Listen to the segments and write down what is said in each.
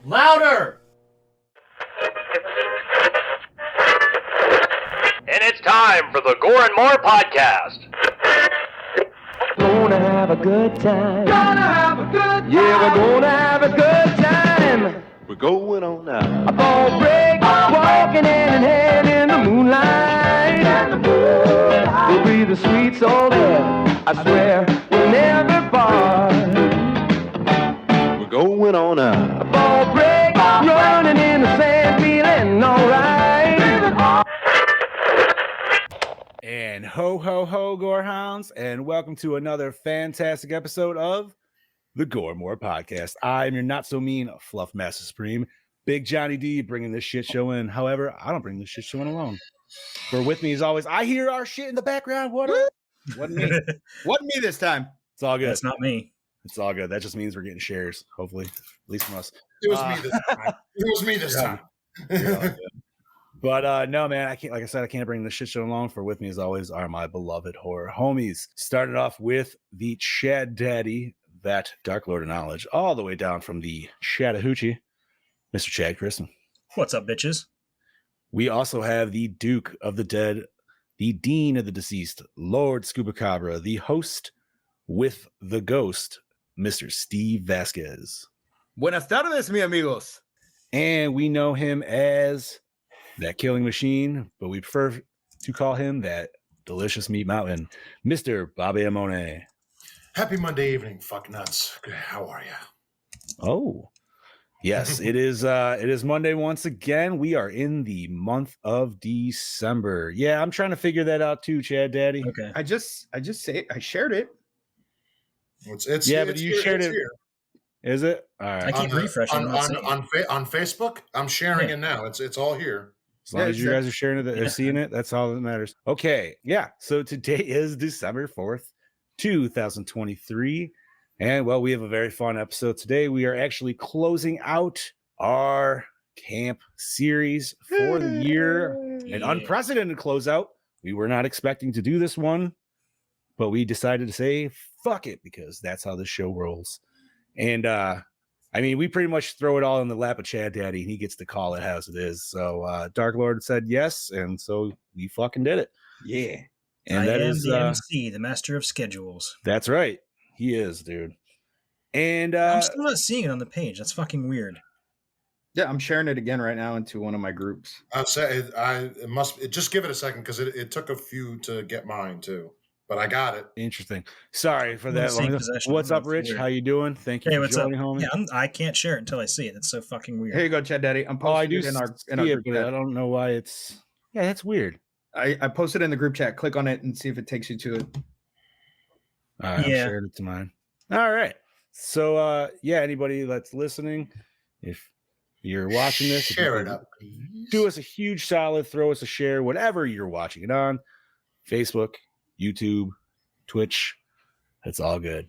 Louder! And it's time for the Gore N More podcast. Gonna have a good time. Gonna have a good time! Yeah, we're gonna have a good time. We're going on now. A ball break, walking hand in hand in the moonlight. We'll be the sweet soul there. I swear we'll never part. We're going on now. A ball break, running in the sand, feeling alright. And ho, ho, ho, Gorehounds, and welcome to another fantastic episode of the Gore N More podcast. I am your not-so-mean Fluff Master Supreme, Big Johnny D, bringing this shit show in. However, I don't bring this shit show in alone. For with me, as always, I hear our shit in the background. What up? Wasn't me. Wasn't me this time. It's all good. That's not me. It's all good. That just means we're getting shares, hopefully, at least from us. It was me this time. It was me this time. You're all good. But no, man, I can't. Like I said, I can't bring the shit show along. For with me, as always, are my beloved horror homies. Started off with the Chad Daddy, that Dark Lord of Knowledge, all the way down from the Chattahoochee, Mr. Chad Christen. What's up, bitches? We also have the Duke of the Dead, the Dean of the Deceased, Lord Scubacabra, the host with the ghost, Mr. Steve Vasquez. Buenas tardes, mi amigos. And we know him as that killing machine, but we prefer to call him that delicious meat mountain, Mr. Bobby Amone. Happy Monday evening, fuck nuts. How are you? Oh, yes, it is Monday once again. We are in the month of December. Yeah, I'm trying to figure that out too, Chad Daddy. Okay. I shared it. It's Yeah, it's but you here, shared it's it. here. Is it? All right. I keep refreshing. on, I'm not seeing it. on Facebook. I'm sharing Yeah. it now. It's all here. As long Yeah, as you guys are sharing it, Yeah. seeing it, that's all that matters. Okay, yeah. So today is December 4th, 2023. And well, we have a very fun episode today. We are actually closing out our camp series for the year. An unprecedented closeout. We were not expecting to do this one, but we decided to say fuck it because that's how this show rolls. And I mean, we pretty much throw it all in the lap of Chad Daddy, and he gets to call it as it is. So Dark Lord said yes, and so we fucking did it. Yeah. And I that am is the MC, the master of schedules. that's right. He is, dude. And I'm still not seeing it on the page. That's fucking weird. Yeah, I'm sharing it again right now into one of my groups. I'd say just give it a second because it took a few to get mine too, but I got it. interesting. Sorry for I'm in that. the same possession. What's up, That's Rich? weird. How you doing? Thank you Hey, for what's up? joining, homie. Yeah, I can't share it until I see it. It's so fucking weird. Here you go, Chad Daddy. I'm Oh, I posting do it in our see it, group but I chat. don't know why it's. Yeah, that's weird. I posted it in the group chat. Click on it and see if it takes you to it. All right, Yeah. I'm sharing it to mine. All right. So yeah, anybody that's listening, if you're watching this, if you Share can it up, please. do us a huge solid, throw us a share, whatever you're watching it on, Facebook, YouTube, Twitch. It's all good.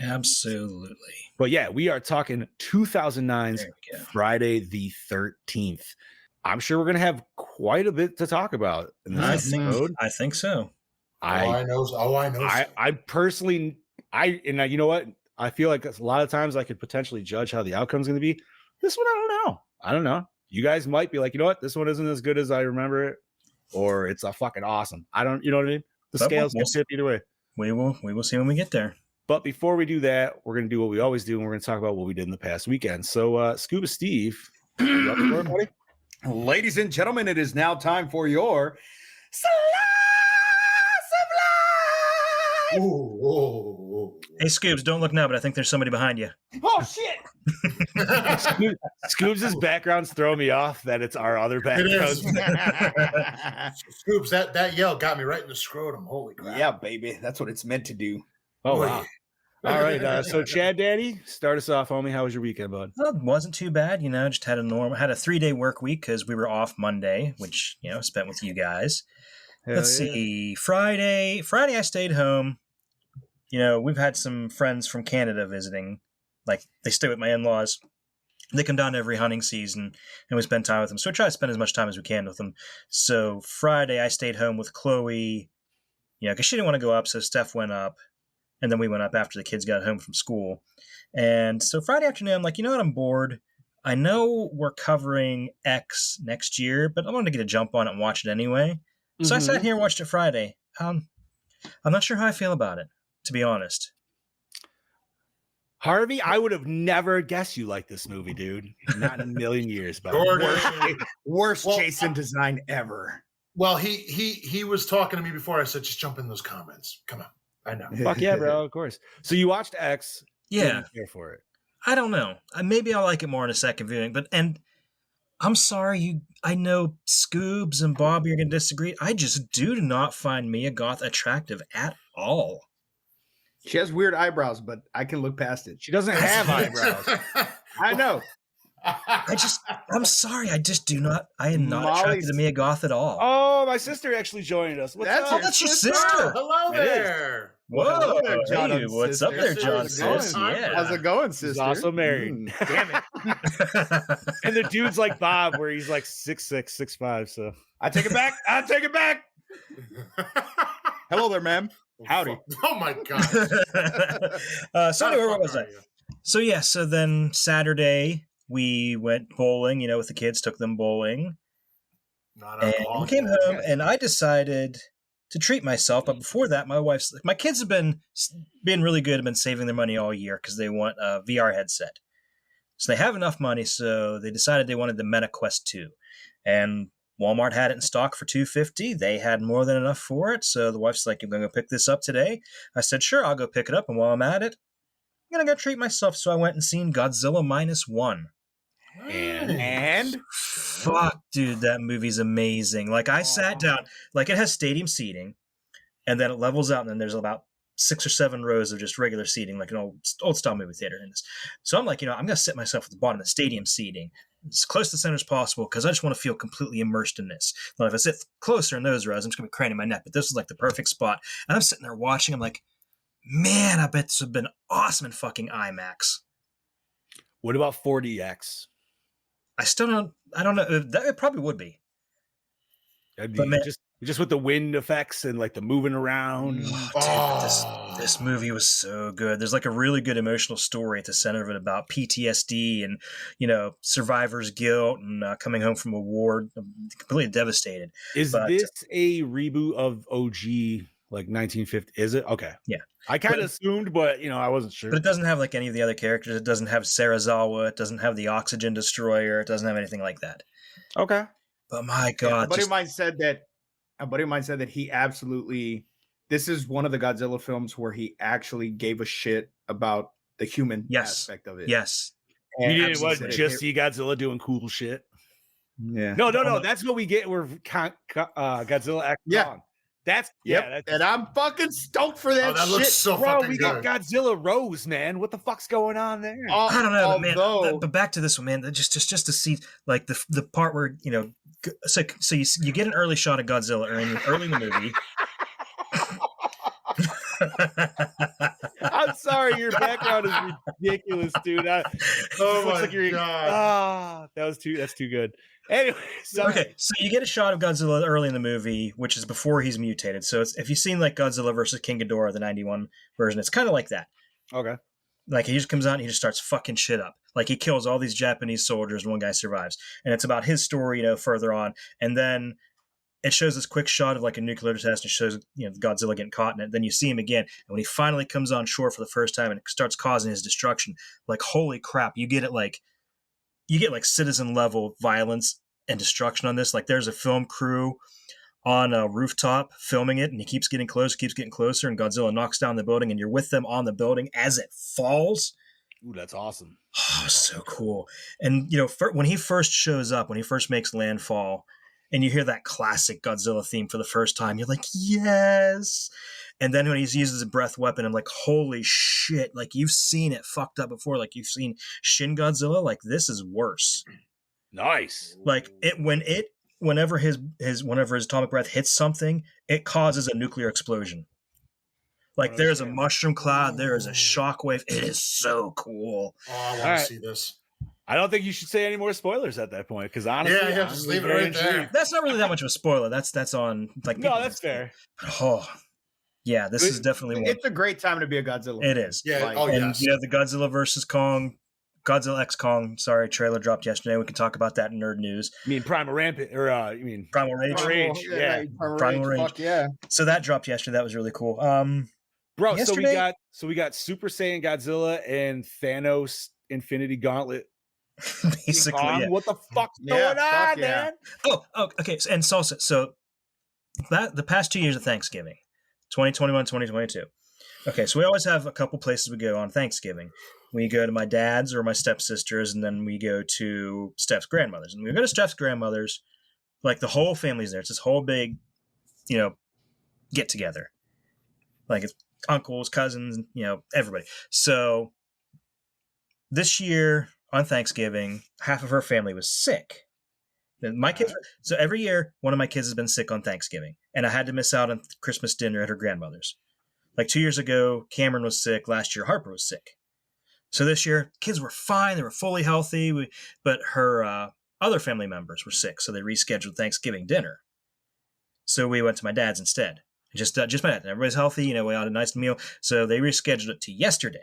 Absolutely. But yeah, we are talking 2009's There we go. Friday the 13th. I'm sure we're going to have quite a bit to talk about in this episode. I think so. I know. I personally, you know what? I feel like a lot of times I could potentially judge how the outcome's going to be. This one, I don't know. You guys might be like, you know what? This one isn't as good as I remember it, or it's a fucking awesome. You know what I mean? The But scales we'll can tip either way. We will see when we get there. But before we do that, we're going to do what we always do, and we're going to talk about what we did in the past weekend. So, Scuba Steve, you up for it, buddy? Ladies and gentlemen, it is now time for your Slice of Life. Ooh. Hey, Scoobs, don't look now, but I think there's somebody behind you. Oh, shit. Scoobs' background's throwing me off that it's our other It background. is. Scoops, that yell got me right in the scrotum. Holy crap. Yeah, baby. That's what it's meant to do. Oh, wow. All right. So, Chad Daddy, start us off, homie. How was your weekend, bud? Well, it wasn't too bad, just had a 3-day work week because we were off Monday, which, spent with you guys. Let's see. Friday I stayed home. We've had some friends from Canada visiting. Like, they stay with my in-laws. They come down every hunting season, and we spend time with them. So I try to spend as much time as we can with them. So Friday I stayed home with Chloe, because she didn't want to go up, so Steph went up. And then we went up after the kids got home from school. And so Friday afternoon, I'm like, you know what? I'm bored. I know we're covering X next year, but I wanted to get a jump on it and watch it anyway. So I sat here and watched it Friday. I'm not sure how I feel about it, to be honest. Harvey, I would have never guessed you like this movie, dude. Not in a million years. But Worst Jason design ever. Well, he was talking to me before. I said, just jump in those comments. Come on. I know. fuck yeah, bro. Of course. So you watched X. Yeah. Didn't care for it. I don't know. Maybe I'll like it more in a second viewing, and I'm sorry, I know Scoobs and Bobby are going to disagree. I just do not find Mia Goth attractive at all. She has weird eyebrows, but I can look past it. She doesn't have eyebrows. I know. I'm sorry, I just do not. I am not Molly's- attracted to Mia Goth at all. Oh, my sister actually joined us. What's That's up? your That's your sister. sister. Hello It is. there. Whoa, hello there, John hey, and what's up sister. there, John? How's it going? Sis? How's Yeah. How's it going, She's sister? also married. Damn it. And the dude's like Bob, where he's like 6'6", 6'5". So I take it back. I take it back. Hello there, ma'am. Howdy. Oh my god. So anyway, where was I? So yeah, so then Saturday we went bowling, with the kids, took them bowling. Not And alcohol. we came home, and I decided to treat myself. But before that, my kids have been really good, have been saving their money all year because they want a VR headset. So they have enough money, so they decided they wanted the Meta Quest 2. And Walmart had it in stock for $250. They had more than enough for it. So the wife's like, "I'm going to go pick this up today." I said, "Sure, I'll go pick it up." And while I'm at it, I'm going to go treat myself. So I went and seen Godzilla -1. And Fuck, dude, that movie's amazing. Like, I sat down, like, it has stadium seating, and then it levels out, and then there's about 6 or 7 rows of just regular seating, like an old style movie theater in this. So I'm like, I'm going to sit myself at the bottom of the stadium seating, as close to the center as possible, because I just want to feel completely immersed in this. Now, if I sit closer in those rows, I'm just going to be craning my neck, but this is like the perfect spot. And I'm sitting there watching, I'm like, man, I bet this would have been awesome in fucking IMAX. what about 4DX? I don't know. It probably would be. That'd be But man- just with the wind effects and like the moving around. Dude, this movie was so good. There's like a really good emotional story at the center of it about PTSD and survivor's guilt and coming home from a war, completely devastated. Is But- this a reboot of OG like 1950? Is it? Okay. Yeah. I kind But- of assumed, but I wasn't sure. But it doesn't have like any of the other characters. It doesn't have Sarazawa. It doesn't have the oxygen destroyer. It doesn't have anything like that. Okay. But my a God, buddy of mine said that he absolutely. This is one of the Godzilla films where he actually gave a shit about the human aspect of it. yes. You And didn't absolutely what, said just it- see Godzilla doing cool shit? Yeah. No. That's what we get. We're Godzilla X Yeah. Kong. That's Yep. yeah. That's, And I'm fucking stoked for that Oh, that looks shit. so bro, fucking we good. got Godzilla Rose, man. What the fuck's going on there? I don't know, but man. Although- But back to this one, man. Just to see like the part where so you get an early shot of Godzilla early in the movie. I'm sorry, your background is ridiculous, dude. Oh looks my like you're- god. that's too good. Anyway, so Okay, so you get a shot of Godzilla early in the movie, which is before he's mutated. So if you've seen like Godzilla versus King Ghidorah, the '91 version, it's kind of like that. okay. Like he just comes out and he just starts fucking shit up. Like he kills all these Japanese soldiers, and one guy survives, and it's about his story, further on, and then it shows this quick shot of like a nuclear disaster. It shows Godzilla getting caught in it. Then you see him again, and when he finally comes on shore for the first time and starts causing his destruction, like holy crap, you get like citizen level violence and destruction on this. Like there's a film crew on a rooftop filming it, and he keeps getting closer, and Godzilla knocks down the building, and you're with them on the building as it falls. Ooh, that's awesome. Oh, so cool. And when he first shows up, when he first makes landfall, and you hear that classic Godzilla theme for the first time, you're like, yes. And then when he uses a breath weapon, I'm like, holy shit. Like you've seen it fucked up before. Like you've seen Shin Godzilla. Like this is worse. Nice. Like whenever his atomic breath hits something, it causes a nuclear explosion. Like there's a mushroom cloud, there is a shockwave. It is so cool. Oh, I want Alright. to see this. I don't think you should say any more spoilers at that point, because honestly, Yeah, I'm just leave it very right there. intrigued. That's not really that much of a spoiler. That's on like No, that's fair. Oh, yeah, this is definitely one. It's a great time to be a Godzilla. It is. Yeah. Like, Oh And yes. you have the Godzilla versus Kong Godzilla X Kong, trailer dropped yesterday. We can talk about that in nerd news. You mean Primal Rampant, or you mean Primal Rage? Rage, yeah. Primal Rage. Fuck yeah. So that dropped yesterday. That was really cool. Bro, yesterday, so we got Super Saiyan Godzilla and Thanos Infinity Gauntlet. basically, yeah. What the fuck's going on, man? Oh, okay. And Salsa. So the past 2 years of Thanksgiving, 2021, 2022. Okay, so we always have a couple places we go on Thanksgiving. We go to my dad's or my stepsister's, and then we go to Steph's grandmother's. And we go to Steph's grandmother's, like the whole family's there. It's this whole big, get together. Like it's uncles, cousins, everybody. So this year on Thanksgiving, half of her family was sick. And my kids, so every year, one of my kids has been sick on Thanksgiving, and I had to miss out on Christmas dinner at her grandmother's. Like 2 years ago, Cameron was sick. Last year, Harper was sick. So this year, kids were fine. They were fully healthy, but her other family members were sick, so they rescheduled Thanksgiving dinner. So we went to my dad's instead. Just my dad. Everybody's healthy. We had a nice meal. So they rescheduled it to yesterday.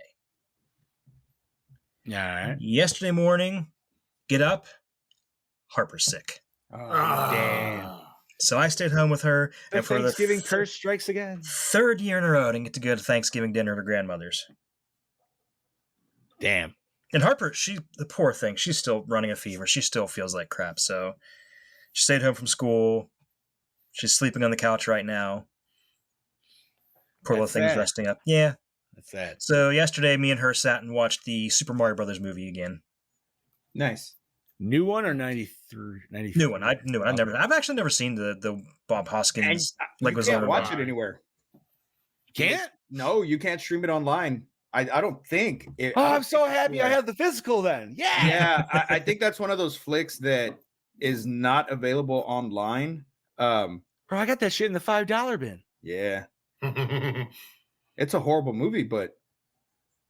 All right. Yesterday morning, get up, Harper's sick. Oh, damn. So I stayed home with her. And for Thanksgiving curse strikes again. Third year in a row, I didn't get to go to Thanksgiving dinner at her grandmother's. Damn. And Harper, the poor thing, she's still running a fever. She still feels like crap. So she stayed home from school. She's sleeping on the couch right now. Poor little thing's resting up. Yeah. That's sad. So yesterday, me and her sat and watched the Super Mario Brothers movie again. Nice. New one or 93? New one. I've actually never seen the Bob Hoskins. You can't watch it anywhere. Can't? No, you can't stream it online. I don't think. I'm so happy I have the physical then. Yeah. Yeah, I think that's one of those flicks that is not available online. Bro, I got that shit in the $5 bin. Yeah. It's a horrible movie, but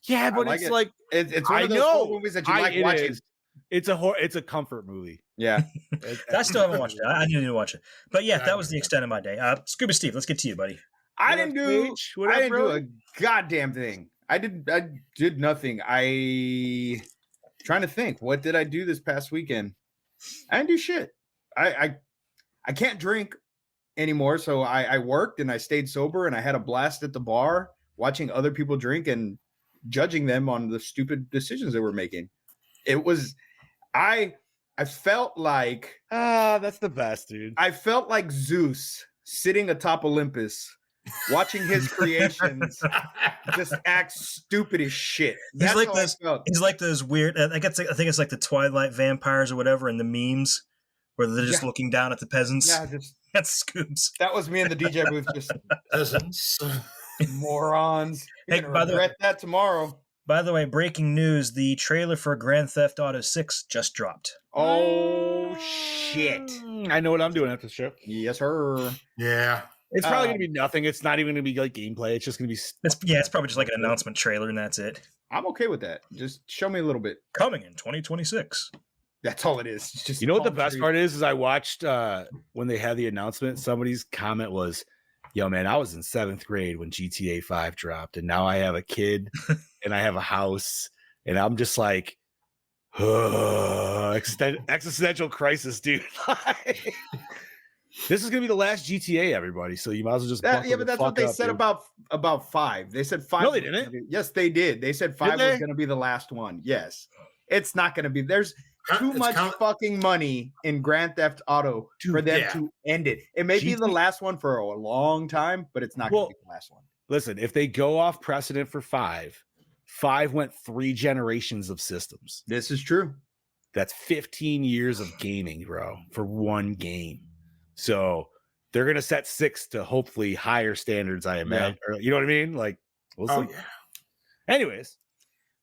yeah, but it's like it's one of those horror movies that you like watching. It's a comfort movie. Yeah. I still haven't watched it. I need to watch it. But yeah, that was the extent of my day. Scuba Steve, let's get to you, buddy. I didn't do a goddamn thing. I did nothing. Trying to think, what did I do this past weekend? I didn't do shit. I can't drink anymore, so I worked and I stayed sober, and I had a blast at the bar watching other people drink and judging them on the stupid decisions they were making. It was I felt like that's the best, dude. I felt like Zeus sitting atop Olympus watching his creations just act stupid as shit. He's like those weird, I think it's like the Twilight vampires or whatever in the memes where they're just looking down at the peasants. Yeah, that's Scoops. That was me in the DJ booth, just Peasants. Morons. You're gonna regret that tomorrow. By the way, breaking news, the trailer for Grand Theft Auto 6 just dropped. Oh, shit. I know what I'm doing after the show. Yes, sir. Yeah. It's probably going to be nothing. It's not even going to be like gameplay. It's just going to be... It's probably just like an announcement trailer and that's it. I'm okay with that. Just show me a little bit. Coming in 2026. That's all it is. It's just what the best part is I watched when they had the announcement, somebody's comment was, yo, man, I was in 7th grade when GTA 5 dropped, and now I have a kid and I have a house, and I'm just like, existential crisis, dude. This is gonna be the last GTA, everybody. So you might as well just but that's what they said about 5. They said 5. No, they didn't. Yes, they did. They said 5 was gonna be the last one. Yes, it's not gonna be. There's too much fucking money in Grand Theft Auto for them to end it. It may be the last one for a long time, but it's not gonna be the last one. Listen, if they go off precedent for 5 went 3 generations of systems. This is true. That's 15 years of gaming, bro, for one game. So they're gonna set 6 to hopefully higher standards, I imagine. Yeah. Or, you know what I mean? Like, we'll see. Yeah. Anyways,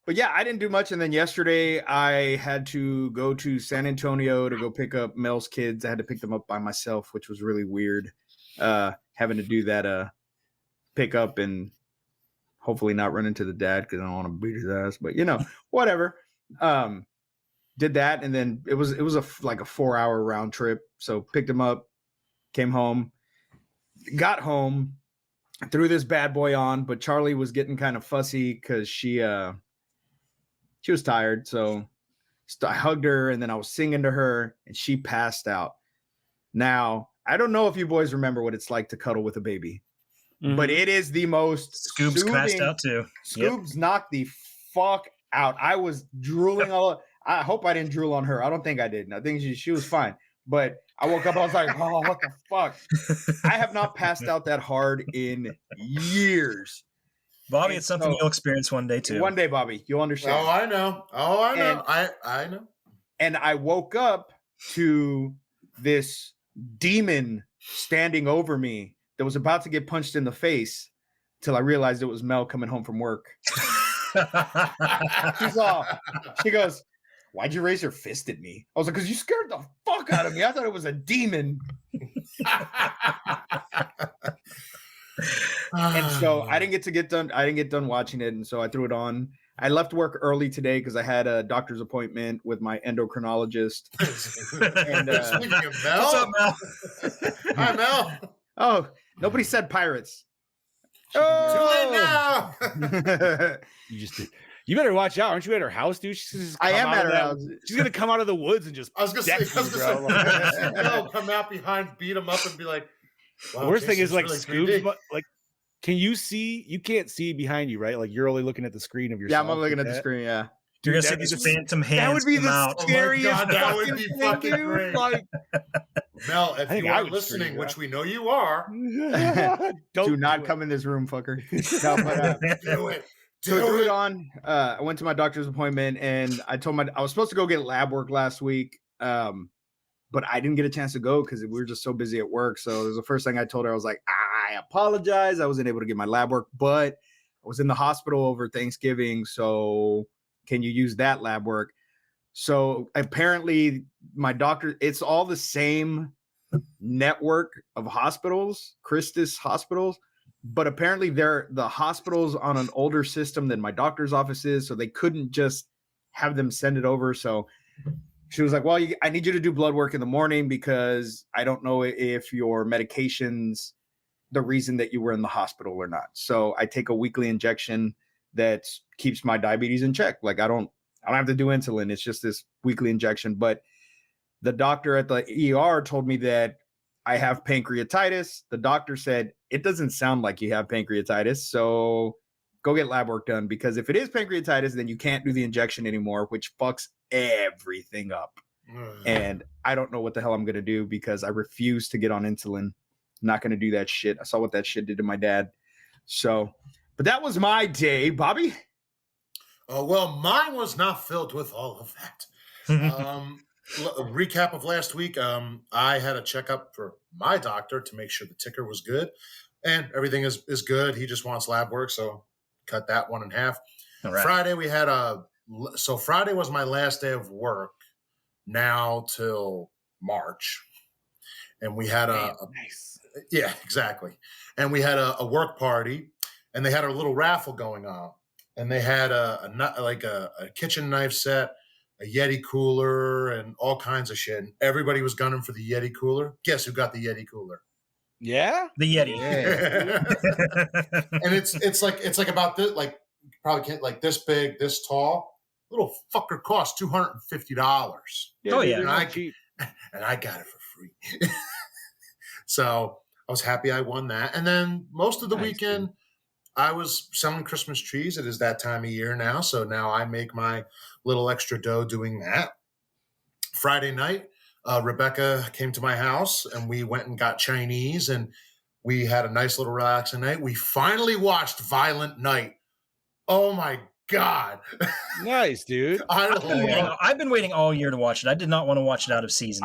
but yeah, I didn't do much. And then yesterday, I had to go to San Antonio to go pick up Mel's kids. I had to pick them up by myself, which was really weird. Having to do that pick up and hopefully not run into the dad because I don't want to beat his ass. But whatever. Did that, and then it was like a 4-hour round trip. So picked him up. Came home, got home, threw this bad boy on, but Charlie was getting kind of fussy because she she was tired, so I hugged her, and then I was singing to her, and she passed out. Now, I don't know if you boys remember what it's like to cuddle with a baby, but it is the most Scoob's soothing. passed out too. Scoob's knocked the fuck out. I was drooling all. I hope I didn't drool on her. I don't think I did. I think she was fine. But I woke up. I was like, oh, what the fuck? I have not passed out that hard in years. Bobby, And it's something so- you'll experience one day too. One day, Bobby, you'll understand. Oh, I know. Oh, I know. And- I know. And I woke up to this demon standing over me that was about to get punched in the face till I realized it was Mel coming home from work. She goes, why'd you raise your fist at me? I was like, because you scared the fuck out of me. I thought it was a demon. And so I didn't get done watching it. And so I threw it on. I left work early today because I had a doctor's appointment with my endocrinologist. And, Speaking of Mel, What's up, Mel? Hi, Mel. Oh, nobody said pirates. Too late now. You just did. You better watch out. Aren't you at her house, dude? She's just I come am out at of her that- house. She's gonna come out of the woods and just. I was gonna say, deck you, bro. no, come out behind, beat him up, and be like, wow, The worst thing is Jason's like really Scoob's, creepy. but like, can you see? You can't see behind you, right? Like you're only looking at the screen of your. Yeah, I'm looking at the screen. Yeah. You're gonna see that'd be these the- phantom hands That would be come the out. Oh my scariest God, that would fucking be thing, fucking dude. great. Like, Mel, if I think you I are would listening, scream, which bro. we know you are, Do not it. come in this room, fucker. No, but, do it. so I Do threw it it. on. I went to my doctor's appointment, and I was supposed to go get lab work last week, but I didn't get a chance to go because we were just so busy at work. So it was the first thing I told her. I was like, I apologize. I wasn't able to get my lab work, but I was in the hospital over Thanksgiving. So can you use that lab work? So apparently my doctor, it's all the same network of hospitals, Christus hospitals, but apparently they're the hospitals on an older system than my doctor's office is. So they couldn't just have them send it over. So she was like, well, I need you to do blood work in the morning because I don't know if your medications, the reason that you were in the hospital or not. So I take a weekly injection that keeps my diabetes in check. Like I don't have to do insulin. It's just this weekly injection. But the doctor at the ER told me that I have pancreatitis. The doctor said, it doesn't sound like you have pancreatitis. So go get lab work done, because if it is pancreatitis, then you can't do the injection anymore, which fucks everything up. And I don't know what the hell I'm going to do because I refuse to get on insulin. I'm not going to do that shit. I saw what that shit did to my dad. So, but that was my day, Bobby. Well, mine was not filled with all of that. A recap of last week. I had a checkup for my doctor to make sure the ticker was good, and everything is good. He just wants lab work, so cut that one in half. All right. Friday we had so Friday was my last day of work now till March, and we had Nice. yeah, exactly. And we had a work party, and they had a little raffle going on, and they had a kitchen knife set, a Yeti cooler, and all kinds of shit. And everybody was gunning for the Yeti cooler. Guess who got the Yeti cooler? Yeah. The Yeti. And it's like about this, like probably can't, like this big, this tall. Little fucker cost $250. Oh, yeah. they're And not I- cheap. And I got it for free. So I was happy I won that. And then most of the Nice, weekend, I was selling Christmas trees. It is that time of year now. So now I make my little extra dough doing that. Friday night, Rebecca came to my house and we went and got Chinese, and we had a nice little relaxing night. We finally watched Violent Night. Oh my God. Nice, dude. I've been waiting all year to watch it. I did not want to watch it out of season.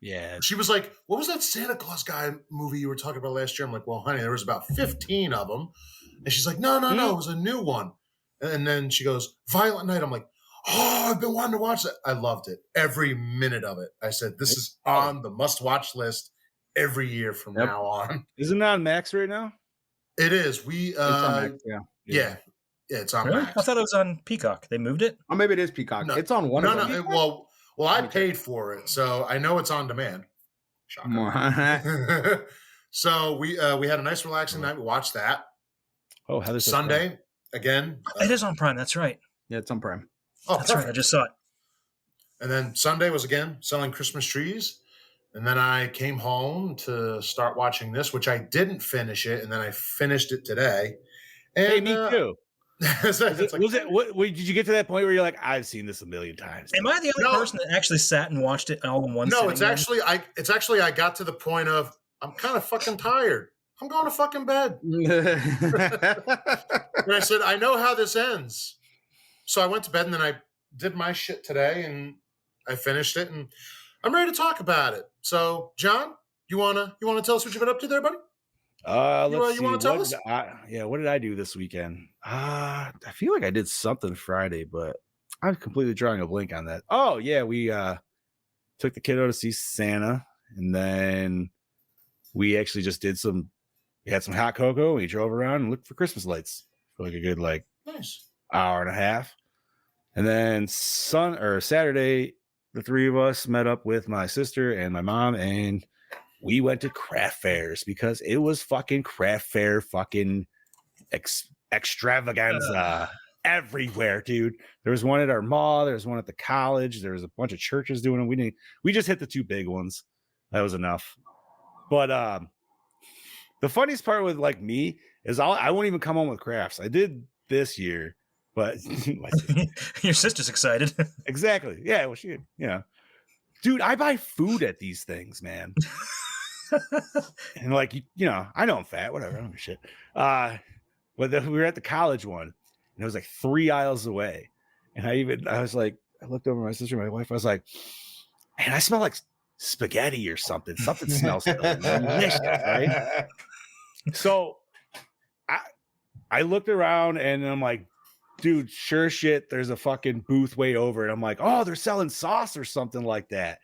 Yeah. She was like, what was that Santa Claus guy movie you were talking about last year? I'm like, well, honey, there was about 15 of them. And she's like, no, it was a new one. And then she goes, Violent Night. I'm like, oh, I've been wanting to watch that. I loved it. Every minute of it. I said, this is on the must-watch list every year from now on. Isn't it on Max right now? It is. It's on Max, yeah. Yeah, it's on Really? Max. I thought it was on Peacock. They moved it. Or maybe it is Peacock. No, It's on one of them. Well, I paid for it, so I know it's on demand. Shocker. So we had a nice relaxing night. We watched that. Oh, Heather's Sunday again. It is on Prime. That's right. Yeah, it's on Prime. Oh, That's right. I just saw it. And then Sunday was again selling Christmas trees. And then I came home to start watching this, which I didn't finish it. And then I finished it today. And, Hey, me too. Was Did you get to that point where you're like, I've seen this a million times? Am I the only person that actually sat and watched it all in one No, sitting? it's actually I got to the point of I'm kind of fucking tired. I'm going to fucking bed. And I said, I know how this ends. So I went to bed and then I did my shit today and I finished it and I'm ready to talk about it. So, John, you wanna tell us what you've been up to there, buddy? Let's see. You want to tell us? What did I do this weekend? I feel like I did something Friday, but I'm completely drawing a blank on that. Oh yeah, we took the kiddo to see Santa, and then we actually just did we had some hot cocoa. We drove around and looked for Christmas lights for like a good Nice hour and a half, and then Saturday, the three of us met up with my sister and my mom, and we went to craft fairs because it was fucking craft fair fucking extravaganza everywhere, dude. There was one at our mall, there was one at the college, there was a bunch of churches doing it. We just hit the two big ones. That was enough. But the funniest part with like me is I won't even come home with crafts. I did this year, but Your sister's excited. Exactly. Yeah, well, dude, I buy food at these things, man. And like, I know I'm fat, whatever, I don't give a shit. But we were at the college one, and it was like 3 aisles away. And I was like, I looked over at my sister and my wife, I was like, man, I smell like spaghetti or something. Something smells delicious, right? So I looked around and I'm like, dude, sure shit, there's a fucking booth way over. And I'm like, oh, they're selling sauce or something like that.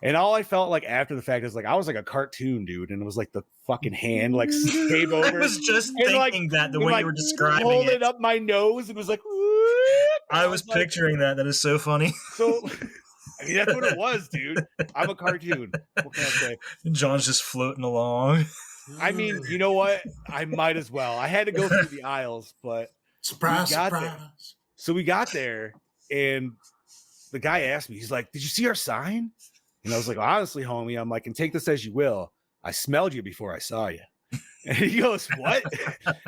And all I felt like after the fact is like I was like a cartoon, dude, and it was like the fucking hand like came over. I was just thinking that the way you were describing holding it up my nose and was like, I was picturing that. That is so funny. So I mean that's what it was, dude. I'm a cartoon. What can I say? John's just floating along. I mean, you know what? I might as well. I had to go through the aisles, but surprise. So we got there, and the guy asked me, he's like, "Did you see our sign?" And I was like, honestly, homie, I'm like, and take this as you will. I smelled you before I saw you. And he goes, what?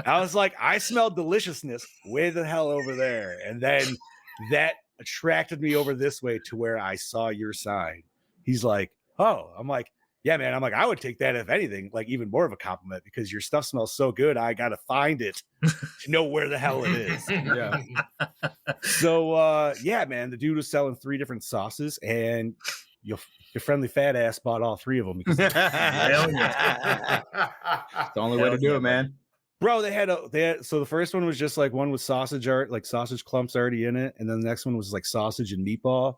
I was like, I smelled deliciousness way the hell over there. And then that attracted me over this way to where I saw your sign. He's like, oh, I'm like, yeah, man. I'm like, I would take that if anything, like even more of a compliment because your stuff smells so good. I got to find it to know where the hell it is. Yeah. So, yeah, man, the dude was selling 3 different sauces and your friendly fat ass bought all 3 of them. Because Hell yeah. It's the only way to do it, man. Bro, they had so the first one was just like one with sausage clumps already in it, and then the next one was like sausage and meatball,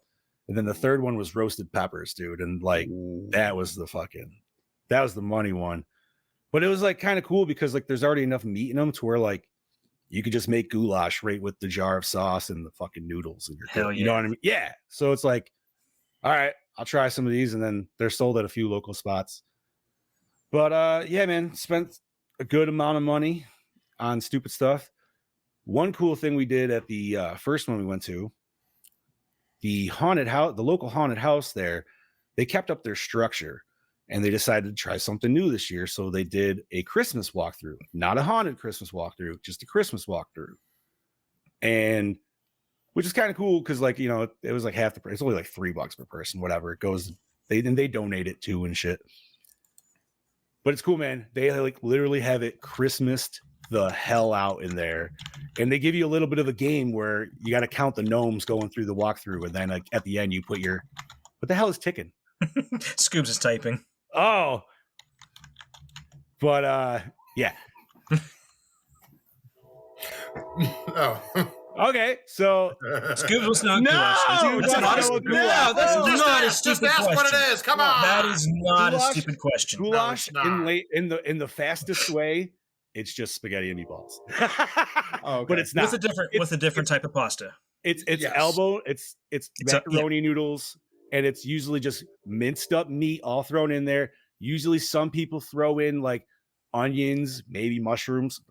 and then the third one was roasted peppers, dude, and like that was the money one. But it was like kind of cool because like there's already enough meat in them to where like you could just make goulash right with the jar of sauce and the fucking noodles and you know what I mean? Yeah. So it's like, all right, I'll try some of these, and then they're sold at a few local spots. But yeah, man, spent a good amount of money on stupid stuff. One cool thing we did at the first one we went to, the haunted house, the local haunted house there, they kept up their structure and they decided to try something new this year. So they did a Christmas walkthrough, not a haunted Christmas walkthrough, just a Christmas walkthrough. And which is kind of cool because, like, it was like half the price. It's only like $3 per person, whatever. It goes, they donate it too and shit. But it's cool, man. They like literally have it Christmased the hell out in there, and they give you a little bit of a game where you got to count the gnomes going through the walkthrough, and then like at the end you put your what the hell is ticking? Scoobs is typing. Oh, but yeah. Oh. Okay, so Scoobs was not that's not a stupid ask what it is. Come on. That is not a stupid question. Goulash No, in the fastest way, it's just spaghetti and meatballs. Oh, okay. But it's not with a different type of pasta. It's Yes. elbow, it's macaroni noodles, and it's usually just minced up meat all thrown in there. Usually some people throw in like onions, maybe mushrooms.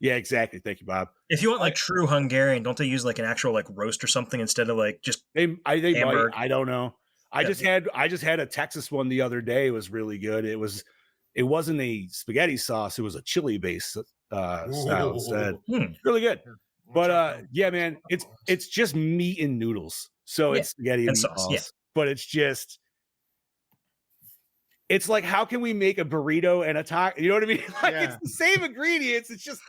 Yeah, exactly. Thank you, Bob. If you want like true Hungarian, don't they use like an actual like roast or something instead of like just They might. Hamburg. I don't know. I just had a Texas one the other day. It was really good. It wasn't a spaghetti sauce. It was a chili based style instead. Really good. But yeah, man, it's just meat and noodles. So it's spaghetti and sauce, meatballs. But it's like, how can we make a burrito and a taco? You know what I mean? Like it's the same ingredients. It's just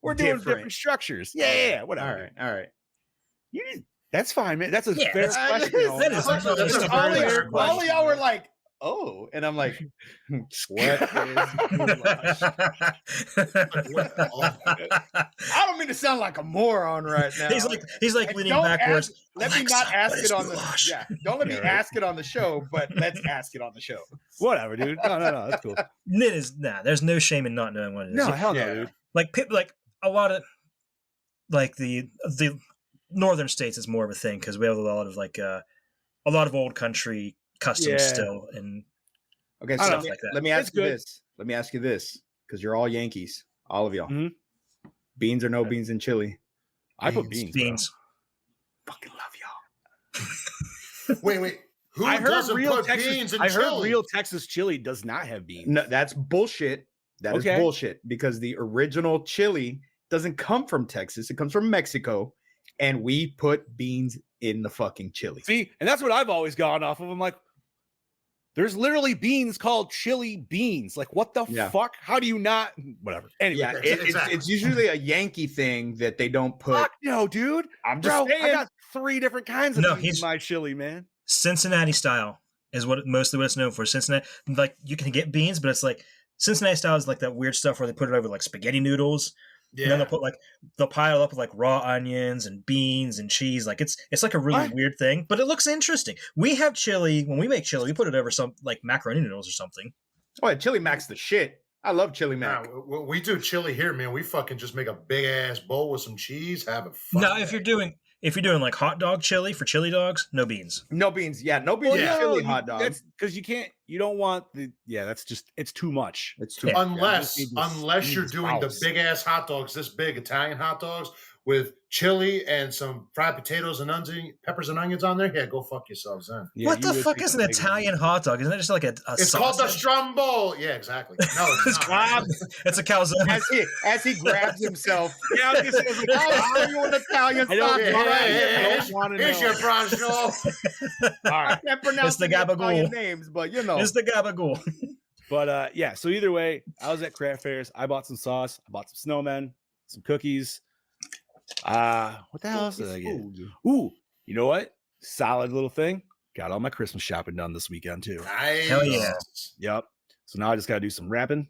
we're doing different structures. Yeah, whatever. All right. That's fine, man. That's a fair question. All of y'all were like, oh, and I'm like, what is goulash? I don't mean to sound like a moron right now. He's like leaning backwards. Let me not ask it on the don't let me ask it on the show, but let's ask it on the show. Whatever, dude. No, that's cool. There's no shame in not knowing what it is. No, hell no, dude. Like a lot of like the northern states is more of a thing because we have a lot of old country customs still and okay. So let me ask you this. Let me ask you this because you're all Yankees, all of y'all. Mm-hmm. Beans or no beans in chili? I put beans. Fucking love y'all. Wait. Who doesn't put beans in chili? I heard real Texas chili does not have beans. No, that's bullshit. That is bullshit because the original chili doesn't come from Texas. It comes from Mexico, and we put beans in the fucking chili. See, and that's what I've always gone off of. I'm like, there's literally beans called chili beans. Like, what the fuck? How do you not? Whatever. Anyway, it's usually a Yankee thing that they don't put. Fuck no, dude. I'm just saying. I got 3 different kinds of beans in my chili, man. Cincinnati style is mostly what it's known for. Cincinnati, like you can get beans, but it's like Cincinnati style is like that weird stuff where they put it over like spaghetti noodles. Yeah. And then they'll pile up with like raw onions and beans and cheese. Like it's like a really weird thing, but it looks interesting. We have chili. When we make chili, we put it over some like macaroni noodles or something. Oh, yeah, chili mac's the shit. I love chili mac. We do chili here, man. We fucking just make a big ass bowl with some cheese. Have it fun. Now, if you're doing like hot dog chili for chili dogs, no beans. No beans. Yeah, no beans. Chili hot dog. That's because you don't want that's just, it's too much. It's too much. Unless you're doing the big ass hot dogs, this big Italian hot dogs with chili and some fried potatoes and peppers and onions on there. Yeah, go fuck yourselves then. Yeah, what the fuck is an Italian hot dog? Isn't it just like a It's sausage? called the stromboli. Yeah, exactly. No, it's not. It's a calzone. As he grabs himself. Yeah, I was going to say, are you an Italian sausage? Here's your prosciutto. All right. I can't pronounce the Italian names, but you know. It's the gabagool. But so either way, I was at craft fairs. I bought some sauce. I bought some snowmen, some cookies. What the hell else did I get? Ooh, you know what? Solid little thing. Got all my Christmas shopping done this weekend too. Nice. Hell yeah. Yep. So now I just got to do some wrapping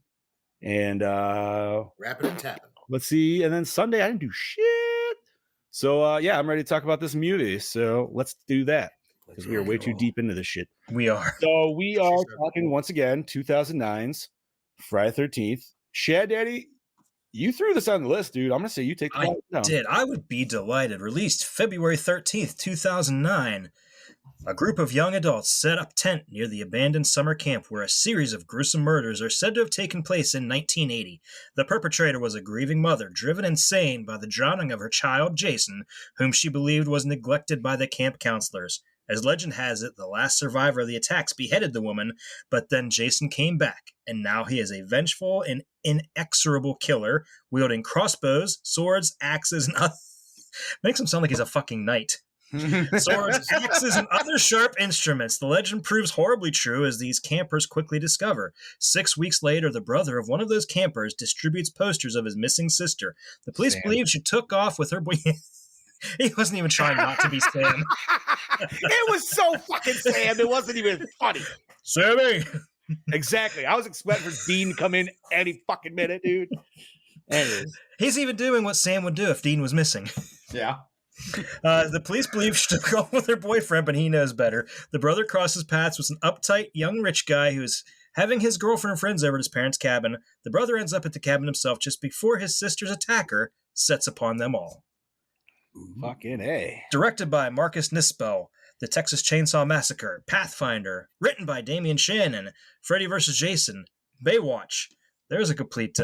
and wrapping and tapping. Let's see. And then Sunday I didn't do shit. So I'm ready to talk about this movie. So let's do that because we are way too deep into this shit. We are. So we are talking once again 2009's Friday 13th. Shad Daddy, you threw this on the list, dude. I'm going to say you take the ball down. I did. I would be delighted. Released February 13th, 2009. A group of young adults set up tent near the abandoned summer camp where a series of gruesome murders are said to have taken place in 1980. The perpetrator was a grieving mother, driven insane by the drowning of her child, Jason, whom she believed was neglected by the camp counselors. As legend has it, the last survivor of the attacks beheaded the woman, but then Jason came back, and now he is a vengeful and inexorable killer, wielding crossbows, swords, axes, and other... Makes him sound like he's a fucking knight. Swords, axes, and other sharp instruments. The legend proves horribly true, as these campers quickly discover. 6 weeks later, the brother of one of those campers distributes posters of his missing sister. The police believe she took off with her boy... He wasn't even trying not to be Sam. It was so fucking Sam. It wasn't even funny. Sammy. Exactly. I was expecting for Dean to come in any fucking minute, dude. Anyways. He's even doing what Sam would do if Dean was missing. Yeah. The police believe she took off with her boyfriend, but he knows better. The brother crosses paths with an uptight young rich guy who's having his girlfriend and friends over at his parents' cabin. The brother ends up at the cabin himself just before his sister's attacker sets upon them all. Fucking A. Directed by Marcus Nispel, The Texas Chainsaw Massacre, Pathfinder, written by Damian Shannon, Freddy vs. Jason, Baywatch. There's a complete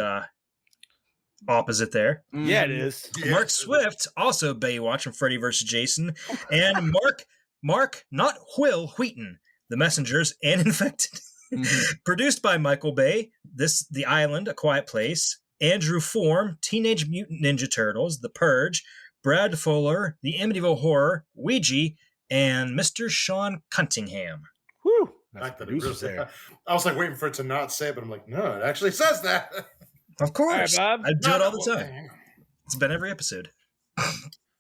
opposite there. Yeah, it is. Mark Swift, also Baywatch and Freddy vs. Jason. And Mark, not Will Wheaton, The Messengers and Infected. Produced by Michael Bay, The Island, A Quiet Place, Andrew Form, Teenage Mutant Ninja Turtles, The Purge, Brad Fuller, The Amityville Horror, Ouija, and Mr. Sean Cunningham. Whew. I That's like that it producers really- there. I was like waiting for it to not say it, but I'm like, no, it actually says that. Of course. All right, Bob. I do it all the Well, time. hang on. It's been every episode.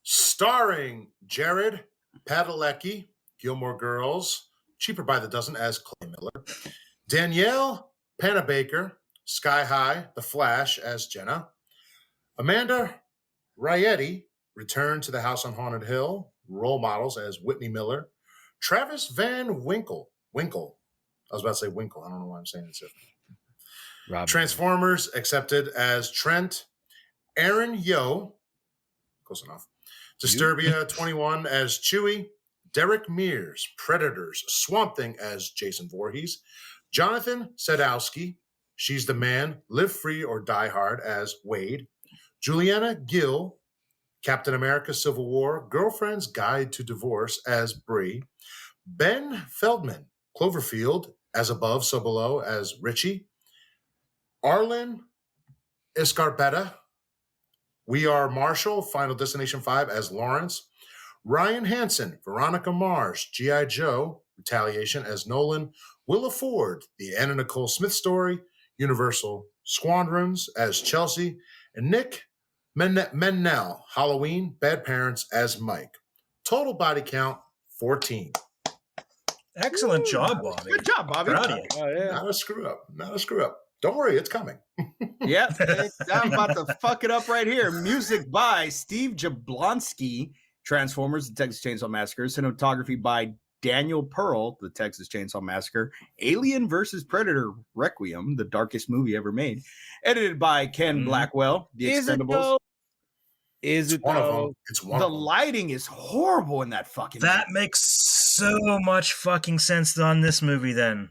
Starring Jared Padalecki, Gilmore Girls, Cheaper by the Dozen as Clay Miller, Danielle Panabaker, Sky High, The Flash as Jenna, Amanda Rietti, Return to the House on Haunted Hill, Role Models as Whitney Miller, Travis Van Winkle. I was about to say Winkle. I don't know why I'm saying it different. Rob. Transformers accepted as Trent, Aaron Yo, close enough. Disturbia 21 as Chewie, Derek Mears, Predators, Swamp Thing as Jason Voorhees, Jonathan Sadowski, She's the Man, Live Free or Die Hard as Wade, Juliana Gill, Captain America Civil War, Girlfriend's Guide to Divorce as Bree, Ben Feldman, Cloverfield, As Above, So Below as Richie, Arlen Escarpeta, We Are Marshall, Final Destination 5 as Lawrence, Ryan Hansen, Veronica Mars, G.I. Joe, Retaliation as Nolan, Willa Ford, The Anna Nicole Smith Story, Universal Squadrons as Chelsea, and Nick Mennell, Halloween, Bad Parents as Mike. Total body count, 14. Excellent job, Bobby. Good job, Bobby. Proud of you. Oh, yeah. Not a screw up. Not a screw up. Don't worry, it's coming. Yep, I'm about to fuck it up right here. Music by Steve Jablonsky, Transformers, The Texas Chainsaw Massacre. Cinematography by Daniel Pearl, The Texas Chainsaw Massacre. Alien vs. Predator Requiem, the darkest movie ever made. Edited by Ken Blackwell, The Is it Expendables. though? Is it One of though? them. It's one The of them. lighting is horrible in that fucking That movie. makes so much fucking sense on this movie then.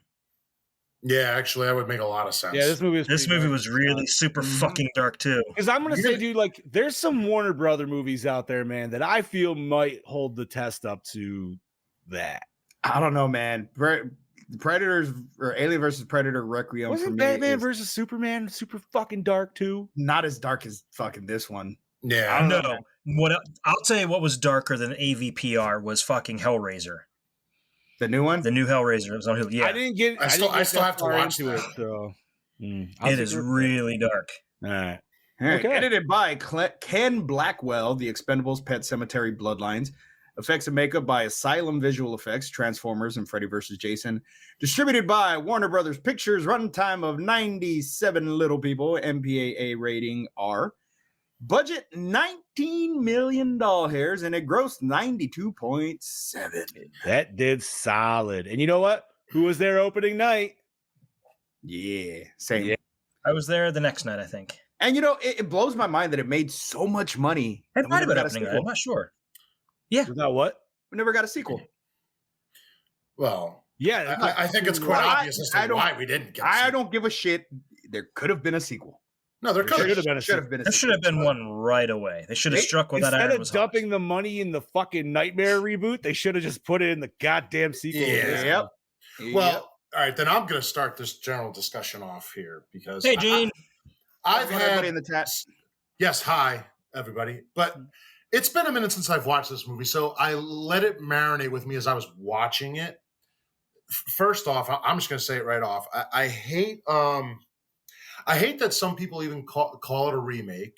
Yeah, actually, that would make a lot of sense. Yeah, this movie was This movie was really super fucking dark too. because I'm gonna You're say, gonna- dude, like there's some Warner Brother movies out there, man, that I feel might hold the test up to that. I don't know, man. Predators or Alien vs. Predator Requiem for Wasn't me Batman is versus Superman super fucking dark too? not as dark as fucking this one. Yeah. don't know, No, I'll tell you what was darker than AVPR was fucking Hellraiser. The new one? The new Hellraiser. It was on Hulu. Yeah, I didn't get. I still didn't get that have to far watch into that. it. So it is really dark. All right. All right, Okay. Edited by Ken Blackwell, The Expendables, Pet Cemetery, Bloodlines. Effects and makeup by Asylum Visual Effects, Transformers, and Freddy vs. Jason. Distributed by Warner Brothers Pictures. Runtime of 97 little people. MPAA rating R. Budget $19 million hairs, and it grossed 92.7. That did solid. And you know what? Who was there opening night? Yeah, same. Yeah. I was there the next night, I think. And you know, it blows my mind that it made so much money. It and we might have never been got a opening night. sequel. I'm not sure. Without what? We never got a sequel. Well, Yeah, I think it's quite I- obvious as I to don't- why we didn't get a I sequel. don't give a shit. There could have been a sequel. No, there There could should have been a Should have been a There should sequel. have been one right away. They should have struck with that instead iron of was hot. dumping the money in the fucking Nightmare reboot, they should have just put it in the goddamn sequel. Yeah. Yep. Well, all right, then I'm going to start this general discussion off here because Hey, Gene. I've Everybody had in the chat. yes, hi everybody, but it's been a minute since I've watched this movie, so I let it marinate with me as I was watching it. First off, I'm just going to say it right off. I hate that some people even call it a remake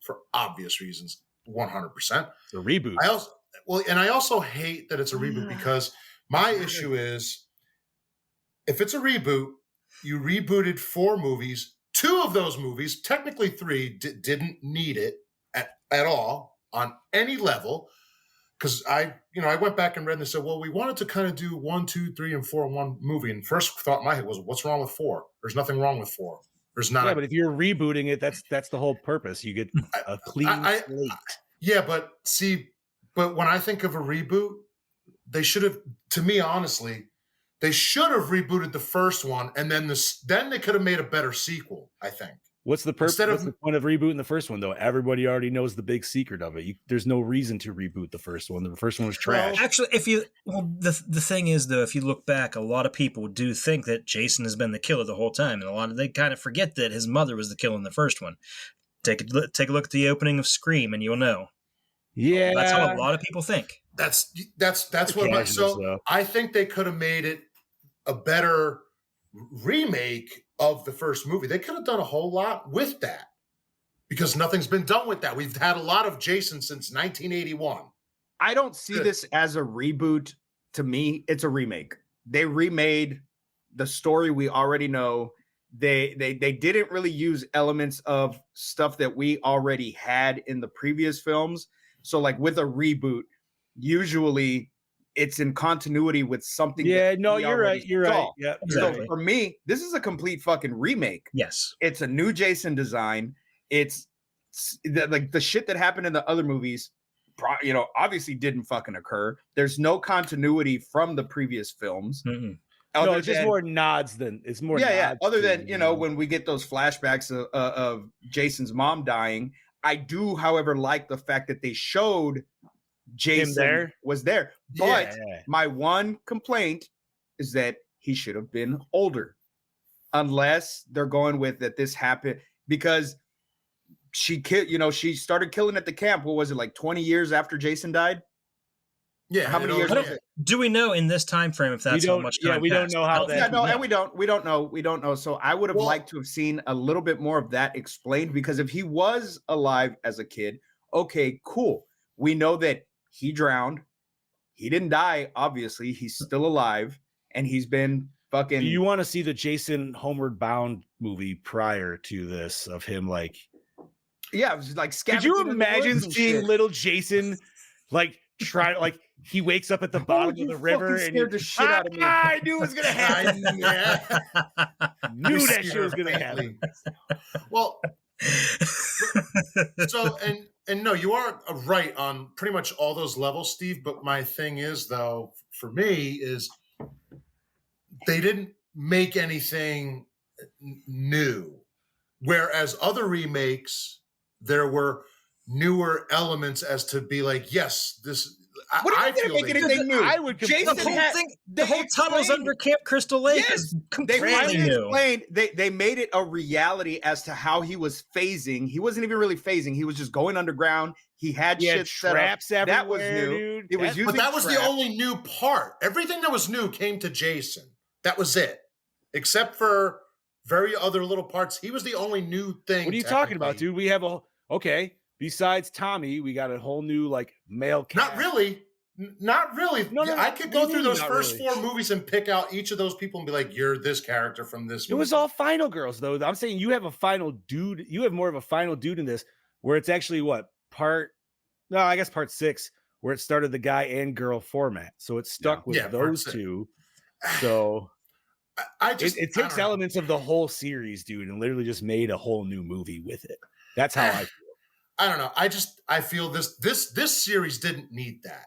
for obvious reasons. 100%. The reboot. I also hate that it's a reboot because my issue is if it's a reboot, you rebooted 4 movies. 2 of those movies, technically 3, didn't need it at all on any level. Because I went back and read and they said, well, we wanted to kind of do 1, 2, 3, and 4 in one movie. And first thought in my head was, what's wrong with 4? There's nothing wrong with 4. There's not. Yeah, but if you're rebooting it, that's the whole purpose. You get a clean slate. Yeah, but when I think of a reboot, they should have, to me, honestly, they should have rebooted the first one, and then they could have made a better sequel. I think What's the purpose? Instead of- What's the point of rebooting the first one, though? Everybody already knows the big secret of it. There's no reason to reboot the first one. The first one was trash. Actually, the thing is though, if you look back, a lot of people do think that Jason has been the killer the whole time, and they kind of forget that his mother was the killer in the first one. Take a look at the opening of Scream, and you'll know. Yeah, That's how a lot of people think. That's what. So I think they could have made it a better remake of the first movie. They could have done a whole lot with that because nothing's been done with that. We've had a lot of Jason since 1981. I don't see this as a reboot. To me, it's a remake. They remade the story we already know. They didn't really use elements of stuff that we already had in the previous films. So like with a reboot, usually it's in continuity with something. Yeah, no, you're right. You're right. Yeah, exactly. So for me, this is a complete fucking remake. Yes, it's a new Jason design. It's like the shit that happened in the other movies, obviously didn't fucking occur. There's no continuity from the previous films. Mm-mm. No, it's just more nods than it's more. Yeah. Other than than, when we get those flashbacks of Jason's mom dying, I do, however, like the fact that they showed Jason was there. But my one complaint is that he should have been older, unless they're going with that this happened because she started killing at the camp. What was it, like 20 years after Jason died? Yeah. How many years? Do we know in this time frame if that's how much time? Yeah, we don't know how that. Yeah, no, and we don't know. So I would have liked to have seen a little bit more of that explained, because if he was alive as a kid, okay, cool. We know that he drowned. He didn't die. Obviously, he's still alive, and he's been fucking. Do you want to see the Jason Homeward Bound movie prior to this of him like? Yeah, it was like. Could you imagine seeing little Jason like try like? He wakes up at the bottom of the river and scared the shit out of me. I knew it was gonna happen. Knew that shit was gonna happen. Well, so and no, you are right on pretty much all those levels, Steve. But my thing is, though, for me, is they didn't make anything new, whereas other remakes there were newer elements as to be like, yes, this. What do you think? Make anything new? I would. Jason the whole tunnels under Camp Crystal Lake is completely new. They made it a reality as to how he was phasing. He wasn't even really phasing. He was just going underground. He had shit traps set up. That was new. Dude. It was but that was the only new part. Everything that was new came to Jason. That was it, except for very other little parts. He was the only new thing. What are you talking about, dude? We have besides Tommy, we got a whole new like male cast. Not really. No, I could go through those first really. 4 movies and pick out each of those people and be like, "You're this character from this movie." It was all final girls, though. I'm saying you have a final dude. You have more of a final dude in this, where it's actually part 6, where it started the guy and girl format. So it's stuck with those two. So it takes elements of the whole series, dude, and literally just made a whole new movie with it. That's how I feel. I don't know. I feel this series didn't need that.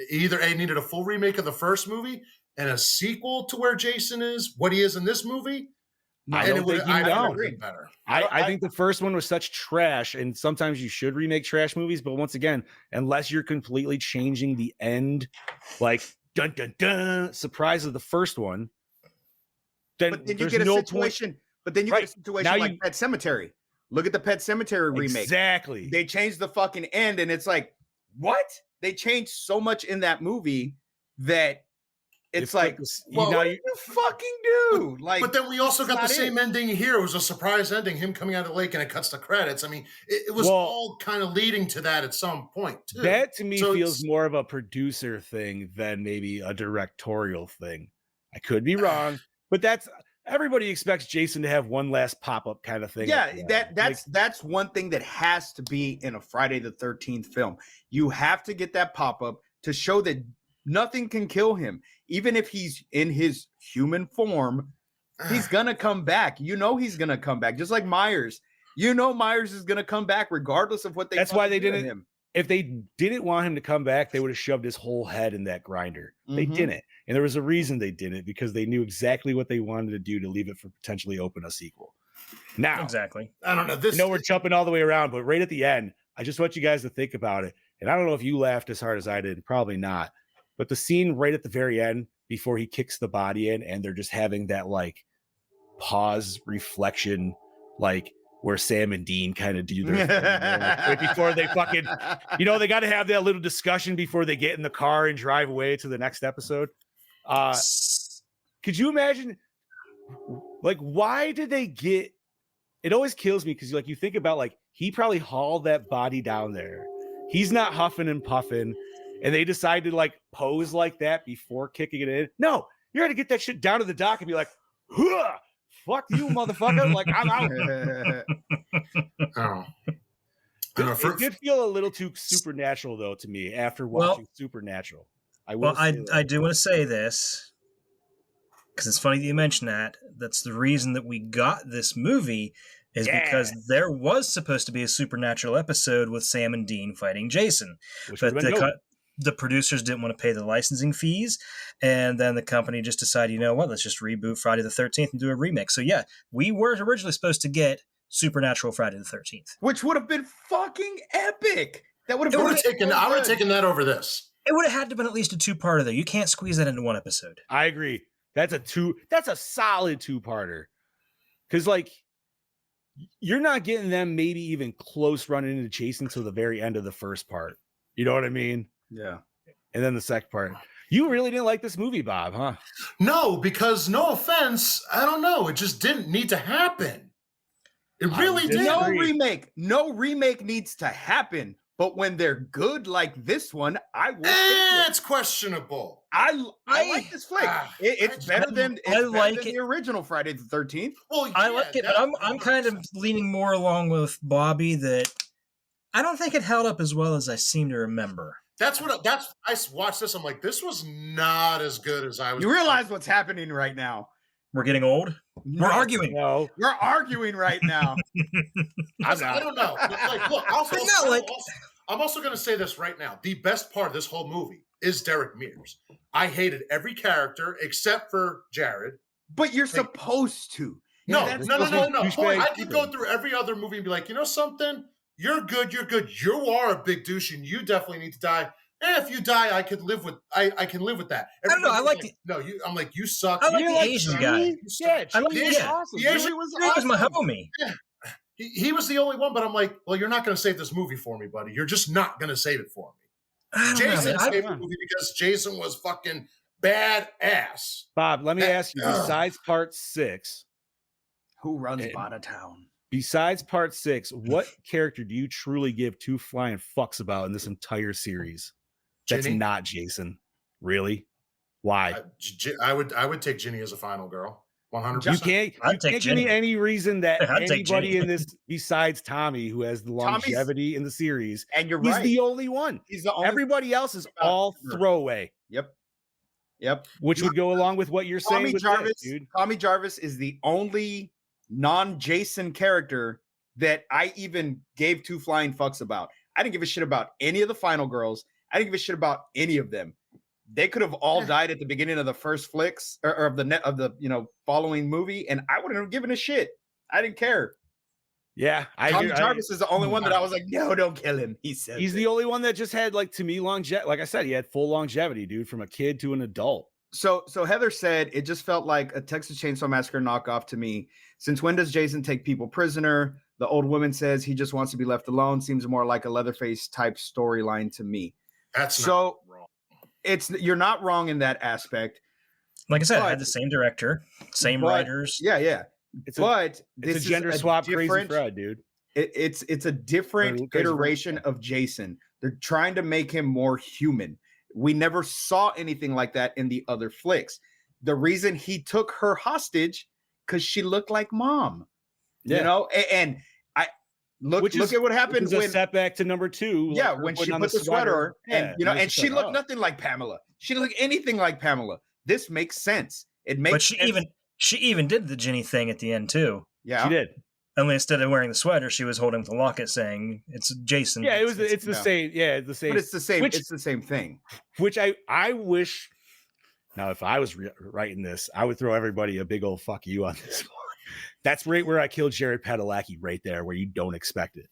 Either it needed a full remake of the first movie and a sequel to where Jason is, what he is in this movie. I think better. I think the first one was such trash, and sometimes you should remake trash movies, but once again, unless you're completely changing the end, like dun dun dun surprise of the first one, then you get a situation. But then you get a situation like Pet Sematary. Look at the Pet Sematary remake. Exactly. They changed the fucking end, and it's like, what? They changed so much in that movie that it's like, what did you fucking do? But then we also got the same ending here. It was a surprise ending, him coming out of the lake, and it cuts the credits. I mean, it was all kind of leading to that at some point, too. That, to me, feels more of a producer thing than maybe a directorial thing. I could be wrong, but everybody expects Jason to have one last pop-up kind of thing. Yeah, that's one thing that has to be in a Friday the 13th film. You have to get that pop-up to show that nothing can kill him. Even if he's in his human form, he's gonna come back. You know he's gonna come back. Just like Myers. You know Myers is gonna come back regardless of what they. That's why they didn't. Him. If they didn't want him to come back, they would have shoved his whole head in that grinder. They didn't. And there was a reason they didn't, because they knew exactly what they wanted to do to leave it for potentially open a sequel. Now, Exactly. I don't know. I This know we're jumping all the way around, but right at the end, I just want you guys to think about it. And I don't know if you laughed as hard as I did, probably not. But the scene right at the very end, before he kicks the body in, and they're just having that like pause reflection, like where Sam and Dean kind of do their thing, like, right before they fucking, they got to have that little discussion before they get in the car and drive away to the next episode. Could you imagine, like, why did they get? It always kills me because like you think about like he probably hauled that body down there. He's not huffing and puffing, and they decide to like pose like that before kicking it in. No, you're gonna get that shit down to the dock and be like, huh, fuck you, motherfucker. Like, I'm out. Oh. It did feel a little too supernatural though to me after watching Supernatural. I do want to say this because it's funny that you mention that. That's the reason that we got this movie is because there was supposed to be a Supernatural episode with Sam and Dean fighting Jason, but the producers didn't want to pay the licensing fees, and then the company just decided, you know what, let's just reboot Friday the 13th and do a remake. So yeah, we were originally supposed to get Supernatural Friday the 13th, which would have been fucking epic. That would have taken. I would have taken that over this. It would have had to have been at least a two-parter though. You can't squeeze that into one episode. I agree. That's a solid two-parter. Because like you're not getting them maybe even close running into Jason till the very end of the first part. You know what I mean? Yeah. And then the second part. You really didn't like this movie, Bob, huh? No, because no offense, I don't know. It just didn't need to happen. It really did. No remake needs to happen. But when they're good like this one, I will. It's questionable. I like this flick. It's better than the original Friday the 13th. Well, yeah, I like it, but I'm kind of leaning more along with Bobby that I don't think it held up as well as I seem to remember. I watched this. I'm like, this was not as good as I was. You realize what's happening right now? We're getting old. No, we're arguing. No, we're arguing right now. I don't know. Like, look, I'm also going to say this right now. The best part of this whole movie is Derek Mears. I hated every character except for Jared. But you're supposed to. No. I could go through every other movie and be like, you know something? You're good. You are a big douche, and you definitely need to die. And if you die, I could live with. I can live with that. I don't know. I like it. No, I'm like, you suck. I like the Asian guy. Yeah, I like the Asian. Awesome. The Asian was my homie. Yeah. He was the only one, but I'm like, well, you're not going to save this movie for me, buddy. You're just not going to save it for me. Jason saved the movie because Jason was fucking badass. Bob, let me ask you, besides part 6, who runs Bada Town? Besides part 6, what character do you truly give two flying fucks about in this entire series? That's Ginny? Not Jason. Really? Why? I would take Ginny as a final girl. 100%. You can't give me any reason that anybody in this besides Tommy, who has the longevity in the series, and he's the only one. He's the only. Everybody else is all throwaway. Yep. Which would go along with what you're saying. Tommy Jarvis, dude. Tommy Jarvis is the only non-Jason character that I even gave two flying fucks about. I didn't give a shit about any of the final girls. I didn't give a shit about any of them. They could have all died at the beginning of the first flicks or of the following movie, and I wouldn't have given a shit. I didn't care. Yeah, Tommy Jarvis is the only one that I was like, no, don't kill him. He's the only one that just had, like, to me, longevity. Like I said, he had full longevity, dude, from a kid to an adult. So Heather said it just felt like a Texas Chainsaw Massacre knockoff to me. Since when does Jason take people prisoner? The old woman says he just wants to be left alone. Seems more like a Leatherface type storyline to me. That's not wrong. You're not wrong in that aspect. Like I said, I had the same director, same writers. Yeah. It's a gender swap crazy Fred, dude. It's a different iteration of Jason. They're trying to make him more human. We never saw anything like that in the other flicks. The reason he took her hostage because she looked like mom. Yeah. You know, and I look at what happened when a setback to number 2. Yeah, when she put the sweater and and she looked nothing like Pamela. She didn't look anything like Pamela. This makes sense. It makes But she even did the Ginny thing at the end too. Yeah. She did. Only instead of wearing the sweater, she was holding the locket saying it's Jason. Yeah, it's the same. Yeah, it's the same. But it's the same. It's the same thing. Which I wish. Now, if I was writing this, I would throw everybody a big old fuck you on this one. That's right where I killed Jared Padalecki right there, where you don't expect it.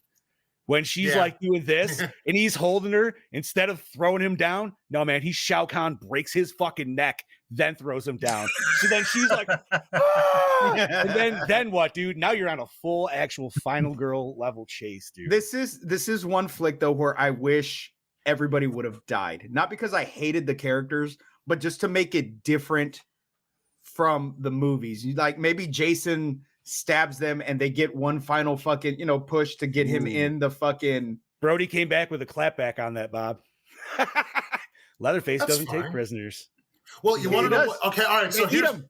When she's Yeah. like doing this and he's holding her instead of throwing him down. No, man, he Shao Kahn breaks his fucking neck, then throws him down. So then she's like, ah! And then what, dude? Now you're on a full actual final girl level chase, dude. This is one flick though where I wish everybody would have died. Not because I hated the characters, but just to make it different from the movies. Like maybe Jason stabs them and they get one final fucking, push to get him in the fucking. Brody came back with a clapback on that, Bob. Leatherface That's doesn't take fine. prisoners. Well, you He want to know? does. Okay, all right. So They eat here's, him.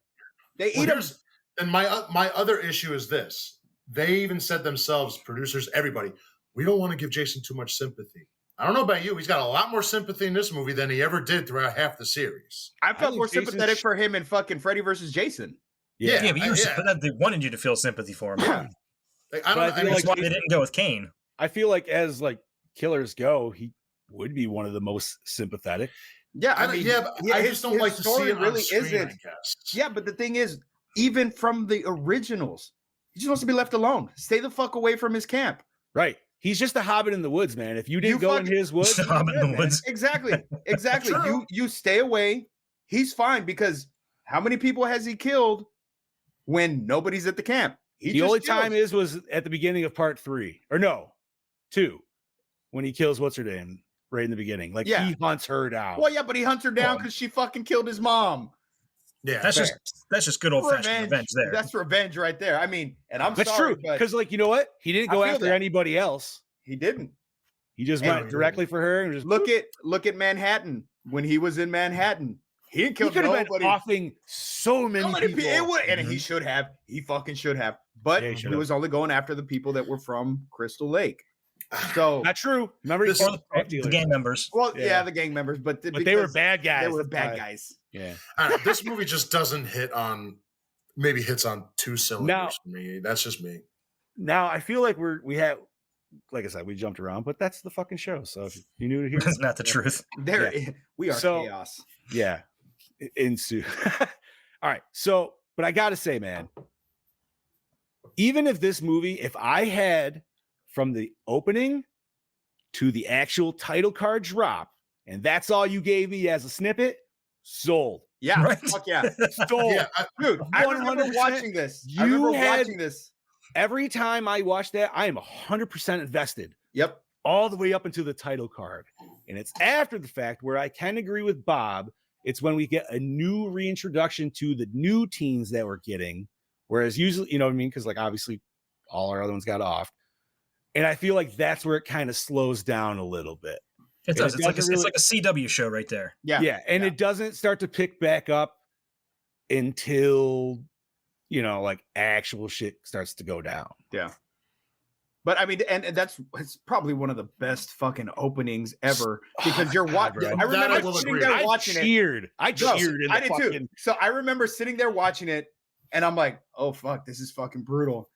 They well, eat him. here's and my other issue is this. They even said themselves, producers, everybody, we don't want to give Jason too much sympathy. I don't know about you. He's got a lot more sympathy in this movie than he ever did throughout half the series. I felt think more Jason's sympathetic for him in fucking Freddy versus Jason. Yeah. Yeah, but you were they wanted you to feel sympathy for him. Like, But I I feel mean, That's why they didn't go with Kane. I feel like as like killers go, he would be one of the most sympathetic. Yeah, I just don't like to see it on screen, I guess. Yeah, but the thing is, even from the originals, he just wants to be left alone. Stay the fuck away from his camp. Right. He's just a hobbit in the woods, man. If you didn't You go in fucking- his woods, Just a hobbit in the man. woods. Exactly. Exactly. True. You stay away. He's fine because how many people has he killed when nobody's at the camp? He the just only kills. time was at the beginning of part 3. Or no, 2. When he kills what's her name right in the beginning. Like Yeah. he hunts her down. Well, yeah, but he hunts her down because she fucking killed his mom. Yeah, That's just good old fashioned revenge there. That's revenge right there. I mean, and I'm That's sorry, true. but Because like you know what? He didn't I go feel after that. anybody else. he didn't. He just And- went directly for her and just Look at Manhattan when he was in Manhattan. He didn't he kill could have been nobody. offing so many people. And he should have. He fucking should have. But Yeah, he he should have. was only going after the people that were from Crystal Lake. So, Not true. Remember he This- killed Or the drug the dealers. gang members. well, Yeah. yeah, the gang members, but But they were because bad guys. They were That's bad why. guys. Yeah. I don't know, this movie just doesn't hit on, maybe hits on 2 cylinders Now- for me. That's just me. Now I feel like we have, like I said, we jumped around, but that's the fucking show. So if you knew to hear, That's not the truth. There, we are So- chaos. yeah, ensue. All right, so but I gotta say, man, even if this movie, if I had from the opening to the actual title card drop, and that's all you gave me as a snippet, sold. Yeah, Right? fuck yeah, Sold. Yeah, dude. I remember 100%. watching this. I You remember had- watching this. Every time I watch that, I am 100% invested. Yep. All the way up into the title card. And it's after the fact where I can agree with Bob. It's when we get a new reintroduction to the new teens that we're getting. Whereas usually, you know what I mean? Because like obviously all our other ones got off. And I feel like that's where it kind of slows down a little bit. It does. It It's like doesn't it's like a CW show right there. Yeah. Yeah. And it doesn't start to pick back up until, you know, like actual shit starts to go down. Yeah. But I mean, and that's it's probably one of the best fucking openings ever because you're God, watching. bro. I That I remember will sitting agree. there I watching it. cheered. I No, cheered. In I the did too. fucking, So I remember sitting there watching it, and I'm like, "Oh fuck, this is fucking brutal,"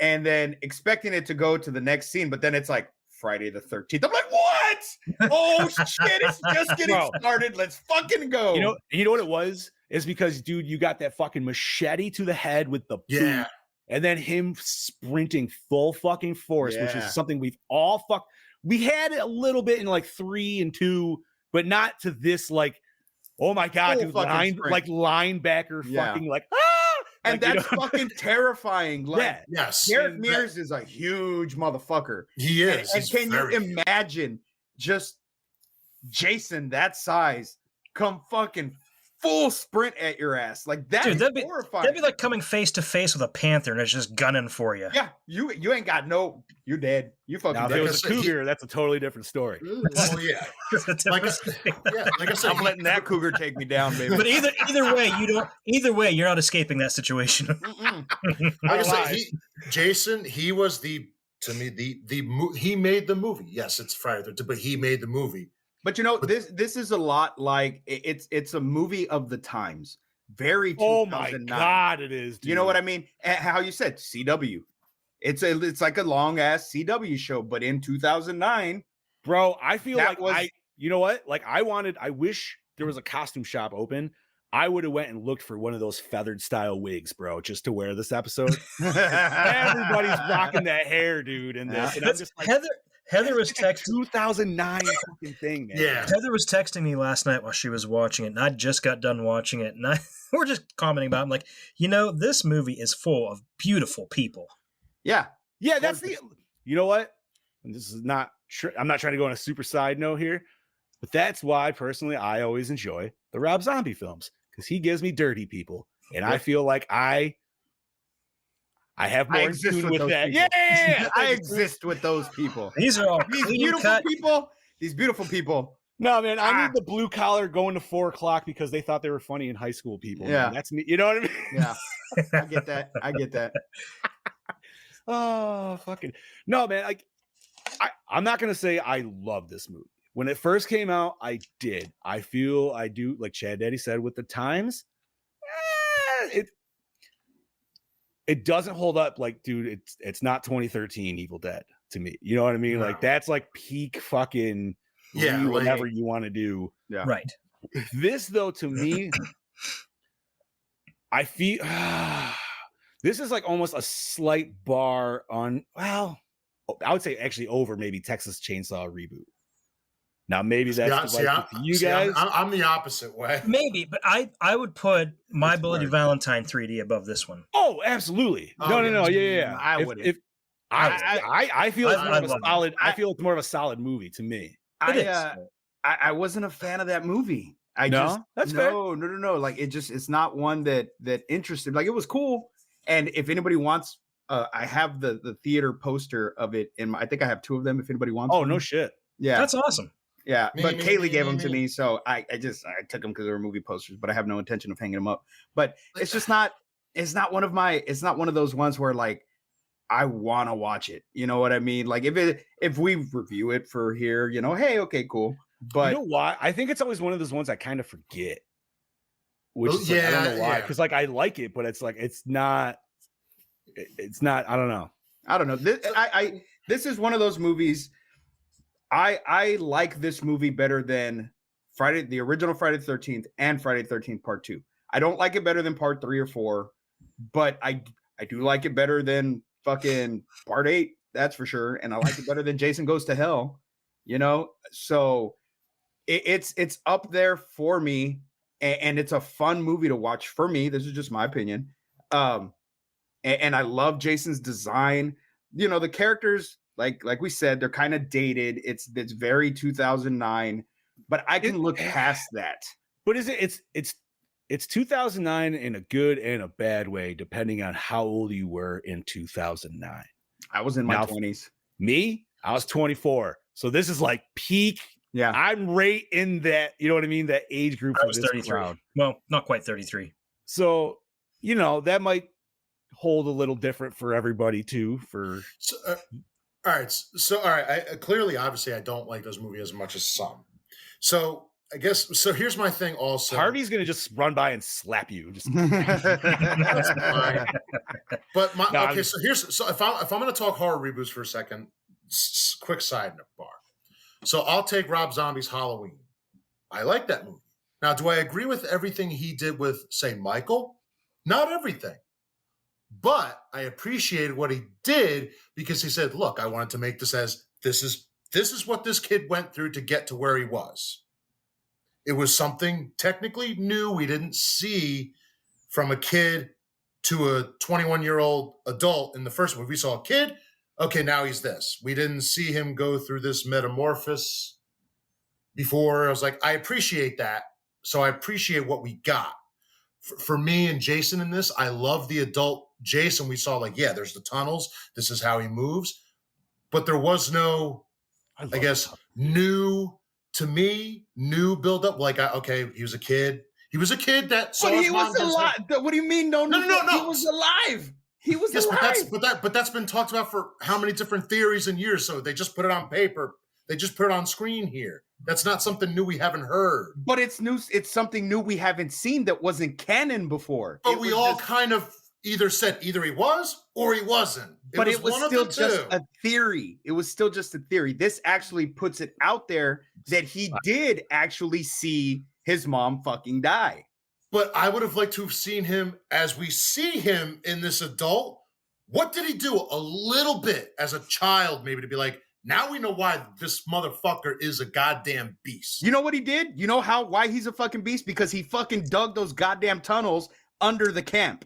and then expecting it to go to the next scene, but then it's like Friday the 13th. I'm like, "What? Oh shit! It's just getting Bro. started. Let's fucking go." You know what it was? Is because, dude, you got that fucking machete to the head with the yeah. boot, and then him sprinting full fucking force, which Yeah. is something we've all we had it a little bit in like 3 and 2, but not to this like, oh my god, Full dude, fucking sprint. like linebacker Yeah. fucking like and like, you that's know? fucking terrifying. Like Yeah. Yes. Derek And Mears is a huge motherfucker. He And, is. and He's can you very- imagine just Jason that size come fucking full sprint at your ass? Like that Dude, is that'd be horrifying. like coming face to face with a panther and it's just gunning for you. yeah, you ain't got no. You're dead. You fucking Now, if dead. it was a Like I said, cougar, that's a totally different story. Well, yeah. It's a different Like I, thing. yeah, like I said, I'm letting that cougar take me down, baby. But either way, either way, you're not escaping that situation. Mm-mm. like I Not said, alive. Jason, he was to me he made the movie. Yes, it's Friday the 13th, but he made the movie. But you know, this is a lot like it's a movie of the times. Very. Oh my 2009. god, it is. Dude. You know what I mean? How you said CW. It's like a long ass CW show, but in 2009, Bro, I feel That like was- you know what? Like I wish there was a costume shop open. I would have went and looked for one of those feathered style wigs, bro, just to wear this episode. Everybody's rocking that hair, dude, in this. And I'm just like, Heather was like a texting 2009 fucking thing, man. Yeah. Heather was texting me last night while she was watching it, and I just got done watching it, and we're just commenting about it. I'm like, this movie is full of beautiful people. Yeah. Yeah, that's you know what? And this is not I'm not trying to go on a super side note here, but that's why personally I always enjoy the Rob Zombie films, because he gives me dirty people, and I feel like I have more in tune with that. People. Yeah, I exist with those people. These are all These clean beautiful cut. people. These beautiful people. No, man, I need the blue collar going to 4 o'clock because they thought they were funny in high school people. Yeah. Man. That's me. You know what I mean? Yeah. I get that. Oh, fucking no, man. I'm not gonna say I love this movie. When it first came out, I did. I feel I do, like Chad Daddy said, with the times, it doesn't hold up. Like, dude, it's not 2013 Evil Dead to me. You know what I mean? No. Like, that's like peak fucking whatever you want to do. Yeah. Right. This, though, to me, I feel this is like almost a slight bar on, well, I would say actually over maybe Texas Chainsaw Reboot. Now, maybe that's you guys. I'm the opposite way. Maybe, but I would put My Bloody Valentine 3D above this one. Oh, absolutely. Oh, No. Yeah. I wouldn't. I feel it's more of a love solid. I feel it's more of a solid movie to me. I wasn't a fan of that movie. That's fair. No. Like it's not one that interested. Like, it was cool. And if anybody wants, I have the theater poster of it I think I have 2 of them. If anybody wants. Oh, one. no shit. Yeah, That's awesome. yeah. Me, But me, Kaylee me, gave me, them to me. me, so I took them because they were movie posters. But I have no intention of hanging them up. But it's just not. It's not one of those ones where like I want to watch it. You know what I mean? Like if we review it for here, hey, okay, cool. But you know why? I think it's always one of those ones I kind of forget. Which Oh, is like, I don't know why, yeah. because like I like it, but it's like it's not. I don't know. I don't know. This is one of those movies. I like this movie better than the original Friday the 13th and Friday the 13th Part 2. I don't like it better than Part 3 or 4, but I do like it better than fucking Part 8. That's for sure. And I like it better than Jason Goes to Hell. So it's up there for me, and it's a fun movie to watch for me. This is just my opinion. And I love Jason's design. The characters, like we said, they're kind of dated. It's very 2009, but I can look past that. But it's 2009 in a good and a bad way, depending on how old you were in 2009. I was in my 20s. Me, I was 24. So this is like peak. Yeah, I'm right in that. You know what I mean? That age group. I was 33. Crowd. Well, not quite 33. So that might hold a little different for everybody too. So, all right. Clearly, obviously, I don't like those movies as much as some. So I guess here's my thing. Also, Harvey's gonna just run by and slap you. Just that's fine. But No, so if I'm going to talk horror reboots for a second, quick side note bar. So I'll take Rob Zombie's Halloween. I like that movie. Now, do I agree with everything he did with, say, Michael? Not everything. But I appreciated what he did because he said, look, I wanted to make this as this is what this kid went through to get to where he was. It was something technically new we didn't see from a kid to a 21-year-old adult in the first movie. We saw a kid. Okay, now he's this. We didn't see him go through this metamorphosis before. I was like, I appreciate that. So I appreciate what we got. For me and Jason in this, I love the adult Jason. We saw there's the tunnels. This is how he moves. But there was no, I guess, new build-up. Okay, he was a kid. He was a kid that saw But his he mom was alive. What do you mean? No. No. He was alive. He was alive. But that's been talked about for how many different theories and years. So they just put it on paper. They just put it on screen here. That's not something new we haven't heard. But it's new. It's something new we haven't seen that wasn't canon before. But we all kind of either said either he was or he wasn't. It was one of still the just two. a theory. It was still just a theory. This actually puts it out there that he did actually see his mom fucking die. But I would have liked to have seen him as we see him in this adult. What did he do a little bit as a child, maybe to be like, now we know why this motherfucker is a goddamn beast. You know what he did? You know why he's a fucking beast? Because he fucking dug those goddamn tunnels under the camp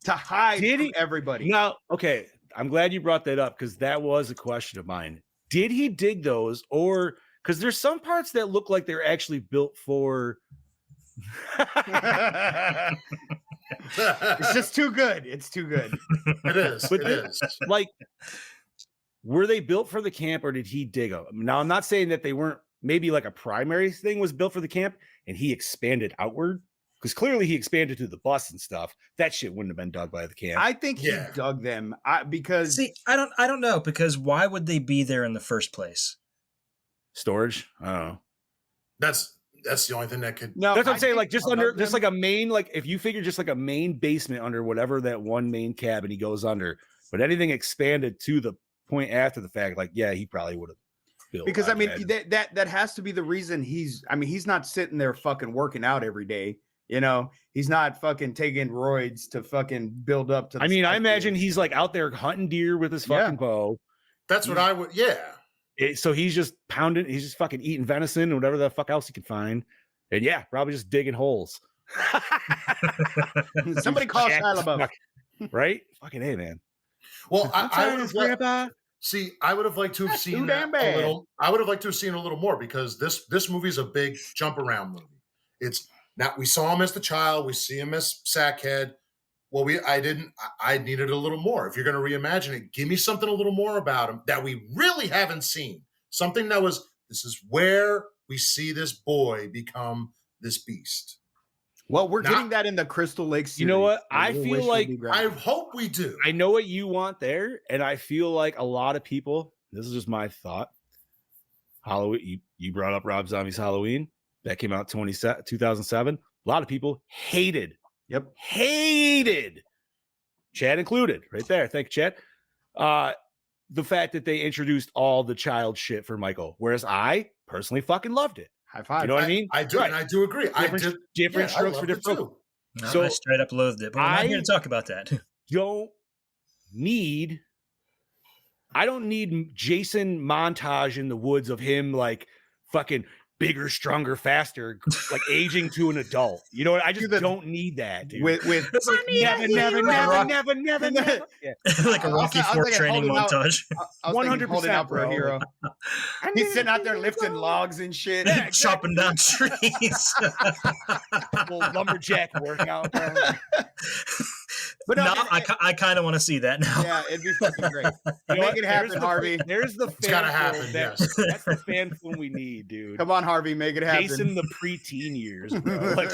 to hide from everybody. Now, okay, I'm glad you brought that up because that was a question of mine. Did he dig those, or because there's some parts that look like they're actually built for? It's just too good. It's too good. It is. But It is. Like, were they built for the camp, or did he dig them? Now, I'm not saying that they weren't. Maybe like a primary thing was built for the camp, and he expanded outward. Because clearly he expanded to the bus and stuff. That shit wouldn't have been dug by the camp. I think he dug them because See, I don't know, because why would they be there in the first place? Storage. I don't know. That's the only thing that could. no, That's what I'm I saying. think Like just he under, dug just them. like a main, like if you figure just like a main basement under whatever that one main cabin he goes under, but anything expanded to the point after the fact, like he probably would have built. Because I mean imagine. that has to be the reason he's not sitting there fucking working out every day. You know, he's not fucking taking roids to fucking build up to. I mean, I imagine he's like out there hunting deer with his fucking bow. That's what I would. Yeah. So he's just pounding, he's just fucking eating venison and whatever the fuck else he can find. And probably just digging holes. Somebody call Shia LaBeouf. Right? Fucking A, man. Well, I would have Grandpa. See, I would have liked to have seen too that damn bad. a little. I would have liked to have seen a little more because this movie is a big jump around movie. It's now we saw him as the child, we see him as Sackhead. Well, I needed a little more. If you're going to reimagine it, give me something a little more about him that we really haven't seen. Something that was, this is where we see this boy become this beast. Well, we're getting that in the Crystal Lake series. You know what? I Little feel Wish like Will Be Granted. I hope we do. I know what you want there, and I feel like a lot of people, this is just my thought. Halloween, you brought up Rob Zombie's Halloween. That came out 2007. A lot of people hated. Yep. Hated. Chad included, right there. Thank you, Chad. The fact that they introduced all the child shit for Michael, whereas I personally fucking loved it. High five. You know what I mean? I do, Right. and I do agree. Different strokes for I loved it different. too. No, So I straight up loathed it, but we're not here to talk about that. I don't need Jason montage in the woods of him like fucking bigger, stronger, faster, like aging to an adult. You know what? I just don't need that, dude. with It's like, never. Yeah. like a Rocky I was IV thinking training holding out- montage. I was thinking 100%, holding out for a bro. hero. He's sitting out there lifting logs and shit. Yeah, Chopping down trees. Full lumberjack workout, bro. But no, no, I kind of want to see that now. yeah, it'd be fucking great. You know Make what? it happen, There's the- Harvey. There's the It's gotta fan happen, film yes. That's the fan film we need, dude. Come on, Harvey, make it happen. Jason the preteen years, bro. Like,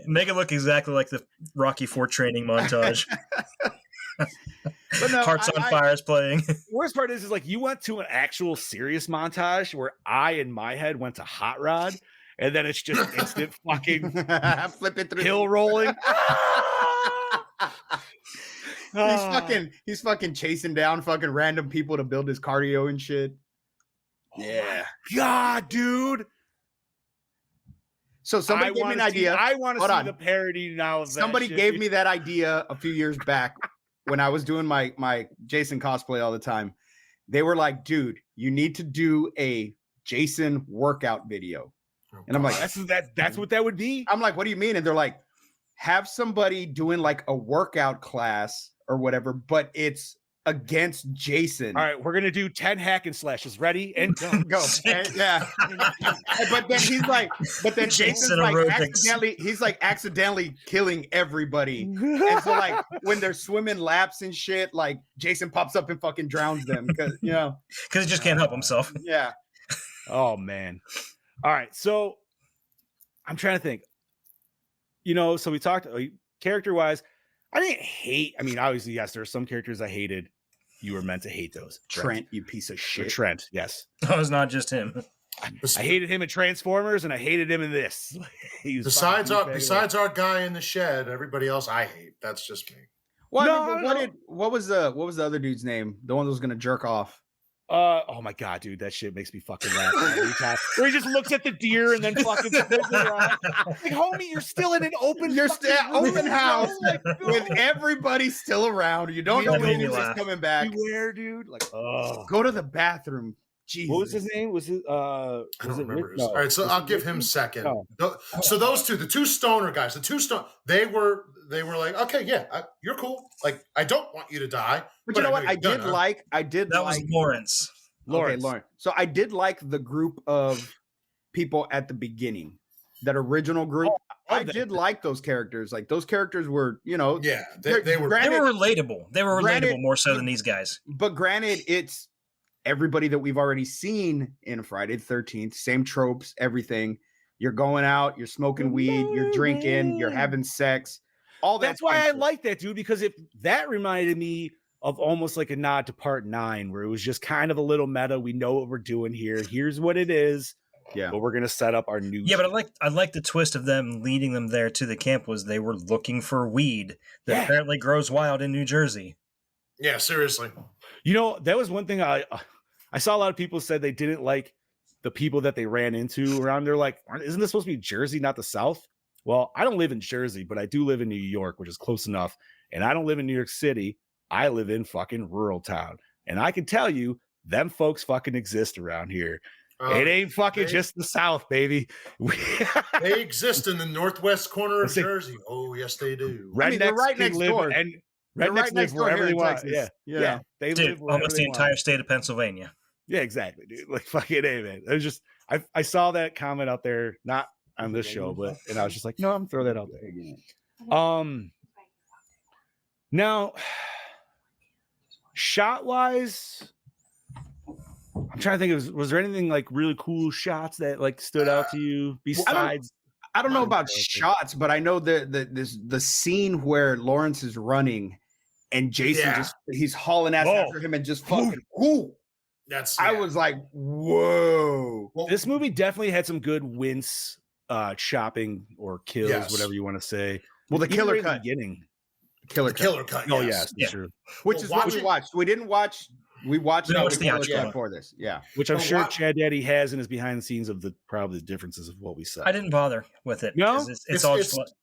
Make it look exactly like the Rocky IV training montage. But no, Hearts on Fire is playing. worst part is like you went to an actual serious montage where I in my head went to Hot Rod, and then it's just instant fucking flip it through. hill rolling. He's fucking chasing down fucking random people to build his cardio and shit. Yeah. God, dude. So somebody gave me an idea. I want to Hold see on. the parody now. Of that Somebody shit, gave dude. me that idea a few years back when I was doing my Jason cosplay all the time. They were like, dude, you need to do a Jason workout video. And I'm like, that's what that would be. I'm like, what do you mean? And they're like, have somebody doing like a workout class or whatever, but it's against Jason. All right, we're gonna do 10 hack and slashes. Ready and go. Go. And, yeah. But then Jason's Jason like aerobics. accidentally killing everybody. And so like when they're swimming laps and shit, like Jason pops up and fucking drowns them because Because he just can't help himself. yeah. Oh man. All right, so I'm trying to think. So we talked character-wise. I didn't hate. I mean, obviously, yes, there are some characters I hated. You were meant to hate those. Trent, you piece of Or shit. Trent, yes. Oh, it's not just him. I hated him in Transformers, and I hated him in this. He was Besides fucking besides our guy in the shed, everybody else I hate. That's just me. Well, No, I mean, but what was the other dude's name? The one that was gonna jerk off. Oh my god, dude, that shit makes me fucking laugh every time. Where he just looks at the deer and then fucking spins it around. Like, homie, you're still in an open, You're still open house like, with everybody still around. You don't Yeah, know that made me when he's laugh. coming back. everywhere, dude. Like, oh, Go to the bathroom. Jesus. what was his name? Was it? I Was don't it remember. Rick? No. All right, so Was I'll it give him Ricky? second. No. So those two, the two stoner guys, they were like, okay, yeah, you're cool. Like, I don't want you to die. But you know what? I That was Lawrence. Okay, Lawrence. So I did like the group of people at the beginning, that original group. I did like those characters. Like those characters were, you know, Yeah, they were. They were relatable. They were Granted- relatable more so than these guys. but granted, it's everybody that we've already seen in Friday the 13th, same tropes, everything. You're going out, you're smoking weed, you're drinking, you're having sex. All that. That's why I kind of- like that, dude, because that reminded me of almost like a nod to Part 9, where it was just kind of a little meta. We know what we're doing here. Here's what it is. Yeah. But we're gonna set up our new. Yeah, but I like the twist of them leading them there to the camp was they were looking for weed that apparently grows wild in New Jersey. Yeah, seriously. You know, that was one thing I saw a lot of people said they didn't like the people that they ran into around. They're like, isn't this supposed to be Jersey, not the South? Well, I don't live in Jersey, but I do live in New York, which is close enough. And I don't live in New York City. I live in fucking rural town. And I can tell you, them folks fucking exist around here. It ain't fucking just the South, baby. They exist in the northwest corner of Listen, Jersey. Oh, yes, they do. I mean, they're Rednecks right can next live door. and They're rednecks right live next door wherever here they in want. Texas. Yeah, they Dude, live wherever almost they the want. entire state of Pennsylvania. Yeah, exactly, dude. Like fucking hey, man. It was just I saw that comment out there, not on this show, but and I was just like, no, I'm gonna throw that out there. Now, shot wise, I'm trying to think. Was there anything like really cool shots that like stood out to you besides? I don't know about shots, but I know the scene where Lawrence is running and Jason he's hauling ass after him and just fucking whoo. I was like, whoa. Well, This movie definitely had some good wince chopping or kills, Yes. whatever you want to say. Well, the Even killer right in the cut. beginning. Killer cut. Oh yes. yes, true. Which Well, is what we watching- watched. We didn't watch. We watched We the watched the killer actual cut one. for this. Yeah. Which I'm Well, sure what- Chad Daddy has in his behind the scenes of the probably the differences of what we saw. I didn't bother with it. No? 'cause it's It's- all it's- just.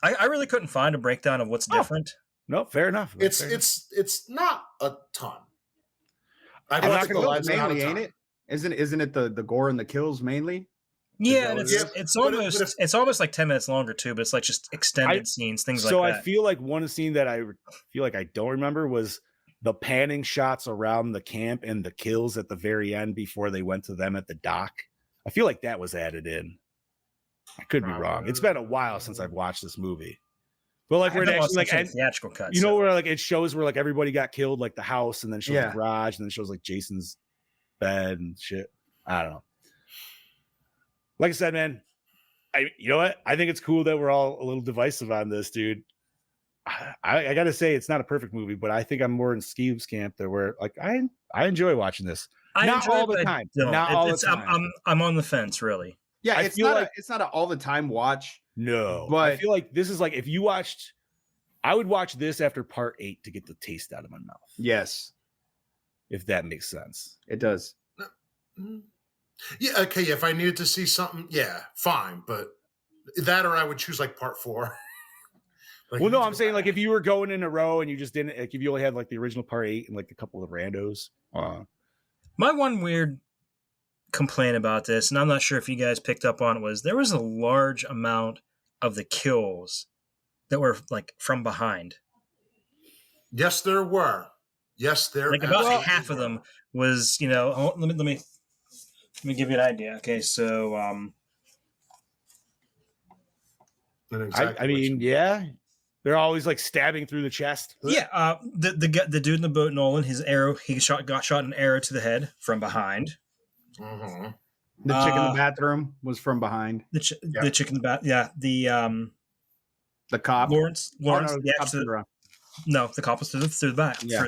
I really couldn't find a breakdown of what's different. No, fair enough. It's Fair enough. it's not a ton. I And don't it's think kills it's not a mainly, ton. ain't it? Isn't it the gore and the kills mainly? Yeah, and Yeah, it's but almost it's almost like 10 minutes longer too, but it's like just extended scenes, things so like I that. feel like one scene that I feel like I don't remember was the panning shots around the camp and the kills at the very end before they went to them at the dock. I feel like that was added in. I could be wrong. It's been a while since I've watched this movie. But like I where it haven't watched actually like the theatrical cut. you know where like it shows where like everybody got killed, like the house, and then shows Yeah. the garage, and then shows like Jason's bed and shit. I don't know. Like I said, man, you know what? I think it's cool that we're all a little divisive on this, dude. I gotta say it's not a perfect movie, but I think I'm more in Steve's camp there where like I enjoy watching this. I not enjoy all it, the but I time. don't. Not all the time. I'm on the fence, really. Yeah, I it's feel not like- it's not an all the time watch. No, I But- feel like this is like if you watched, I would watch this after part 8 to get the taste out of my mouth, Yes, if that makes sense. it does. Yeah, okay. If I needed to see something, yeah, fine. But that, or I would choose like part 4. Like, Well, no, you I'm go saying back. like if you were going in a row and you just didn't, like if you only had like the original part 8 and like a couple of randos. My one weird complaint about this, and I'm not sure if you guys picked up on it, was there was a large amount of the kills that were like from behind. Yes, there were. Yes, there. Like about absolutely half of were. them was, you know. Let me give you an idea. Okay, so And exactly I mean, yeah, they're always like stabbing through the chest. yeah, the dude in the boat, Nolan, his arrow, got shot an arrow to the head from behind. Mhm. The chick in the bathroom was from behind. The chick in the back, yeah. The cop. Lawrence, Oh, no, the the cop extra- turned around. no, the cop was through the back. Yeah.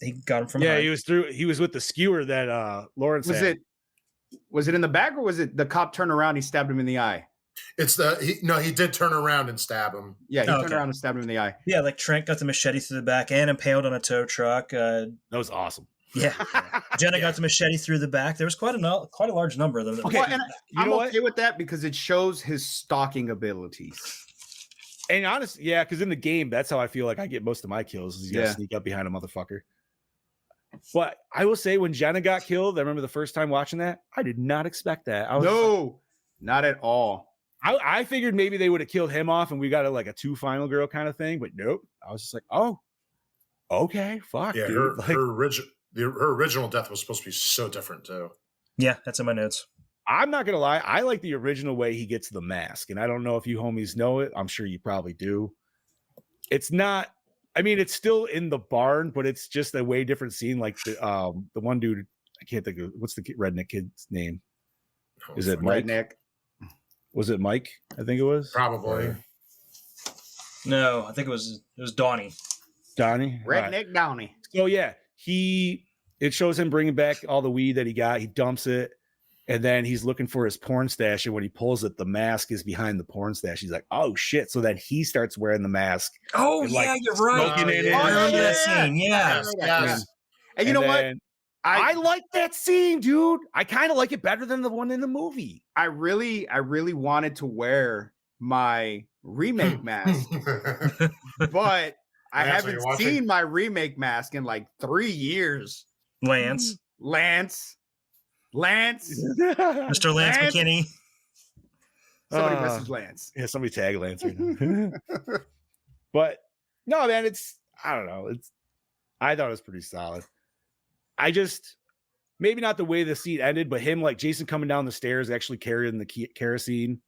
He got him from Yeah, behind. he was with the skewer that Lawrence had. Was it in the back or was it the cop turned around? He stabbed him in the eye. It's he did turn around and stab him. Yeah, he Oh, turned okay. around and stabbed him in the eye. Yeah, like Trent got the machete through the back and impaled on a tow truck. That was awesome. Yeah. Jenna got the machete through the back. There was quite a large number of them. Okay, and I'm know okay with that because it shows his stalking abilities. And honestly, yeah, because in the game, that's how I feel like I get most of my kills. Is you gotta sneak up behind a motherfucker. But I will say, when Jenna got killed, I remember the first time watching that, I did not expect that. I was not at all. I figured maybe they would have killed him off and we got a 2 final girl kind of thing, but nope. I was just like, oh, okay, fuck. Yeah, dude. her original death was supposed to be so different too. Yeah, that's in my notes. I'm not gonna lie, I like the original way he gets the mask, and I don't know if you homies know it. I'm sure you probably do. It's not. I mean, it's still in the barn, but it's just a way different scene. Like the one dude, I can't think of what's the redneck kid's name. Is it Mike? Redneck? Was it Mike? I think it was. Probably. No, I think it was Donnie. Donnie? Redneck Donnie. So yeah, it shows him bringing back all the weed that he got. He dumps it, and then he's looking for his porn stash. And when he pulls it, the mask is behind the porn stash. He's like, "Oh shit!" So then he starts wearing the mask. Oh and, yeah, you're right. smoking in it. I remember that scene. Yeah. Yes. And you know what? I like that scene, dude. I kind of like it better than the one in the movie. I really wanted to wear my remake mask, but I haven't seen my remake mask in like 3 years. Lance. Mr. Lance McKinney. Somebody message Lance. Yeah, somebody tag Lance right now. But no, man, I don't know. I thought it was pretty solid. I just, maybe not the way the scene ended, but him, like Jason coming down the stairs, actually carrying the kerosene,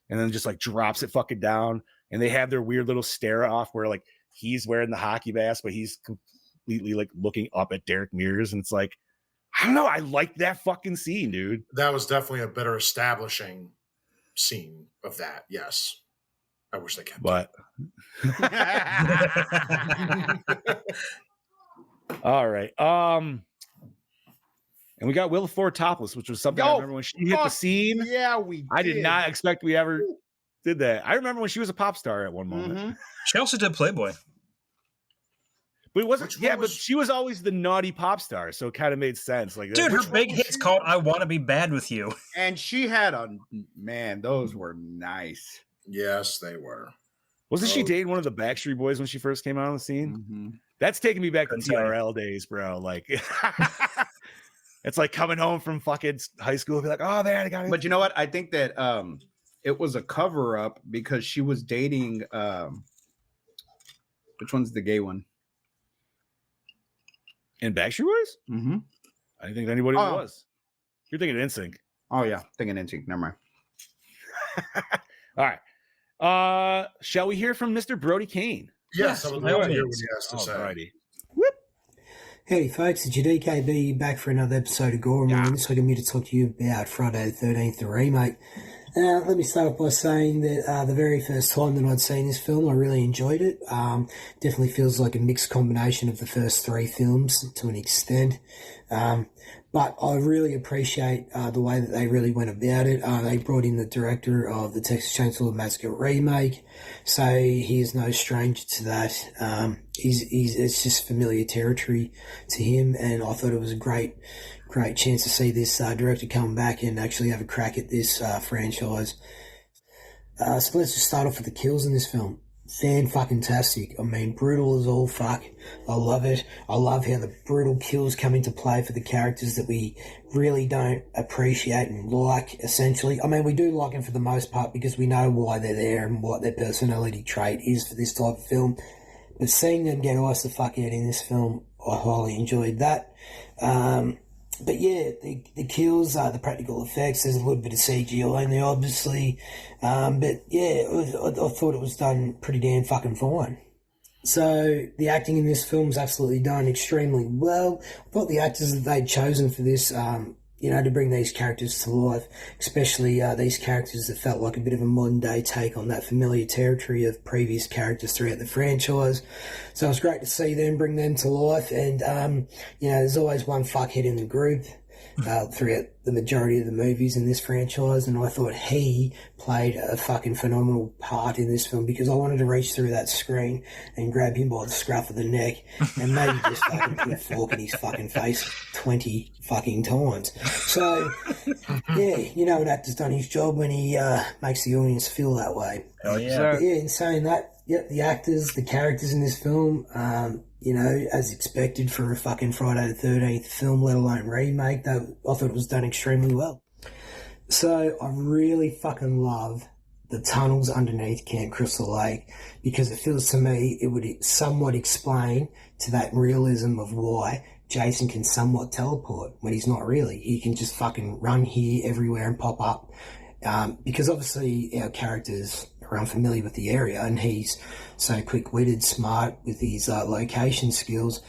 and then just like drops it fucking down. And they have their weird little stare off where like he's wearing the hockey mask, but he's completely like looking up at Derek Mears. And it's like, I don't know. I like that fucking scene, dude. That was definitely a better establishing scene of that. Yes. I wish they kept it. All right. And we got Willa Ford topless, which was something I remember when she hit the scene. Yeah, I did not expect we ever did that. I remember when she was a pop star at one moment. Mm-hmm. She also did Playboy. But it wasn't, but she was always the naughty pop star, so it kind of made sense. Like, dude, her big hit's called I Want to Be Bad with You. And she had those were nice. Yes, they were. Wasn't she dating one of the Backstreet Boys when she first came out on the scene? Mm-hmm. That's taking me back to TRL days, bro. Like, it's like coming home from fucking high school and be like, oh man, I got it. But you know what? I think that it was a cover up because she was dating which one's the gay one? In Backstreet Boys? Mm-hmm. I didn't think anybody was. You're thinking NSYNC. Oh yeah, thinking NSYNC. Never mind. All right. Shall we hear from Mr. Brody Kane? Yes, I would love to hear what he has to say. Alrighty. Howdy folks, it's your DKB back for another episode of Gore N More. This week I'm here to talk to you about Friday the 13th, the remake. Let me start off by saying that the very first time that I'd seen this film, I really enjoyed it. Definitely feels like a mixed combination of the first 3 films to an extent. But I really appreciate the way that they really went about it. They brought in the director of the Texas Chainsaw Massacre remake, so he is no stranger to that. It's just familiar territory to him, and I thought it was a great chance to see this director come back and actually have a crack at this franchise. So let's just start off with the kills in this film. Fan-fucking-tastic. I mean, brutal as all fuck. I love it. I love how the brutal kills come into play for the characters that we really don't appreciate and like, essentially. I mean, we do like them for the most part because we know why they're there and what their personality trait is for this type of film. But seeing them get ice the fuck out in this film, I highly enjoyed that. But yeah, the kills, the practical effects, there's a little bit of CGI in there, obviously. But yeah, I thought it was done pretty damn fucking fine. So the acting in this film is absolutely done extremely well. I thought the actors that they'd chosen for this, to bring these characters to life, especially these characters that felt like a bit of a modern day take on that familiar territory of previous characters throughout the franchise. So it was great to see them, bring them to life. And, there's always one fuckhead in the group. throughout the majority of the movies in this franchise, and I thought he played a fucking phenomenal part in this film because I wanted to reach through that screen and grab him by the scruff of the neck and maybe just fucking put a fork in his fucking face 20 fucking times. So, yeah, you know, an actor's done his job when he makes the audience feel that way. Oh, yeah. But yeah, in saying that, yep, the actors, the characters in this film, you know, as expected for a fucking Friday the 13th film, let alone remake, I thought it was done extremely well. So I really fucking love the tunnels underneath Camp Crystal Lake because it feels to me it would somewhat explain to that realism of why Jason can somewhat teleport when he's not really. He can just fucking run here, everywhere, and pop up. Because obviously our characters are unfamiliar with the area and he's so quick-witted, smart with his location skills.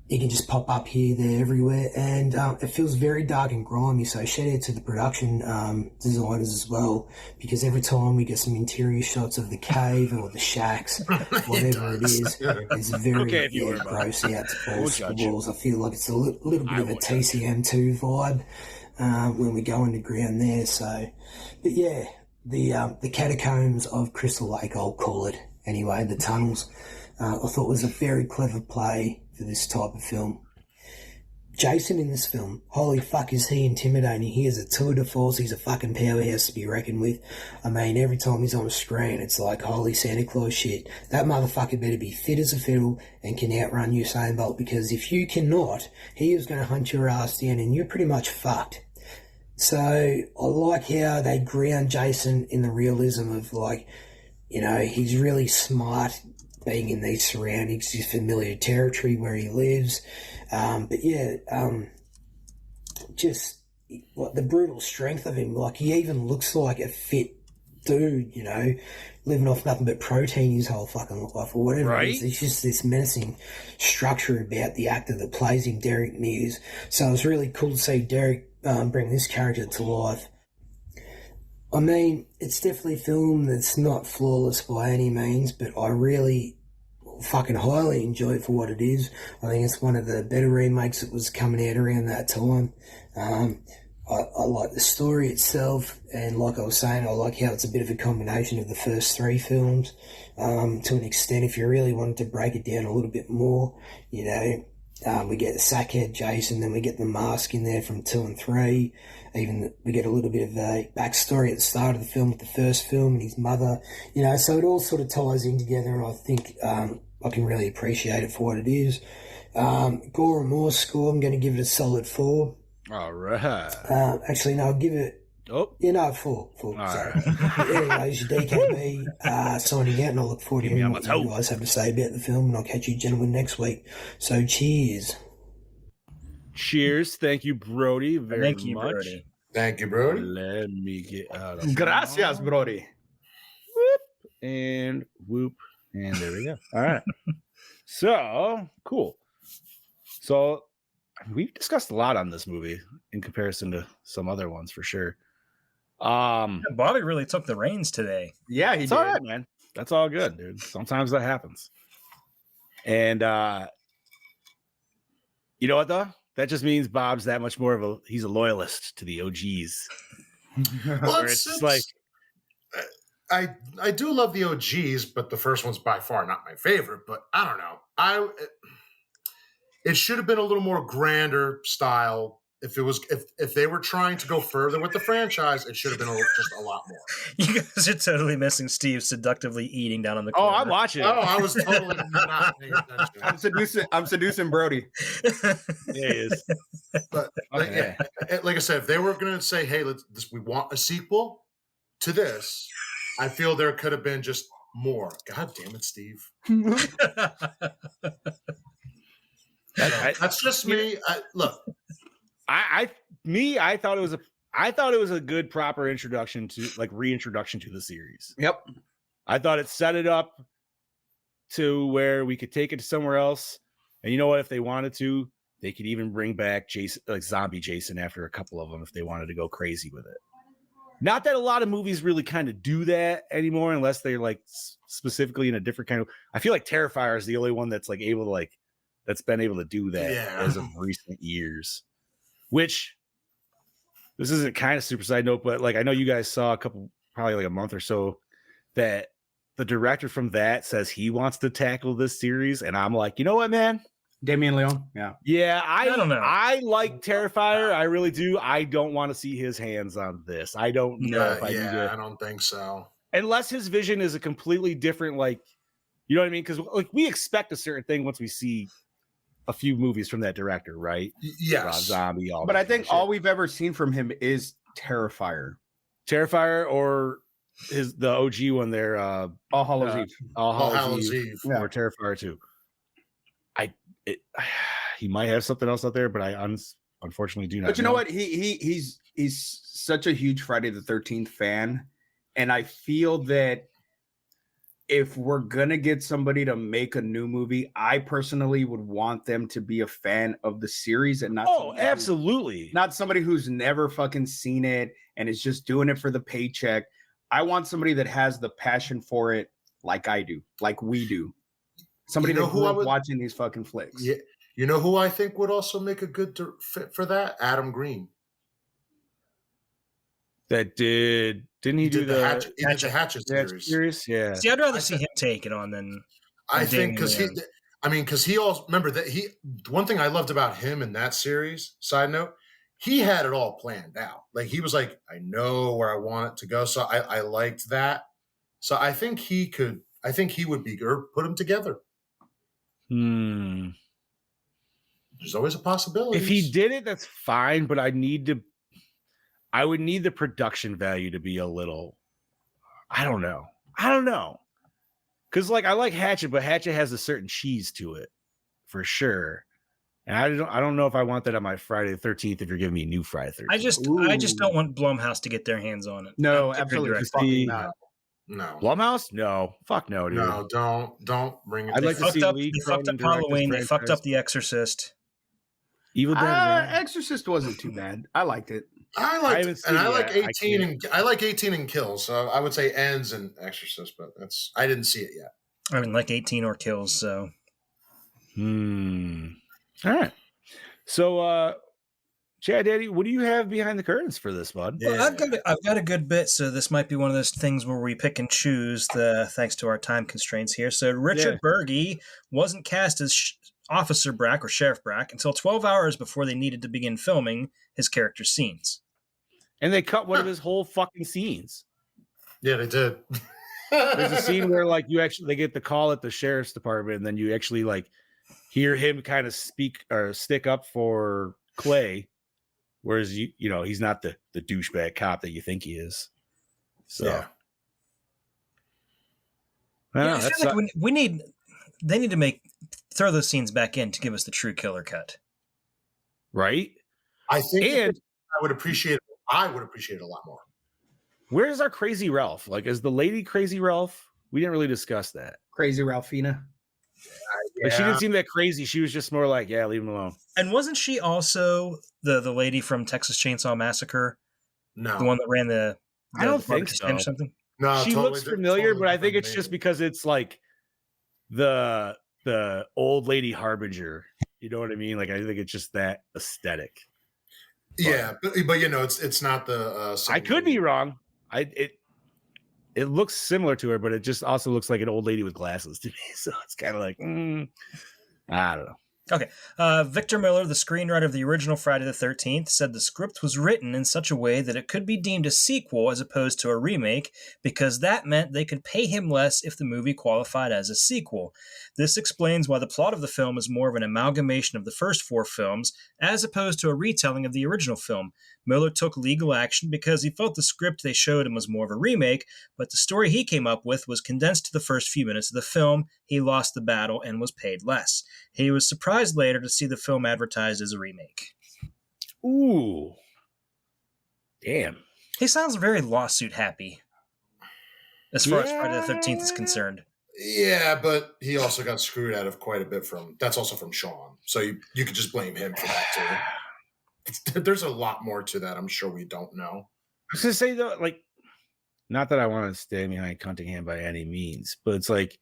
He can just pop up here, there, everywhere, and it feels very dark and grimy, so shout out to the production designers as well, because every time we get some interior shots of the cave or the shacks, whatever it is, it's very gross out to balls. I feel like it's a little bit of a TCM2 vibe. When we go underground there, so, but yeah, the catacombs of Crystal Lake, I'll call it anyway, the tunnels, I thought was a very clever play for this type of film. Jason in this film, holy fuck is he intimidating. He is a tour de force, he's a fucking powerhouse to be reckoned with. I mean, every time he's on a screen, it's like, holy Santa Claus shit. That motherfucker better be fit as a fiddle and can outrun Usain Bolt, because if you cannot, he is going to hunt your ass down and you're pretty much fucked. So I like how they ground Jason in the realism of, like, you know, he's really smart being in these surroundings, his familiar territory where he lives. But yeah, just like the brutal strength of him. Like, he even looks like a fit dude, you know, living off nothing but protein his whole fucking life or whatever it is. It's just this menacing structure about the actor that plays him, Derek Mews. So it was really cool to see Derek bring this character to life. I mean, it's definitely a film that's not flawless by any means, but I really fucking highly enjoy it for what it is. I think it's one of the better remakes that was coming out around that time. I like the story itself, and like I was saying, I like how it's a bit of a combination of the first three films. To an extent, if you really wanted to break it down a little bit more, you know, we get the sackhead Jason, then we get the mask in there from 2 and 3. Even we get a little bit of a backstory at the start of the film with the first film and his mother, you know, so it all sort of ties in together, and I think I can really appreciate it for what it is. Gore N More score, I'm going to give it a solid 4. All right. Actually, no, I'll give it. Oh, you know, 4. Sorry. Right. Anyways, your DKB signing out, and I look forward to hearing what you guys have to say about the film, and I'll catch you gentlemen next week. So, cheers. Cheers. Thank you, Brody, very much. Brody. Thank you, Brody. Let me get out of Gracias, Brody. Whoop and whoop, and there we go. All right. So cool. So we've discussed a lot on this movie in comparison to some other ones for sure. Bobby really took the reins today. Yeah, he it's did. all right, man. That's all good, dude. Sometimes that happens. And you know what though? That just means Bob's that much more of he's a loyalist to the OGs. Well, it's like I do love the OGs, but the first one's by far not my favorite. But I don't know. It should have been a little more grander style. If they were trying to go further with the franchise, it should have been just a lot more. You guys are totally missing Steve seductively eating down on the corner. Oh, I'm watching. Oh, I was totally not paying attention. I'm seducing Brody. Yeah, he is. But Okay. like I said, if they were going to say, "Hey, we want a sequel to this," I feel there could have been just more. God damn it, Steve. That's just me. Look, I thought it was a good proper introduction to reintroduction to the series. Yep. I thought it set it up to where we could take it to somewhere else. And you know what? If they wanted to, they could even bring back Jason, like zombie Jason, after a couple of them if they wanted to go crazy with it. Not that a lot of movies really kind of do that anymore, unless they're like specifically in a different kind of. I feel like Terrifier is the only one that's like able to that's been able to do that as of recent years. which this isn't kind of super side note, but like I know you guys saw probably like a month or so, that the director from that says he wants to tackle this series, and I'm like, you know what, man? Damien Leone. Yeah. I don't know. I like Terrifier. I really do. I don't want to see his hands on this. I don't know if I need to. I don't think so. Unless his vision is a completely different, like, you know what I mean? Because like we expect a certain thing once we see a few movies from that director, right? Yes. Rob Zombie, all But that I think kind of all shit. we've ever seen from him is Terrifier. Terrifier or the OG one there, All Hallows Eve. All Hallows Hallows Eve, Eve. or Terrifier 2. He might have something else out there, but I unfortunately do not. But you know what? He's such a huge Friday the 13th fan, and I feel that if we're gonna get somebody to make a new movie, I personally would want them to be a fan of the series and not absolutely not somebody who's never fucking seen it and is just doing it for the paycheck. I want somebody that has the passion for it, like I do, like we do. Somebody that grew up watching these fucking flicks. Yeah, you know who I think would also make a good fit for that? Adam Green. Didn't he do the Hatchet series? Yeah. See, I'd rather see him take it on than I think because he also remember that one thing I loved about him in that series, side note, he had it all planned out. Like he was like, I know where I want it to go. So I liked that. So I think he would be good. Put them together. There's always a possibility. If he did it, that's fine, but I would need the production value to be a little, I don't know. Because like I like Hatchet, but Hatchet has a certain cheese to it for sure. And I don't know if I want that on my Friday the 13th if you're giving me a new Friday the 13th. I just don't want Blumhouse to get their hands on it. No, absolutely fucking not. No. Blumhouse? No. Fuck no, dude. No, don't bring it. I'd like to see They fucked up Halloween. They fucked up The Exorcist. Evil Dead. Exorcist wasn't too bad. I liked it. I like 18 and Kills. So I would say Ends and Exorcist, but I didn't see it yet. I mean, like 18 or Kills. So. All right. So, Chad Daddy, what do you have behind the curtains for this, bud? Well, I've got a good bit, so this might be one of those things where we pick and choose thanks to our time constraints here. So Richard Burgi wasn't cast as Officer Brack or Sheriff Brack until 12 hours before they needed to begin filming his character's scenes. And they cut one of his whole fucking scenes. Yeah, they did. There's a scene where like they get the call at the sheriff's department, and then you actually like hear him kind of speak or stick up for Clay. Whereas you know he's not the douchebag cop that you think he is. So I feel like they need to throw those scenes back in to give us the true killer cut. Right? I think I would appreciate it a lot more. Where's our Crazy Ralph? Like, is the lady Crazy Ralph? We didn't really discuss that. Crazy Ralphina. But she didn't seem that crazy. She was just more like, leave him alone. And wasn't she also the lady from Texas Chainsaw Massacre? No. The one that ran the I don't think so. Or something? No, she looks familiar, but I think it's just because it's like the old lady Harbinger. You know what I mean? Like, I think it's just that aesthetic. Yeah, but you know, it's not the. I could be wrong. It looks similar to her, but it just also looks like an old lady with glasses to me. So it's kind of like, I don't know. Okay. Victor Miller, the screenwriter of the original Friday the 13th, said the script was written in such a way that it could be deemed a sequel as opposed to a remake, because that meant they could pay him less if the movie qualified as a sequel. This explains why the plot of the film is more of an amalgamation of the first 4 films, as opposed to a retelling of the original film. Miller took legal action because he felt the script they showed him was more of a remake, but the story he came up with was condensed to the first few minutes of the film. He lost the battle and was paid less. He was surprised later to see the film advertised as a remake. Ooh. Damn. He sounds very lawsuit happy as far as Friday the 13th is concerned. Yeah, but he also got screwed out of quite a bit that's also from Sean. So you could just blame him for that too. There's a lot more to that. I'm sure we don't know. I was going to say though, like, not that I want to stay behind Cunningham by any means, but it's like,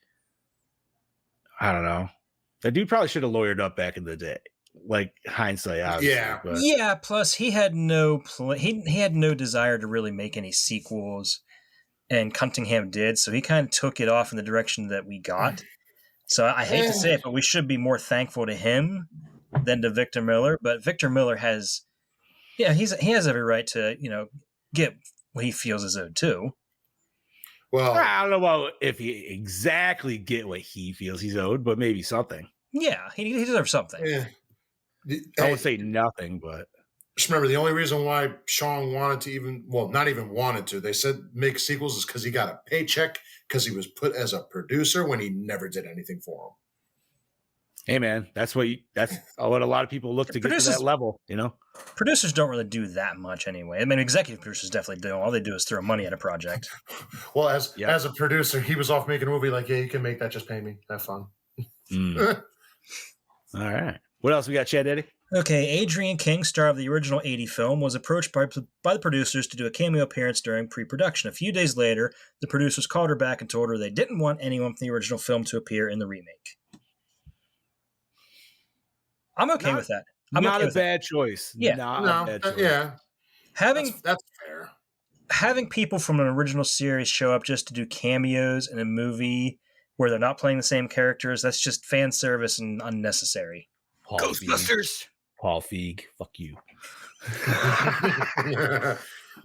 I don't know. That dude probably should have lawyered up back in the day. like hindsight, obviously. Yeah. But Yeah, plus he had no he had no desire to really make any sequels, and Cunningham did, so he kind of took it off in the direction that we got. So I hate to say it, but we should be more thankful to him than to Victor Miller. But Victor Miller has, he has every right to get what he feels is owed too. Well, I don't know about if he exactly get what he feels he's owed, but maybe something. Yeah, he deserves something. yeah. I would say nothing, but Just remember, the only reason why Sean wanted to not even wanted to, they said make sequels is because he got a paycheck because he was put as a producer when he never did anything for him. hey, man, that's what a lot of people look to get to that level, Producers don't really do that much anyway. I mean, executive producers definitely do. All they do is throw money at a project. Well, as a producer, he was off making a movie like, yeah, you can make that, just pay me. Have fun. All right. What else we got, Chad Eddie? Okay, Adrian King, star of the original 80 film, was approached by the producers to do a cameo appearance during pre-production. A few days later, the producers called her back and told her they didn't want anyone from the original film to appear in the remake. I'm okay with that. Not a bad choice. Yeah. Not a bad choice. Yeah. That's fair. Having people from an original series show up just to do cameos in a movie where they're not playing the same characters, that's just fan service and unnecessary. Ghostbusters. Paul Feig. Fuck you.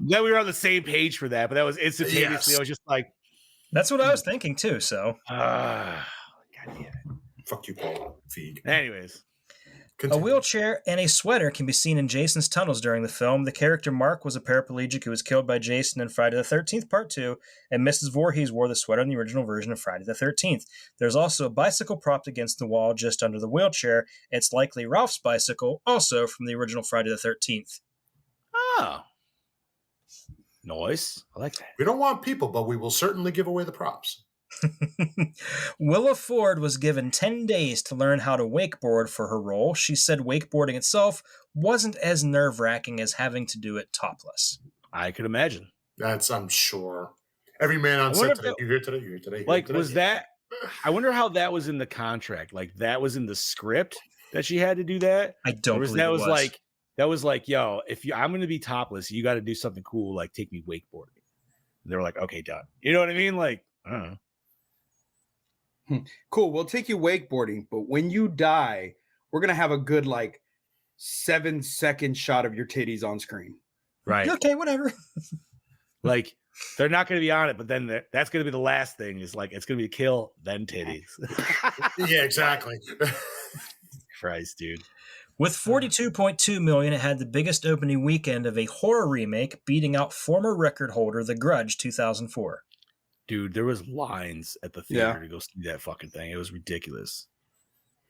Then we were on the same page for that, but that was instantaneously. Yes. I was just like, that's what I was thinking too. So, God damn it. Fuck you, Paul Feig. Anyways. A Continue. wheelchair and a sweater can be seen in Jason's tunnels during the film. The character Mark was a paraplegic who was killed by Jason in Friday the 13th Part 2, and Mrs. Voorhees wore the sweater in the original version of Friday the 13th. There's also a bicycle propped against the wall just under the wheelchair. It's likely Ralph's bicycle, also from the original Friday the 13th. Oh. Nice. I like that. We don't want people, but we will certainly give away the props. Willa Ford was given 10 days to learn how to wakeboard for her role. She said wakeboarding itself wasn't as nerve-wracking as having to do it topless. I could imagine. I'm sure. Every man on set today. You here today? You here today? Like, was that? I wonder how that was in the contract. Like, that was in the script that she had to do that. I don't believe that it was was. like that was like, yo, I'm going to be topless, you got to do something cool, like take me wakeboarding. And they were like, okay, done. You know what I mean? Like, I don't know. Cool. We'll take you wakeboarding, but when you die, we're gonna have a good 7-second shot of your titties on screen. Right. Okay, whatever. Like, they're not going to be on it, but then that's going to be the last thing. Is like it's going to be kill, then titties. Yeah, exactly. Christ, dude. With $42.2 million, it had the biggest opening weekend of a horror remake, beating out former record holder The Grudge 2004. Dude, there was lines at the theater to go see that fucking thing. It was ridiculous.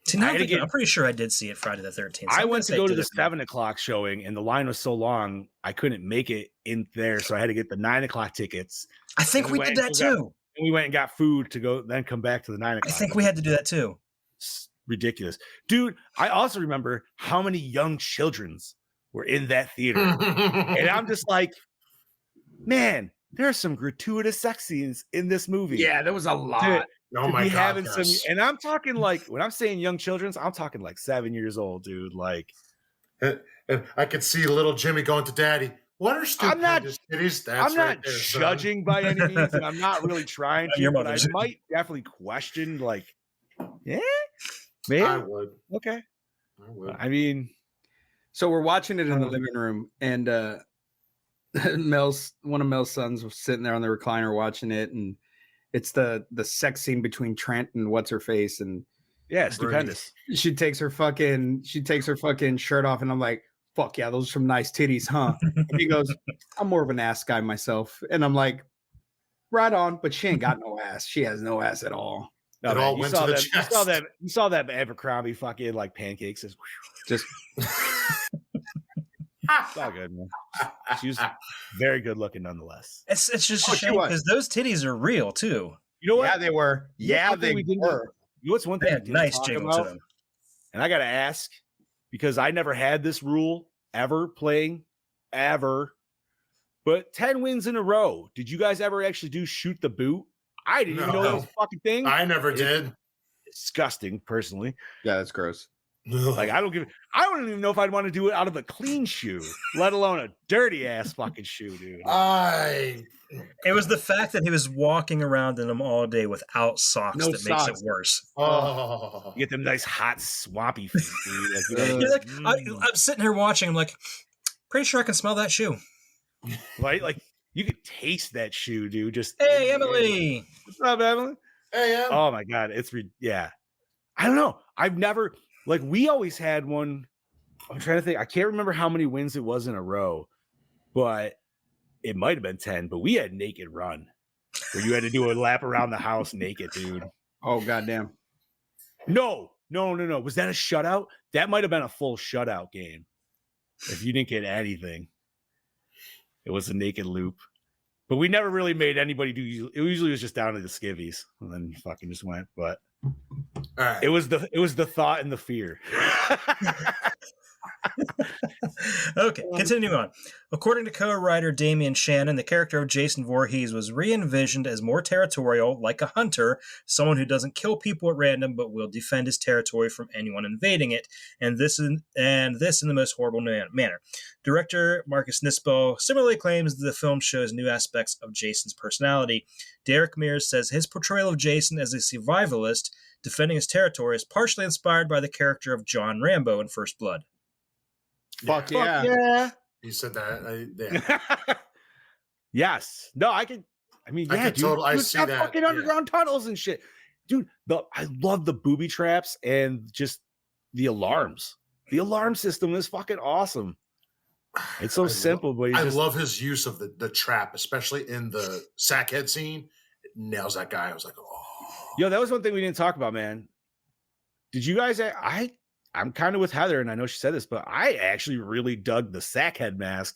See, now I'm pretty sure I did see it Friday the 13th. I went to go to the 7 o'clock showing, and the line was so long, I couldn't make it in there, so I had to get the 9 o'clock tickets. I think we did that too. And we went and got food to go, then come back to the 9 o'clock. I think we had to do that too. It's ridiculous. Dude, I also remember how many young childrens were in that theater. And I'm just like, man, there are some gratuitous sex scenes in this movie. Yeah, there was a lot. Dude, Oh my God! Yes. And I'm talking like, when I'm saying young children's, I'm talking like 7 years old, dude. Like, And I could see little Jimmy going to Daddy. What are stupendous titties? That's I'm not right there, son. judging by any means, and I'm not really trying to, Your but I mother's- might definitely question, like, yeah, maybe. I would. Okay. I would. I mean, So we're watching it in the living room, and one of Mel's sons was sitting there on the recliner watching it, and it's the sex scene between Trent and what's her face, and yeah, stupendous. she takes her fucking shirt off, and I'm like, fuck yeah, those are some nice titties, huh? And he goes, I'm more of an ass guy myself, and I'm like, right on, but she ain't got no ass. She has no ass at all. No, It man, all you went saw to the that. chest. You saw that Abercrombie fucking like pancakes. Just It's all good, man. She was very good looking, nonetheless. It's just a Oh, she shame was. because those titties are real too. You know what? yeah, they were. Yeah, one thing they we didn't- were. You know what's one They thing we had didn't nice talk jiggle about? to them. And I gotta ask because I never had this rule ever playing ever. But 10 wins in a row. Did you guys ever actually do shoot the boot? I didn't even know that was a fucking thing. I never did. Disgusting, personally. Yeah, that's gross. Like I don't even know if I'd want to do it out of a clean shoe, let alone a dirty ass fucking shoe, dude. It was the fact that he was walking around in them all day without socks No that makes it socks. worse. Oh, You get them nice hot swampy feet, dude. Like, You're like, I'm sitting here watching. I'm like, pretty sure I can smell that shoe. right? Like you could taste that shoe, dude. Just Hey, Emily. What's up, Emily? hey, yeah. Oh my god, yeah. I don't know. I've never like we always had one. I'm trying to think. I can't remember how many wins it was in a row, but it might have been 10. But we had Naked Run, where you had to do a lap around the house naked, dude. Oh goddamn! No. Was that a shutout? That might have been a full shutout game. If you didn't get anything, it was a naked loop. But we never really made anybody do. It usually was just down to the skivvies, and then fucking just went. But All right. it was the thought and the fear. Okay, continuing on. According to co-writer Damian Shannon, the character of Jason Voorhees was re-envisioned as more territorial, like a hunter, someone who doesn't kill people at random but will defend his territory from anyone invading it, and this in the most horrible manner. Director Marcus Nispel similarly claims that the film shows new aspects of Jason's personality. Derek Mears says his portrayal of Jason as a survivalist defending his territory is partially inspired by the character of John Rambo in First Blood. Fuck yeah! You said that. Yeah. Yes. No, I could. I mean, yeah, dude. I Dude, see got that. fucking underground tunnels and shit, dude. I love the booby traps and just the alarms. The alarm system is fucking awesome. It's so simple, but I love his use of the trap, especially in the sackhead scene. It nails that guy. I was like, oh. Yo, that was one thing we didn't talk about, man. Did you guys? I'm kind of with Heather, and I know she said this, but I actually really dug the sackhead mask.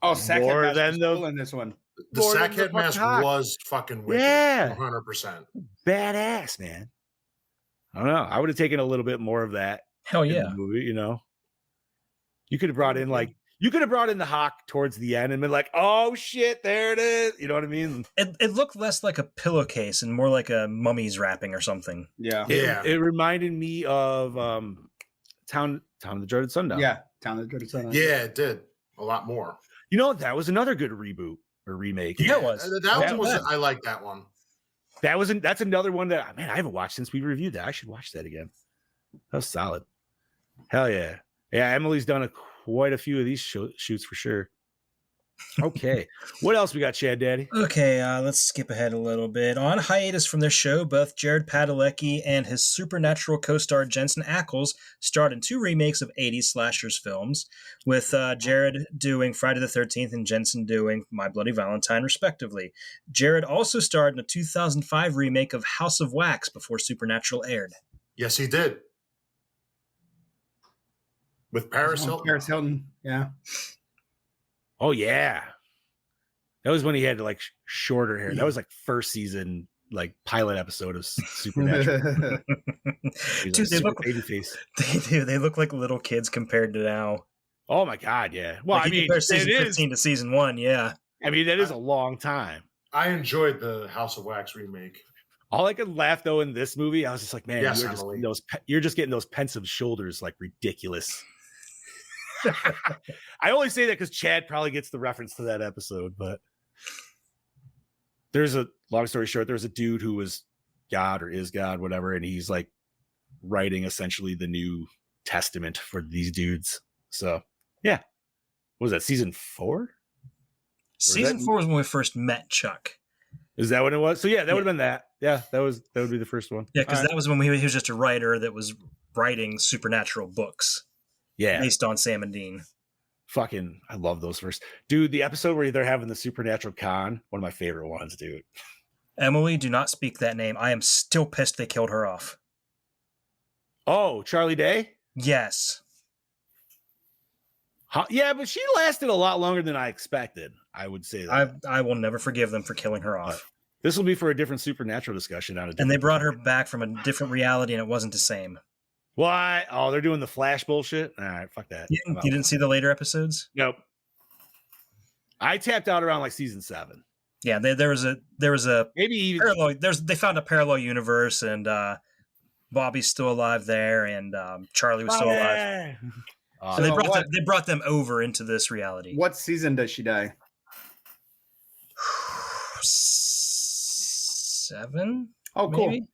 Oh, sackhead more mask than was the cool in this one. The more than sackhead the mask fucking hawk. was fucking wicked. Yeah. 100%. Badass, man. I don't know. I would have taken a little bit more of that. Hell in yeah. the movie, you know. You could have brought in the hawk towards the end and been like, oh shit, there it is. You know what I mean? It looked less like a pillowcase and more like a mummy's wrapping or something. Yeah. It reminded me of Town of the Dreaded Sundown. Yeah. Town of the Dreaded Sundown. Yeah, it did. A lot more. You know, that was another good reboot or remake. Yeah, it was. That one was. I like that one. That's another one that, man, I haven't watched since we reviewed that. I should watch that again. That was solid. Hell yeah. Yeah, Emily's done quite a few of these shoots for sure. Okay. What else we got, Chad Daddy? Okay, let's skip ahead a little bit. On hiatus from their show, both Jared Padalecki and his Supernatural co-star Jensen Ackles starred in 2 remakes of 80s slashers films, with Jared doing Friday the 13th and Jensen doing My Bloody Valentine, respectively. Jared also starred in a 2005 remake of House of Wax before Supernatural aired. Yes, he did. With Paris Hilton. Paris Hilton. Yeah. Oh yeah, that was when he had like shorter hair. That was like first season, like pilot episode of Supernatural. Dude, they look baby face. They do. They look like little kids compared to now. Oh my god, yeah. Well, Like, I mean, season 15 to season 1, yeah. I mean, that is a long time. I enjoyed the House of Wax remake. All I could laugh though in this movie, I was just like, man, Yes, you're just getting those pensive shoulders, like ridiculous. I only say that because Chad probably gets the reference to that episode, but there's a long story short, there's a dude who was God or is God, whatever, and he's like writing essentially the New Testament for these dudes. So yeah. What was that, season 4? Season 4 was when we first met Chuck. Is that what it was? So yeah, that would have been that. Yeah, that would be the first one. Yeah, because that was when he was just a writer that was writing supernatural books. Yeah. Based on Sam and Dean. Fucking, I love those first. Dude, the episode where they're having the supernatural con, one of my favorite ones, dude. Emily, do not speak that name. I am still pissed they killed her off. Oh, Charlie Day? Yes. Yeah, but she lasted a lot longer than I expected. I would say that. I will never forgive them for killing her off. This will be for a different supernatural discussion. And they brought her back from a different reality, and it wasn't the same. What? Oh, they're doing the Flash bullshit? All right, fuck that. You didn't see the later episodes? Nope. I tapped out around like season 7. Yeah, there was a maybe even parallel. They found a parallel universe, and Bobby's still alive there, and Charlie was still alive. Oh, So they So brought them over into this reality. What season does she die? 7? Oh, cool. Maybe?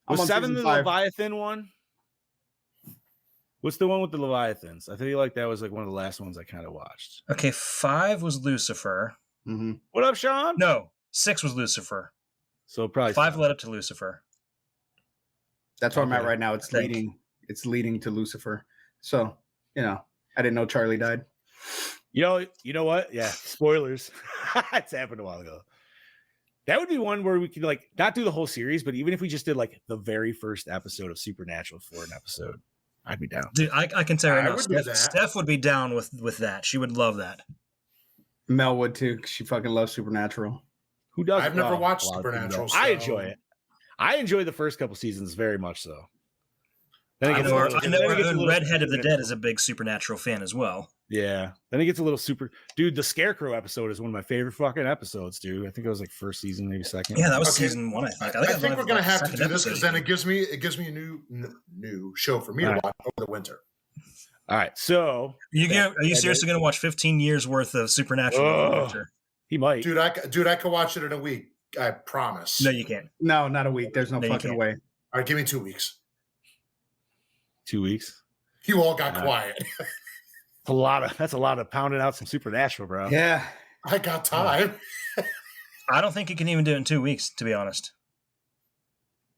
I'm was on 7 season the 5. Leviathan one? What's the one with the Leviathans? I feel like that was like one of the last ones I kind of watched. Okay, 5 was Lucifer. Mm-hmm. What up, Sean? No, 6 was Lucifer. So probably 5 led up to Lucifer. That's where I'm at Okay. right now. It's leading. It's leading to Lucifer. So I didn't know Charlie died. You know what? Yeah, spoilers. It's happened a while ago. That would be one where we could like not do the whole series, but even if we just did like the very first episode of Supernatural for an episode, I'd be down. Dude, I can tell you I right would now, do that. Steph would be down with that. She would love that. Mel would too. 'Cause she fucking loves Supernatural. Who does? I've never watched a lot of people Supernatural, don't. I so- enjoy it. I enjoy the first couple seasons very much so. Then it I gets know a our, little- I know then it our gets a own little Redhead of the Dead supernatural. is a big Supernatural fan as well. Yeah. Then it gets a little super. Dude, the Scarecrow episode is one of my favorite fucking episodes, dude. I think it was like first season, maybe second. Yeah, that was Okay. season 1, I think. I think think we're gonna have to do this because because then it gives me a new show for me to watch over the winter. All right. So Are you seriously going to watch 15 years worth of Supernatural? in the Ugh. winter? he might. Dude, I could watch it in a week. I promise. No, you can't. No, not a week. There's no No, you fucking can't. way. All right, give me 2 weeks. 2 weeks. You all got Yeah. quiet. That's a lot of pounding out some Supernatural, bro. Yeah. I got time. I don't think you can even do it in 2 weeks, to be honest.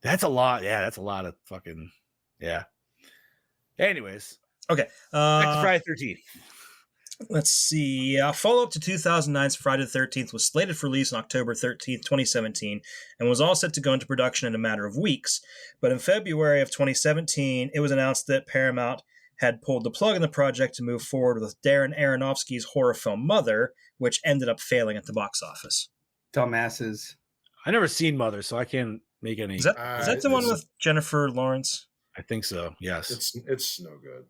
That's a lot. Yeah, that's a lot of fucking. Yeah. Anyways, Okay. back to Friday 13th. Let's see. Follow-up to 2009's Friday the 13th was slated for release on October 13th, 2017, and was all set to go into production in a matter of weeks. But in February of 2017, it was announced that Paramount had pulled the plug on the project to move forward with Darren Aronofsky's horror film Mother, which ended up failing at the box office. Dumbasses. I never seen Mother, so I can't make any. Is that the one with Jennifer Lawrence? I think so. Yes. It's no good.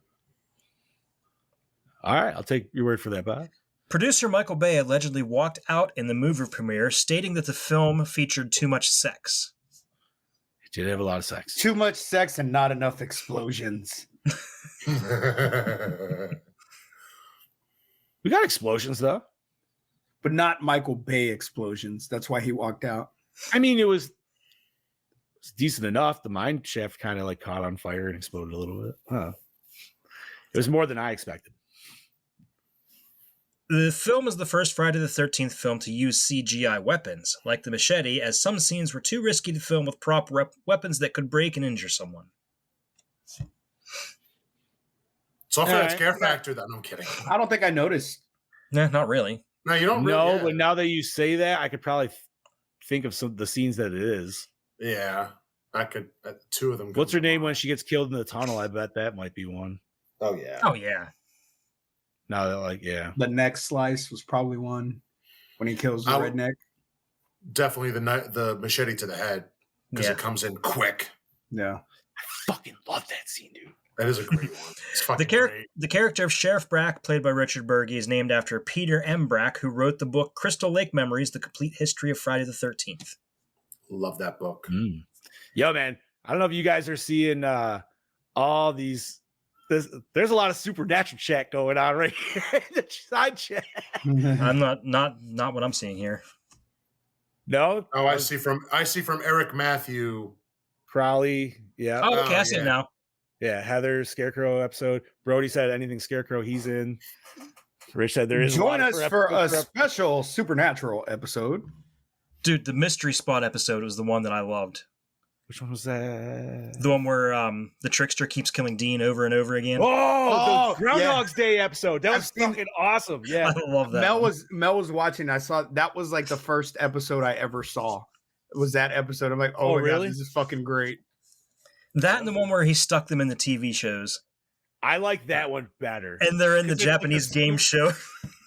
All right. I'll take your word for that, Bob. Producer Michael Bay allegedly walked out in the movie premiere, stating that the film featured too much sex. It did have a lot of sex. Too much sex and not enough explosions. We got explosions though. But not Michael Bay explosions. That's why he walked out. I mean, it was decent enough. The mine shaft kind of like caught on fire and exploded a little bit. Huh. It was more than I expected. The film is the first Friday the 13th film to use CGI weapons, like the machete, as some scenes were too risky to film with prop weapons that could break and injure someone. It's all for All that right. scare factor. That I'm kidding. I don't think I noticed. Nah, not really. No, you don't. No, Really, but now that you say that, I could probably think of some of the scenes that it is. yeah, I could. 2 of them. What's come her to name when mind. she gets killed in the tunnel? I bet that might be one. Oh yeah. Oh, yeah. Now that like, yeah. The neck slice was probably one when he kills the I- redneck. Definitely the machete to the head because Yeah. it comes in quick. Yeah. Fucking love that scene, dude. That is a great one. It's fucking great. The character of Sheriff Brack, played by Richard Burgi, is named after Peter M. Brack, who wrote the book Crystal Lake Memories, The Complete History of Friday the 13th. Love that book. Yo, man, I don't know if you guys are seeing all these. There's a lot of supernatural chat going on right here in the side chat. I'm not what I'm seeing here. No, Oh, I see from Eric Matthew. Crowley. Yeah, Oh, okay, Oh, I see it yeah. now. yeah. Heather Scarecrow episode. Brody said anything Scarecrow, he's in. Rich said there is. Join a lot us of for a episodes. special Supernatural episode. Dude, the Mystery Spot episode was the one that I loved. Which one was that? The one where the trickster keeps killing Dean over and over again. Oh, the yeah. Groundhog's Day episode. That I've was seen- fucking awesome. Yeah. I love that. Mel one. was watching. I saw that was like the first episode I ever saw. It was that episode. I'm like, Oh, oh, my really? God, this is fucking great. That and the one where he stuck them in the TV shows. I like that one better. And they're in the 'Cause it's like Japanese a game show.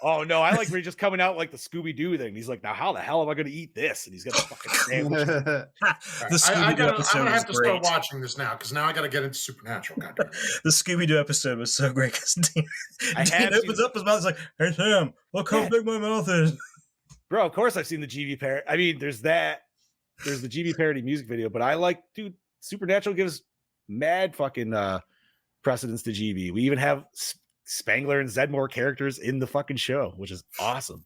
Oh no, I like where he's just coming out like the Scooby Doo thing. He's like, now how the hell am I going to eat this? And he's got a fucking sandwich. The I'm Scooby-Doo episode gonna was have to great. start watching this now because now I got to get into Supernatural. Goddamn. The Scooby-Doo episode was so great because Dean, I Dean have opens seen- up his mouth. He's like, "Hey Sam, look how big my mouth is." Bro, of course I've seen the GB parody. I mean, there's that. There's the GB parody music video, but I like, dude, Supernatural gives mad fucking precedence to GB. We even have Spangler and Zedmore characters in the fucking show, which is awesome.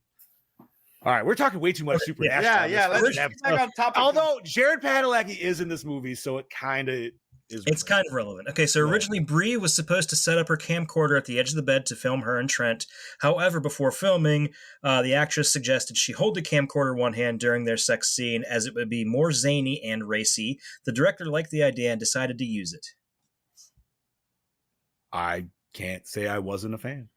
All right, we're talking way too much Supernatural. Yeah. Let's get back on topic. Although Jared Padalecki is in this movie, so it kind of is. It's kind of relevant. Okay, so originally Bree was supposed to set up her camcorder at the edge of the bed to film her and Trent. However, before filming, the actress suggested she hold the camcorder in one hand during their sex scene, as it would be more zany and racy. The director liked the idea and decided to use it. I can't say I wasn't a fan.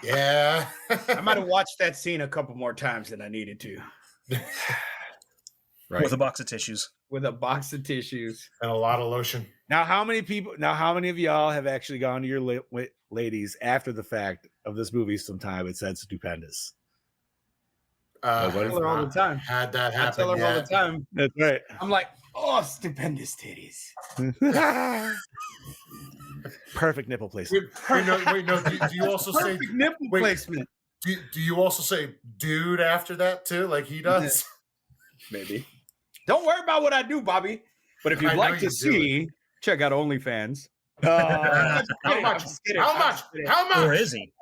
Yeah. I might have watched that scene a couple more times than I needed to. Right. With a box of tissues. With a box of tissues. And a lot of lotion. Now, how many of y'all have actually gone to your ladies after the fact of this movie sometime and said stupendous? I tell her all the time. Had that happen. I tell her all the time. That's right. I'm like, oh, stupendous titties. Perfect nipple placement. Do you also say Perfect nipple placement? Do you also say dude after that too, like he does? Maybe. Don't worry about what I do, Bobby. But if you'd like to see, check out OnlyFans. How much? How much? Or is he?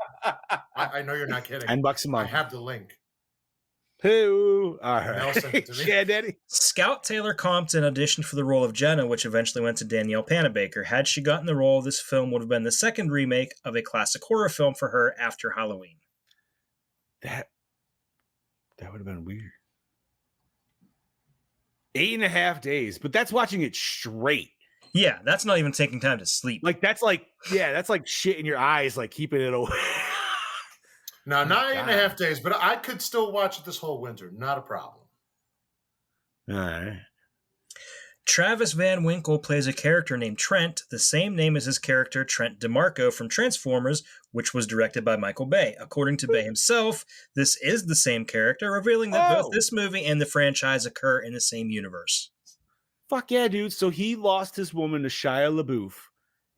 I know you're not kidding. $10 a I month. have the link. Who? All right. Nelson, to me. Yeah, Daddy. Scout Taylor Compton auditioned for the role of Jenna, which eventually went to Danielle Panabaker. Had she gotten the role, this film would have been the second remake of a classic horror film for her after Halloween. That would have been weird. 8.5 days, but that's watching it straight. Yeah, that's not even taking time to sleep. Like that's like shit in your eyes, like keeping it away. No, not 8.5 days, but I could still watch it this whole winter. Not a problem. All right. Travis Van Winkle plays a character named Trent, the same name as his character Trent DeMarco from Transformers, which was directed by Michael Bay. According to Bay himself, this is the same character, revealing that both this movie and the franchise occur in the same universe. Fuck yeah, dude. So he lost his woman to Shia LaBeouf,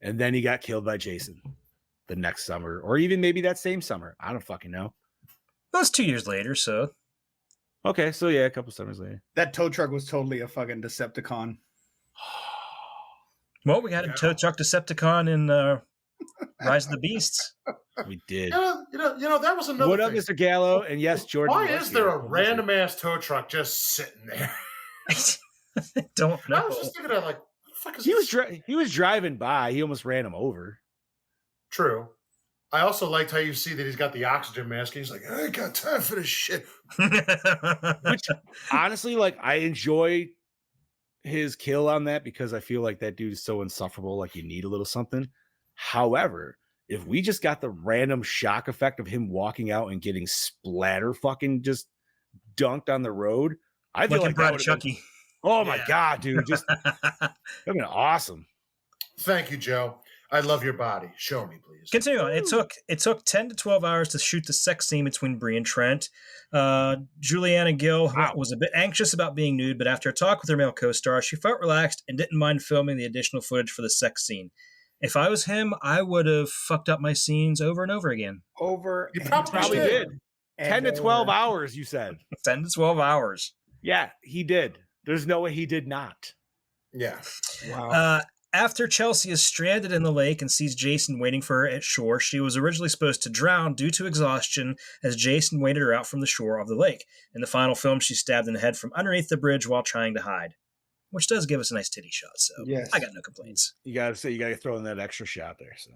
and then he got killed by Jason the next summer, or even maybe that same summer. I don't fucking know. That was 2 years later, so... Okay, so yeah, a couple summers later. That tow truck was totally a fucking Decepticon. Well, we got a tow truck Decepticon in Rise of the Beasts. We did. You know, that was another What up, thing. Mr. Gallo? And yes, Jordan. Why is there a random ass tow truck just sitting there? I don't know. I was just thinking of like, what the fuck is He was driving by. He almost ran him over. True. I also liked how you see that he's got the oxygen mask. And he's like, I ain't got time for this shit. Which, honestly, like, I enjoy his kill on that because I feel like that dude is so insufferable. Like, you need a little something. However, if we just got the random shock effect of him walking out and getting splatter fucking just dunked on the road, I feel like that would have been, oh my God, dude. Just that'd been awesome. Thank you, Joe. I love your body. Show me, please. Continue on. It took 10 to 12 hours to shoot the sex scene between Bree and Trent. Juliana Gill was a bit anxious about being nude, but after a talk with her male co-star, she felt relaxed and didn't mind filming the additional footage for the sex scene. If I was him, I would have fucked up my scenes over and over again. You probably did. 10 to 12 hours, you said. 10 to 12 hours. Yeah, he did. There's no way he did not. Yeah. Wow. After Chelsea is stranded in the lake and sees Jason waiting for her at shore, she was originally supposed to drown due to exhaustion as Jason waited her out from the shore of the lake. In the final film, she's stabbed in the head from underneath the bridge while trying to hide, which does give us a nice titty shot, so yes. I got no complaints. You gotta throw in that extra shot there. So,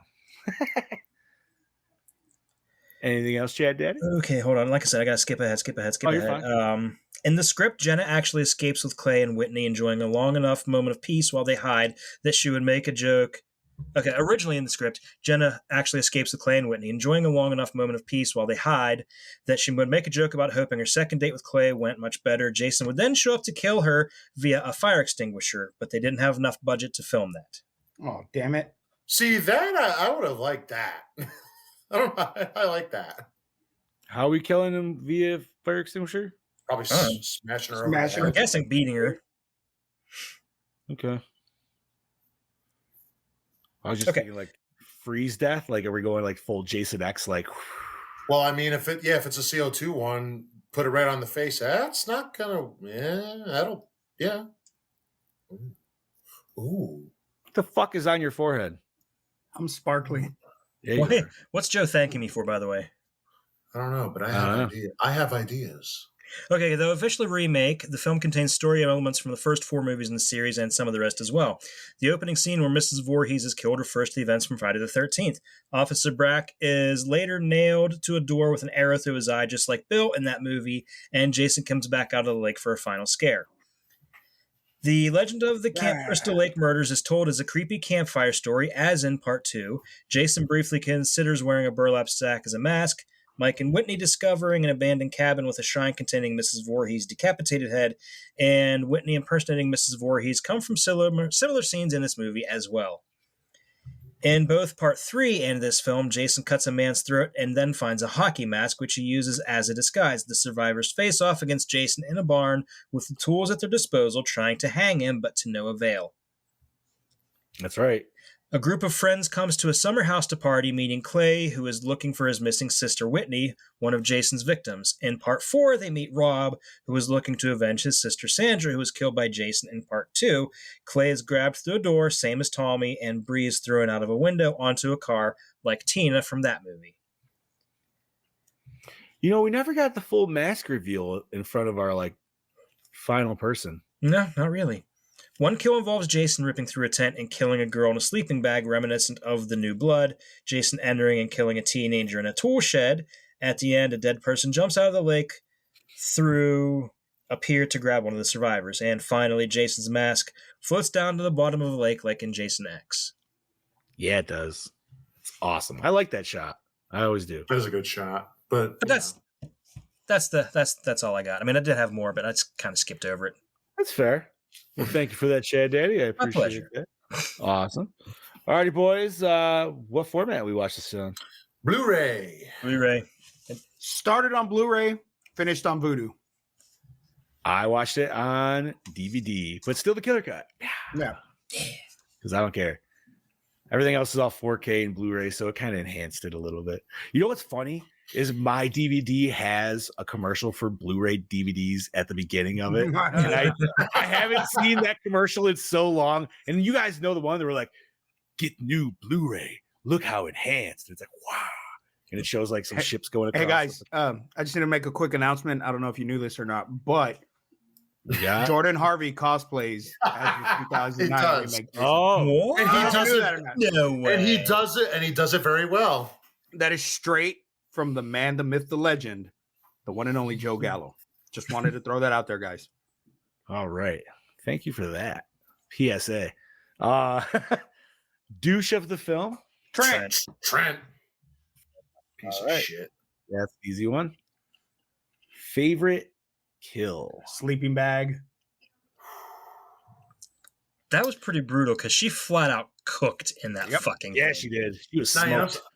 anything else, Chad Daddy? Okay, hold on. Like I said, I gotta skip ahead. You're fine. In the script, Jenna actually escapes with Clay and Whitney, enjoying a long enough moment of peace while they hide that she would make a joke. Okay, originally in the script, Jenna actually escapes with Clay and Whitney, enjoying a long enough moment of peace while they hide that she would make a joke about hoping her second date with Clay went much better. Jason would then show up to kill her via a fire extinguisher, but they didn't have enough budget to film that. Oh, damn it. See, that I would have liked that. I don't know. I like that. How are we killing him via fire extinguisher? Probably smashing her. I'm guessing beating her. Okay. I was just thinking like freeze death. Like, are we going like full Jason X? Like, well, I mean, if it's a CO2 one, put it right on the face. That's not gonna. Yeah, that'll. Yeah. Ooh. What the fuck is on your forehead? I'm sparkly. Yeah, you are. What's Joe thanking me for, by the way? I don't know, but I I have don't know. ideas. I have ideas. Okay, though officially remake, the film contains story elements from the first 4 movies in the series and some of the rest as well. The opening scene where Mrs. Voorhees is killed refers to the events from Friday the 13th. Officer Brack is later nailed to a door with an arrow through his eye, just like Bill in that movie, and Jason comes back out of the lake for a final scare. The legend of the Camp Crystal Lake murders is told as a creepy campfire story, as in part 2. Jason briefly considers wearing a burlap sack as a mask. Mike and Whitney discovering an abandoned cabin with a shrine containing Mrs. Voorhees' decapitated head, and Whitney impersonating Mrs. Voorhees come from similar scenes in this movie as well. In both part 3 and this film, Jason cuts a man's throat and then finds a hockey mask, which he uses as a disguise. The survivors face off against Jason in a barn with the tools at their disposal, trying to hang him, but to no avail. That's right. A group of friends comes to a summer house to party, meeting Clay, who is looking for his missing sister Whitney, one of Jason's victims. In part 4, they meet Rob, who is looking to avenge his sister Sandra, who was killed by Jason in part 2. Clay is grabbed through a door, same as Tommy, and Bree is thrown out of a window onto a car, like Tina from that movie. You know, we never got the full mask reveal in front of our final person. No, not really. One kill involves Jason ripping through a tent and killing a girl in a sleeping bag reminiscent of The New Blood, Jason entering and killing a teenager in a tool shed. At the end, a dead person jumps out of the lake through a pier to grab one of the survivors. And finally, Jason's mask floats down to the bottom of the lake like in Jason X. Yeah, it does. It's awesome. I like that shot. I always do. That was a good shot. But that's all I got. I mean, I did have more, but I just kind of skipped over it. That's fair. Well, thank you for that, Chad Daddy. I appreciate it. Awesome. All righty, boys. What format we watch this on? Blu-ray. Started on Blu-ray, finished on Vudu. I watched it on DVD, but still the killer cut. Yeah. Because I don't care. Everything else is all 4K and Blu-ray, so it kind of enhanced it a little bit. You know what's funny is my DVD has a commercial for Blu-ray DVDs at the beginning of it. And I haven't seen that commercial in so long. And you guys know the one that were like, get new Blu-ray. Look how enhanced. It's like, wow. And it shows like some ships going across. Hey guys, I just need to make a quick announcement. I don't know if you knew this or not, but yeah. Jordan Harvey cosplays as the 2009 remake. Oh, and he does it. No way. And he does it, and he does it very well. That is straight from the man, the myth, the legend, the one and only Joe Gallo. Just wanted to throw that out there, guys. All right. Thank you for that. PSA. Douche of the film? Trent. Piece All of right. shit. That's an easy one. Favorite kill? Sleeping bag. That was pretty brutal because she flat out cooked in that fucking Yeah, thing. she did. She was Now, you know, smoked.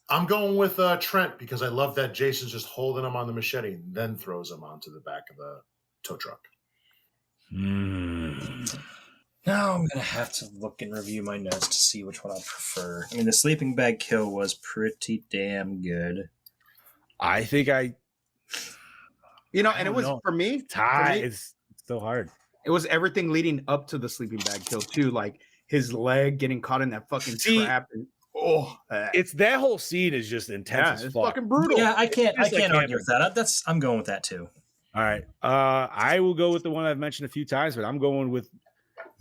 I'm going with Trent because I love that Jason's just holding him on the machete and then throws him onto the back of the tow truck. Now I'm going to have to look and review my notes to see which one I prefer. I mean, the sleeping bag kill was pretty damn good. I think and it was for me. It's so hard. It was everything leading up to the sleeping bag kill too, like his leg getting caught in that fucking trap. And, it's that whole scene is just intense as it's fuck. fucking brutal. Yeah, I can't Just like argue with that. I'm going with that too. All right. I will go with the one I've mentioned a few times, but I'm going with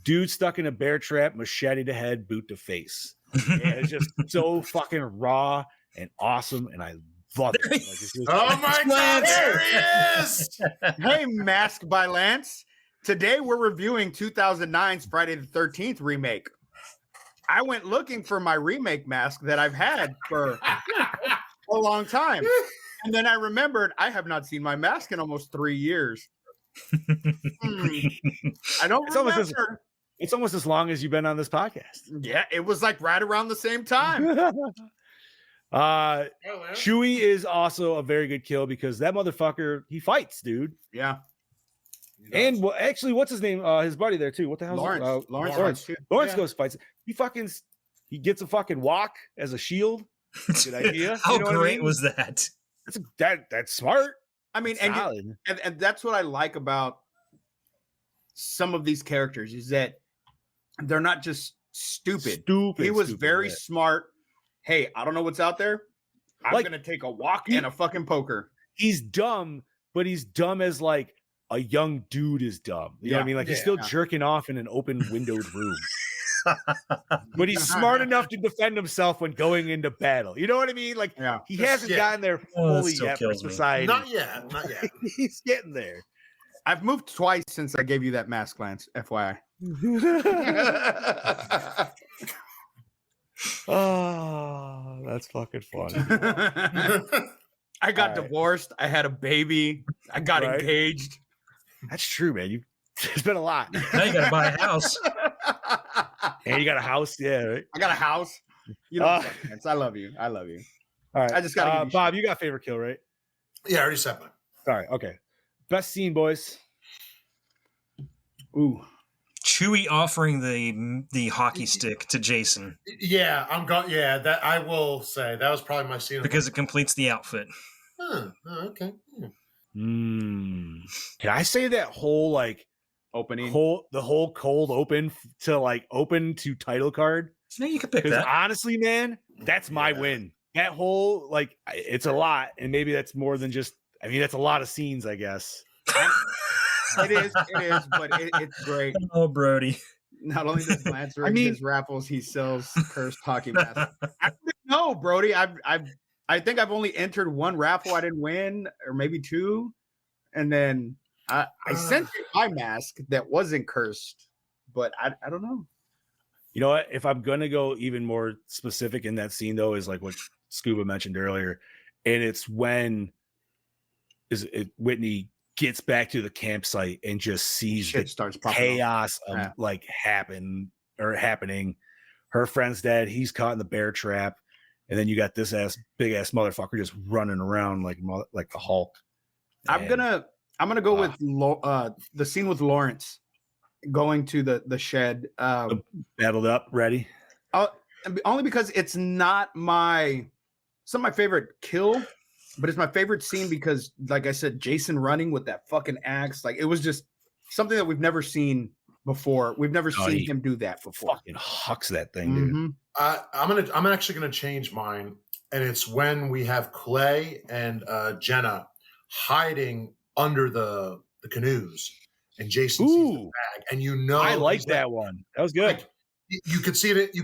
dude stuck in a bear trap, machete to head, boot to face. And it's just so fucking raw and awesome, and I love it. Like, it's just, Oh my God, there he is! Hey, Mask by Lance. Today we're reviewing 2009's Friday the 13th remake. I went looking for my remake mask that I've had for a long time. And then I remembered I have not seen my mask in almost 3 years. I don't remember. It's almost as long as you've been on this podcast. Yeah, it was like right around the same time. Chewie is also a very good kill because that motherfucker, he fights, dude. Yeah. And actually, what's his name? His buddy there too. What the hell? Lawrence. Lawrence goes fights. He gets a fucking walk as a shield. Good idea. How You know what I great mean? was that? That's smart. I mean, Solid. and that's what I like about some of these characters is that they're not just stupid. Stupid. He was stupid, very yeah. smart. Hey, I don't know what's out there. I'm Like, gonna take a walk and a fucking poker. He's dumb, but he's dumb as like a young dude is dumb. You know what I mean? Like he's still jerking off in an open windowed room. But he's smart enough to defend himself when going into battle. You know what I mean? Like he hasn't gotten there fully yet for society. Not yet. Not yet. He's getting there. I've moved twice since I gave you that mask, Lance. FYI. Oh, that's fucking funny. I got divorced. I had a baby. I got engaged. That's true, man. It's been a lot. Now you gotta buy a house. And you got a house, yeah. Right? I got a house. You know, I love you. I love you. All right. I just got Bob. You got favorite kill, right? Yeah, I already said mine. Sorry. Okay. Best scene, boys. Ooh. Chewie offering the hockey stick to Jason Yeah, I'm going. Yeah, that I will say that was probably my scene because it completes the outfit. Okay. Can I say that whole like opening, the whole cold open to title card? No, you can pick Because that. honestly, man, that's my win. That whole like it's a lot, and maybe that's more than just. I mean, that's a lot of scenes, I guess. It is, but it's great. Oh, Brody. Not only does Lance rig his raffles, he sells cursed hockey masks. No, Brody, I think I've only entered one raffle I didn't win, or maybe two, and then I sent you my mask that wasn't cursed, but I don't know. You know what? If I'm gonna go even more specific in that scene, though, is like what Scuba mentioned earlier, and it's when Whitney gets back to the campsite and just sees the chaos of like happening. Her friend's dead. He's caught in the bear trap, and then you got this big ass motherfucker just running around like the Hulk. I'm gonna go with the scene with Lawrence going to the shed, battled up, ready. Only because it's not my favorite kill. But it's my favorite scene because, like I said, Jason running with that fucking axe, like it was just something that we've never seen before. We've never seen him do that before. Fucking hucks that thing, dude. I'm actually gonna change mine, and it's when we have Clay and Jenna hiding under the canoes, and Jason sees the bag, and I like that one. That was good. Like, you could see it. You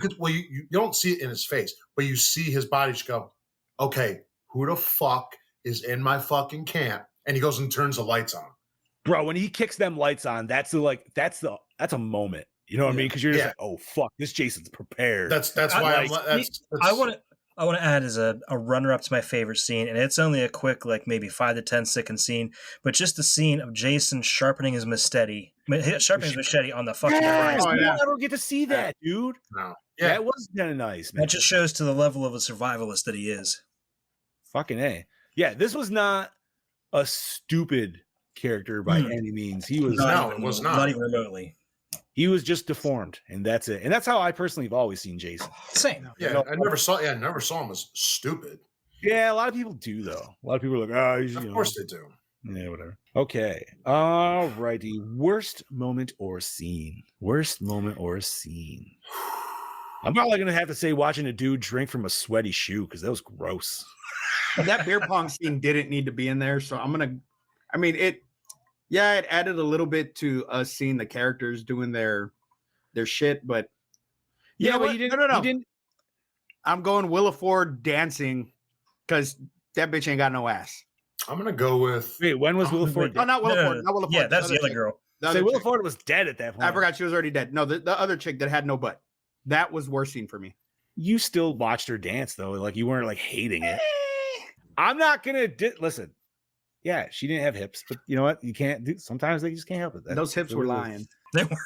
don't see it in his face, but you see his body just go, okay. Who the fuck is in my fucking camp? And he goes and turns the lights on. Bro, when he kicks them lights on, that's a moment. You know what I mean? Because you're just like, oh fuck, this Jason's prepared. That's why I want to add as a runner up to my favorite scene, and it's only a quick like maybe 5 to 10 second scene, but just the scene of Jason sharpening his machete on the fucking horizon. I don't get to see that, dude. No, that was kind of nice, man. That just shows to the level of a survivalist that he is. Fucking A. Yeah, this was not a stupid character by any means. He was not even remotely. He was just deformed, and that's it. And that's how I personally have always seen Jason. Same. Yeah, I never saw him as stupid. Yeah, a lot of people do though. A lot of people are like, oh, he's, of course they do. Yeah, whatever. Okay. All righty. Worst moment or scene. Worst moment or scene. I'm probably gonna have to say watching a dude drink from a sweaty shoe because that was gross. That beer pong scene didn't need to be in there, so it added a little bit to us seeing the characters doing their shit, but you didn't. I'm going Willa Ford dancing because that bitch ain't got no ass. I'm gonna go with. Wait, when was Willa Ford? Oh, not Willa Ford. Not Willa Ford. Yeah, that's the other girl. Willa Ford was dead at that point. I forgot she was already dead. No, the other chick that had no butt. That was worst scene for me. You still watched her dance though, like you weren't like hating it. I'm not gonna listen. Yeah, she didn't have hips, but you know what? You can't do. Sometimes they just can't help it. Those hips were lying. They were.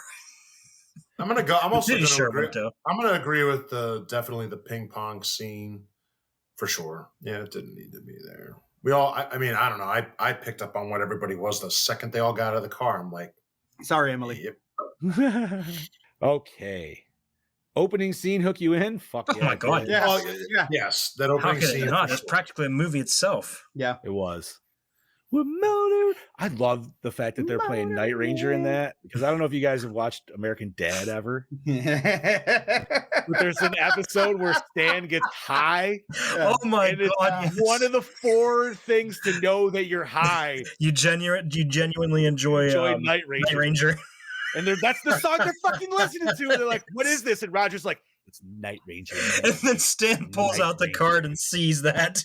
I'm gonna go. I'm also gonna agree. Though. I'm gonna agree with definitely the ping pong scene for sure. Yeah, it didn't need to be there. We all. I mean, I don't know. I picked up on what everybody was the second they all got out of the car. I'm like, sorry, Emily. Yep. Okay. Opening scene hook you in? Fuck yeah. Oh my god. Yes. Yes. That opening scene. It's practically a movie itself. Yeah. It was. I love the fact that they're playing Night Ranger in that, because I don't know if you guys have watched American Dad ever. But there's an episode where Stan gets high. Oh my and it's god! Yes. one of the 4 things to know that you're high. You genuinely enjoy Night Ranger. Night Ranger. And that's the song they're fucking listening to. And they're like, "What is this?" And Roger's like, "It's Night Ranger." Man. And then Stan pulls out the card and sees that.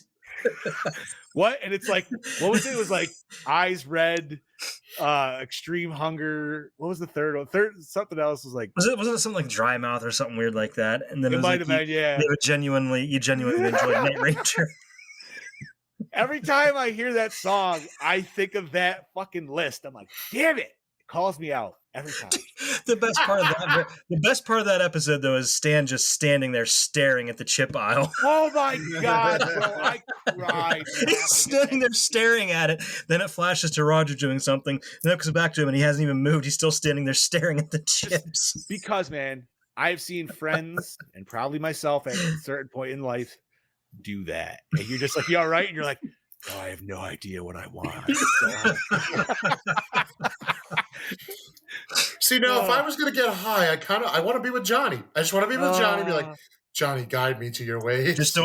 What? And it's like, what was it? It was like Eyes Red, Extreme Hunger. What was the third one? Something else was like. Wasn't it something like Dry Mouth or something weird like that? And then it might like have been, yeah. You genuinely enjoyed Night Ranger. Every time I hear that song, I think of that fucking list. I'm like, damn it! It calls me out every time. The best part of that episode, though, is Stan just standing there staring at the chip aisle. Oh my god, bro! I cried. He's standing there staring at it. Then it flashes to Roger doing something. Then it comes back to him, and he hasn't even moved. He's still standing there staring at the chips. Because, man, I've seen friends and probably myself at a certain point in life do that, and you're just like, "You all right?" And you're like, "Oh, I have no idea what I want." See, now if I was gonna get high, I want to be with Johnny. I just want to be with Johnny. Be like, Johnny, guide me to your ways. Just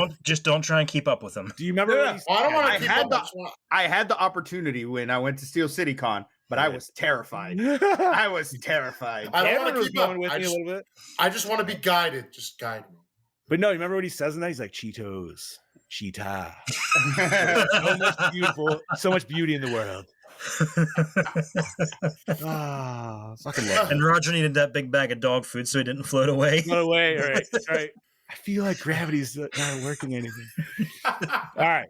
don't try and keep up with him. Do you remember? Yeah. I don't want to keep up. I had the opportunity when I went to Steel City Con, but I was terrified. I was terrified. I don't want to keep up. With me a little bit. I just want to be guided. Just guide me. But no, you remember what he says in that? He's like, Cheetos, cheetah. So much beautiful, so much beauty in the world. Fucking love it. And Roger needed that big bag of dog food so he didn't float away. Float away, all right. All right. I feel like gravity's not working anything. All right.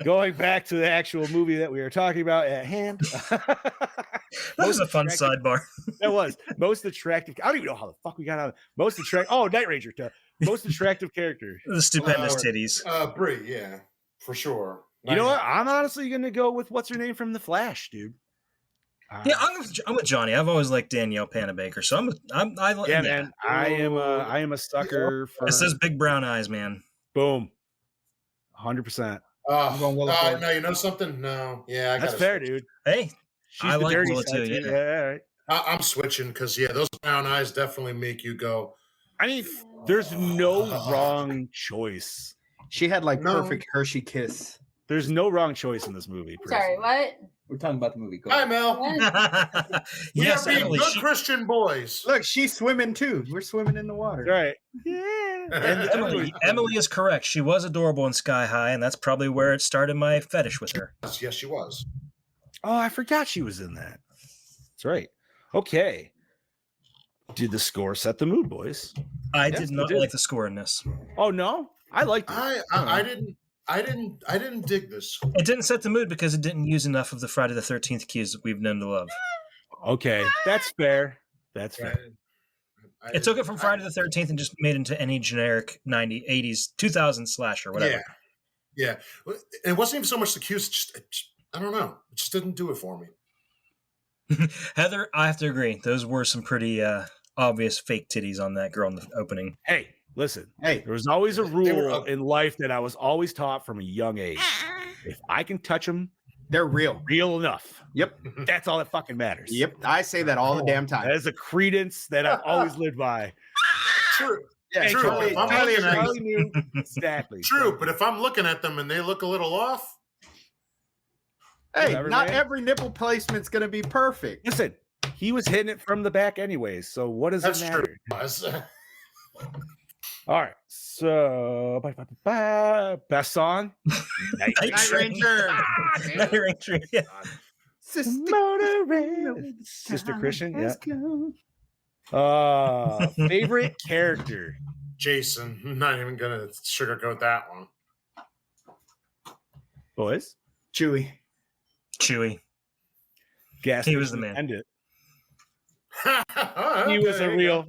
Going back to the actual movie that we were talking about at hand. That was a fun sidebar. That was most attractive. I don't even know how the fuck we got on most attractive. Oh, Night Ranger. Most attractive character. The stupendous titties. Brie, yeah, for sure. You know what? I'm honestly gonna go with what's her name from The Flash, dude. Yeah, I'm with Johnny. I've always liked Danielle Panabaker, so man. I am a sucker for. It says big brown eyes, man. Boom, 100%. No, you know something? No, yeah, that's fair, dude. Hey, she's I the like dirty Willa side too. too. Yeah, right. I'm switching because those brown eyes definitely make you go. I mean, there's no wrong choice. She had perfect Hershey kiss. There's no wrong choice in this movie. Sorry, what? We're talking about the movie. Hi, Mel. Yes, we are Emily, good Christian boys. Look, she's swimming too. We're swimming in the water. Right. Yeah. And Emily is correct. She was adorable in Sky High, and that's probably where it started my fetish with her. Yes, she was. Oh, I forgot she was in that. That's right. Okay. Did the score set the mood, boys? I did not like the score in this. Oh no, I liked it. I didn't dig this. It didn't set the mood because it didn't use enough of the Friday the 13th cues that we've known to love. Okay, that's fair. That's fair. It took it from Friday the 13th and just made it into any generic 90s, 80s, 2000 slasher, whatever. Yeah. It wasn't even so much the cues. Just I don't know. It just didn't do it for me. Heather, I have to agree. Those were some pretty obvious fake titties on that girl in the opening. Hey, listen. Hey, there was always a rule in life that I was always taught from a young age. If I can touch them, they're real. Real enough. Yep. That's all that fucking matters. Yep. I say that all the damn time. That is a credence that I've always lived by. True. Yeah, true. Charlie knew exactly. True, but if I'm looking at them and they look a little off. Hey, not every nipple placement's going to be perfect. Listen, he was hitting it from the back anyways, so what does it matter? True. All right, so best song, Night Ranger. Night Ranger. Yeah. Sister Christian. Yeah. Favorite character, Jason. I'm not even gonna sugarcoat that one. Boys, Chewie. Gas. He was the man. End it. Okay, He was a real.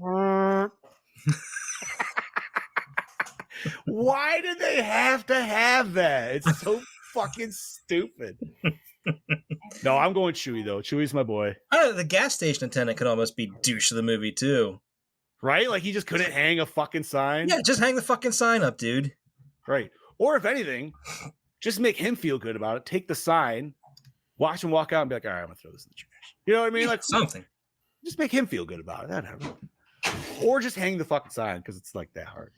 Why did they have to have that? It's so fucking stupid. No, I'm going Chewie though. Chewie's my boy. I don't know, the gas station attendant could almost be douche of the movie too. Right? Like he just couldn't hang a fucking sign. Yeah, just hang the fucking sign up, dude. Right. Or if anything, just make him feel good about it. Take the sign, watch him walk out and be like, all right, I'm gonna throw this in the trash. You know what I mean? Like something. just make him feel good about it. That happens. Or just hang the fucking sign because it's like that hard.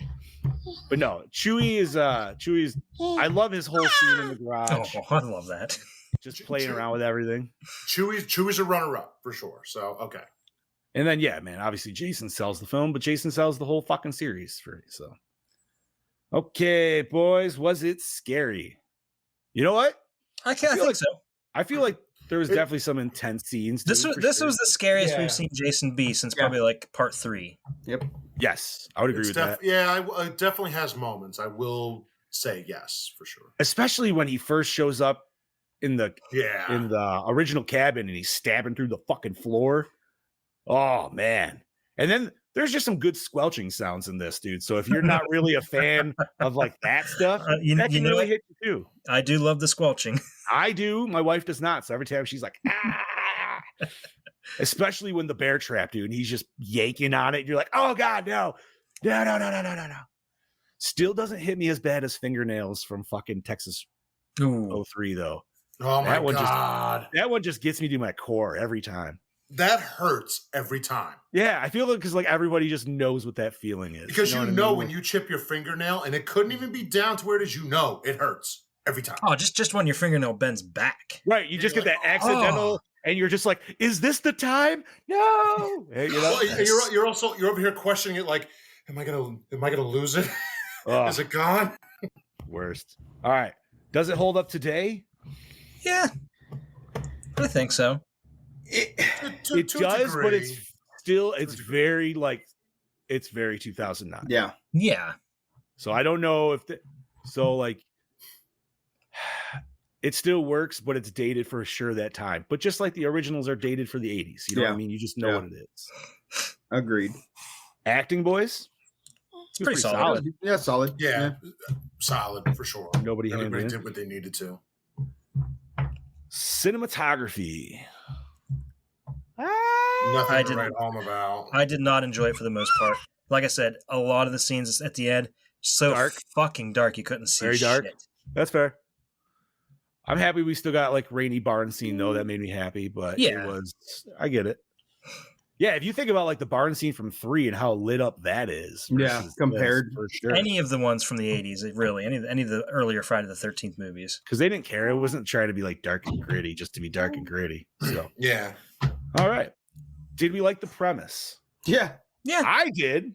But no, Chewie is I love his whole scene in the garage. Oh, I love that. Just playing around with everything. Chewie's a runner-up for sure. So okay. And then yeah, man, obviously Jason sells the film, but Jason sells the whole fucking series for so. Okay, boys, was it scary? You know what? I think so. I feel like there was definitely some intense scenes. This was the scariest we've seen Jason be since probably like part 3. Yep. Yes, I would agree with that. Yeah, it definitely has moments. I will say yes for sure. Especially when he first shows up in the original cabin and he's stabbing through the fucking floor. Oh man! And then there's just some good squelching sounds in this, dude. So if you're not really a fan of like that stuff, that can really hit you too. I do love the squelching. I do. My wife does not. So every time she's like, ah, especially when the bear trap, dude, and he's just yanking on it. You're like, oh God, no. Still doesn't hit me as bad as fingernails from fucking Texas 03 though. Oh my God. That one just gets me to my core every time. That hurts every time. Yeah, I feel like because like everybody just knows what that feeling is. Because you know when you chip your fingernail and it couldn't even be down to where it is, it hurts every time. Oh, just when your fingernail bends back. Right, you just get that accidental, and you're just like, "Is this the time?" No, hey, you're over here questioning it, like, "Am I gonna lose it? Is it gone?" Worst. All right, does it hold up today? Yeah, I think so. It does, but it's very 2009. Yeah. So I don't know if it still works, but it's dated for sure that time. But just like the originals are dated for the 80s, you know what I mean? You just know what it is. Agreed. Acting, boys, it's pretty solid. Yeah, solid. Yeah, solid for sure. Everybody did what they needed to. Cinematography. Nothing to write home about. I did not enjoy it for the most part. Like I said, a lot of the scenes at the end so dark. Fucking dark you couldn't see. Very dark. Shit. That's fair. I'm happy we still got like rainy barn scene though. That made me happy, but I get it. Yeah, if you think about like the barn scene from 3 and how lit up that is. Compared for sure. Any of the ones from the 80s, really, any of the earlier Friday the 13th movies. Because they didn't care. It wasn't trying to be like dark and gritty, just to be dark and gritty. So yeah. All right. Did we like the premise? Yeah. I did.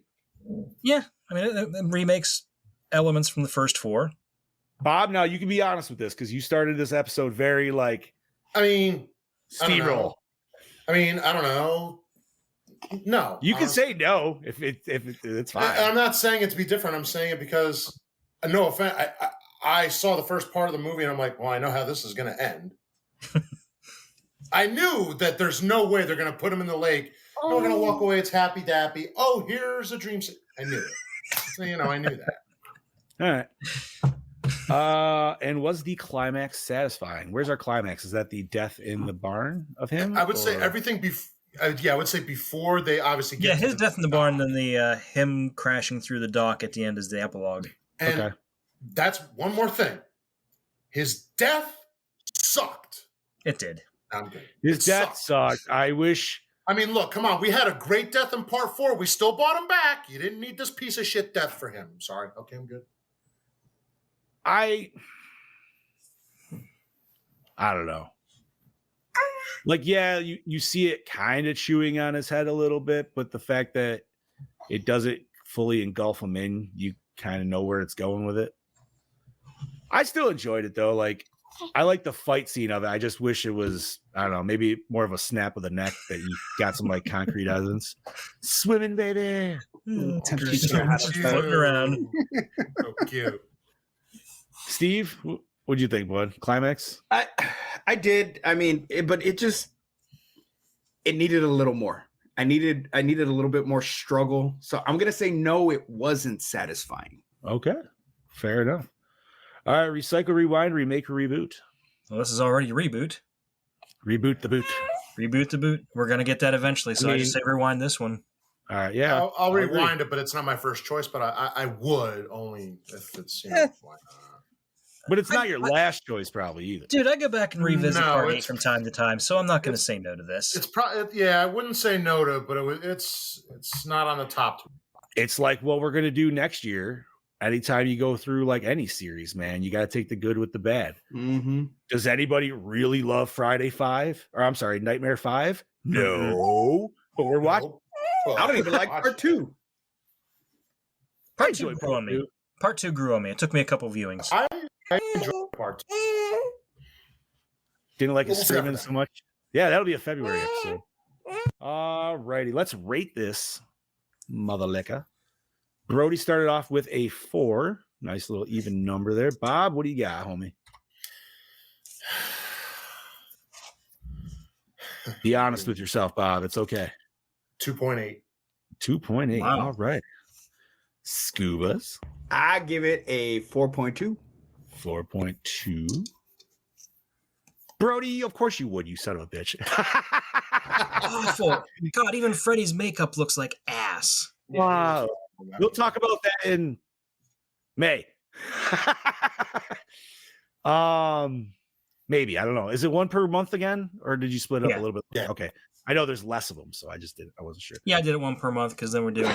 Yeah. I mean, it remakes elements from the first 4. Bob, now you can be honest with this because you started this episode very like. I mean, steamroll. I don't know. No, you can say no if it's fine. I'm not saying it to be different. I'm saying it because no offense. I saw the first part of the movie and I'm like, well, I know how this is going to end. I knew that there's no way they're going to put him in the lake. Oh. We're going to walk away. It's happy dappy. Oh, here's a dream. I knew it. So, I knew that. All right. And was the climax satisfying? Where's our climax? Is that the death in the barn of him? I would say everything before. I would say before they obviously get his death in the barn, then the him crashing through the dock at the end is the epilogue. And that's one more thing. His death sucked. It did. I'm good. His death sucked. I wish. I mean, look, come on. We had a great death in part 4. We still bought him back. You didn't need this piece of shit death for him. I'm sorry. Okay, I'm good. I don't know. Like, yeah, you see it kind of chewing on his head a little bit, but the fact that it doesn't fully engulf him in, you kind of know where it's going with it. I still enjoyed it though. Like, I like the fight scene of it. I just wish it was, I don't know, maybe more of a snap of the neck that you got some like concrete evidence. Swimming, baby. Floating around. So cute. Steve, what'd you think, bud? Climax? I did. I mean, but it needed a little more. I needed a little bit more struggle. So I'm gonna say no, it wasn't satisfying. Okay, fair enough. All right, recycle, rewind, remake, or reboot. Well, this is already a reboot. Reboot the boot. Reboot the boot. We're gonna get that eventually. So I just say rewind this one. All right, yeah. I'll rewind it, but it's not my first choice. But I would only if it's why not? But it's not your last choice, probably either. Dude, I go back and revisit No, Part 8 it's- from time to time, so I'm not going to say no to this. It's probably I wouldn't say no to it, but it's not on the top. It's like what we're gonna do next year. Anytime you go through like any series, man, you got to take the good with the bad. Mm-hmm. Does anybody really love Friday 5? Or I'm sorry, Nightmare 5? No. But we're watching. Well, I don't even like part 2. Part 2 grew on me. Part 2 grew on me. It took me a couple viewings. I enjoy part 2. Didn't like it We'll see streaming after so much. Yeah, that'll be a February episode. All righty, let's rate this mother liquor. Brody started off with a 4. Nice little even number there. Bob, what do you got, homie? Be honest with yourself, Bob. It's okay. 2.8. 2.8. Wow. All right. Scubas. I give it a 4.2. 4.2. Brody, of course you would, you son of a bitch. Awful. God, even Freddy's makeup looks like ass. Wow. We'll talk about that in May. Maybe. I don't know. Is it one per month again? Or did you split up a little bit? Yeah. Okay. I know there's less of them, so I wasn't sure. Yeah, I did it one per month because then we're doing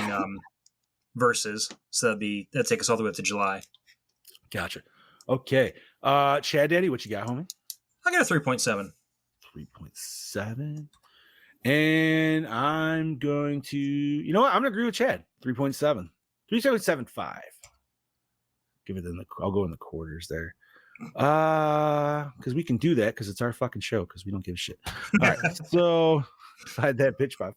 verses. So that'd take us all the way up to July. Gotcha. Okay. Chad Daddy, what you got, homie? I got a 3.7. 3.7. And I'm going to, you know what? I'm going to agree with Chad. 3.7. 3.75. Give it I'll go in the quarters there. Because we can do that because it's our fucking show because we don't give a shit. All right. So divide that bitch by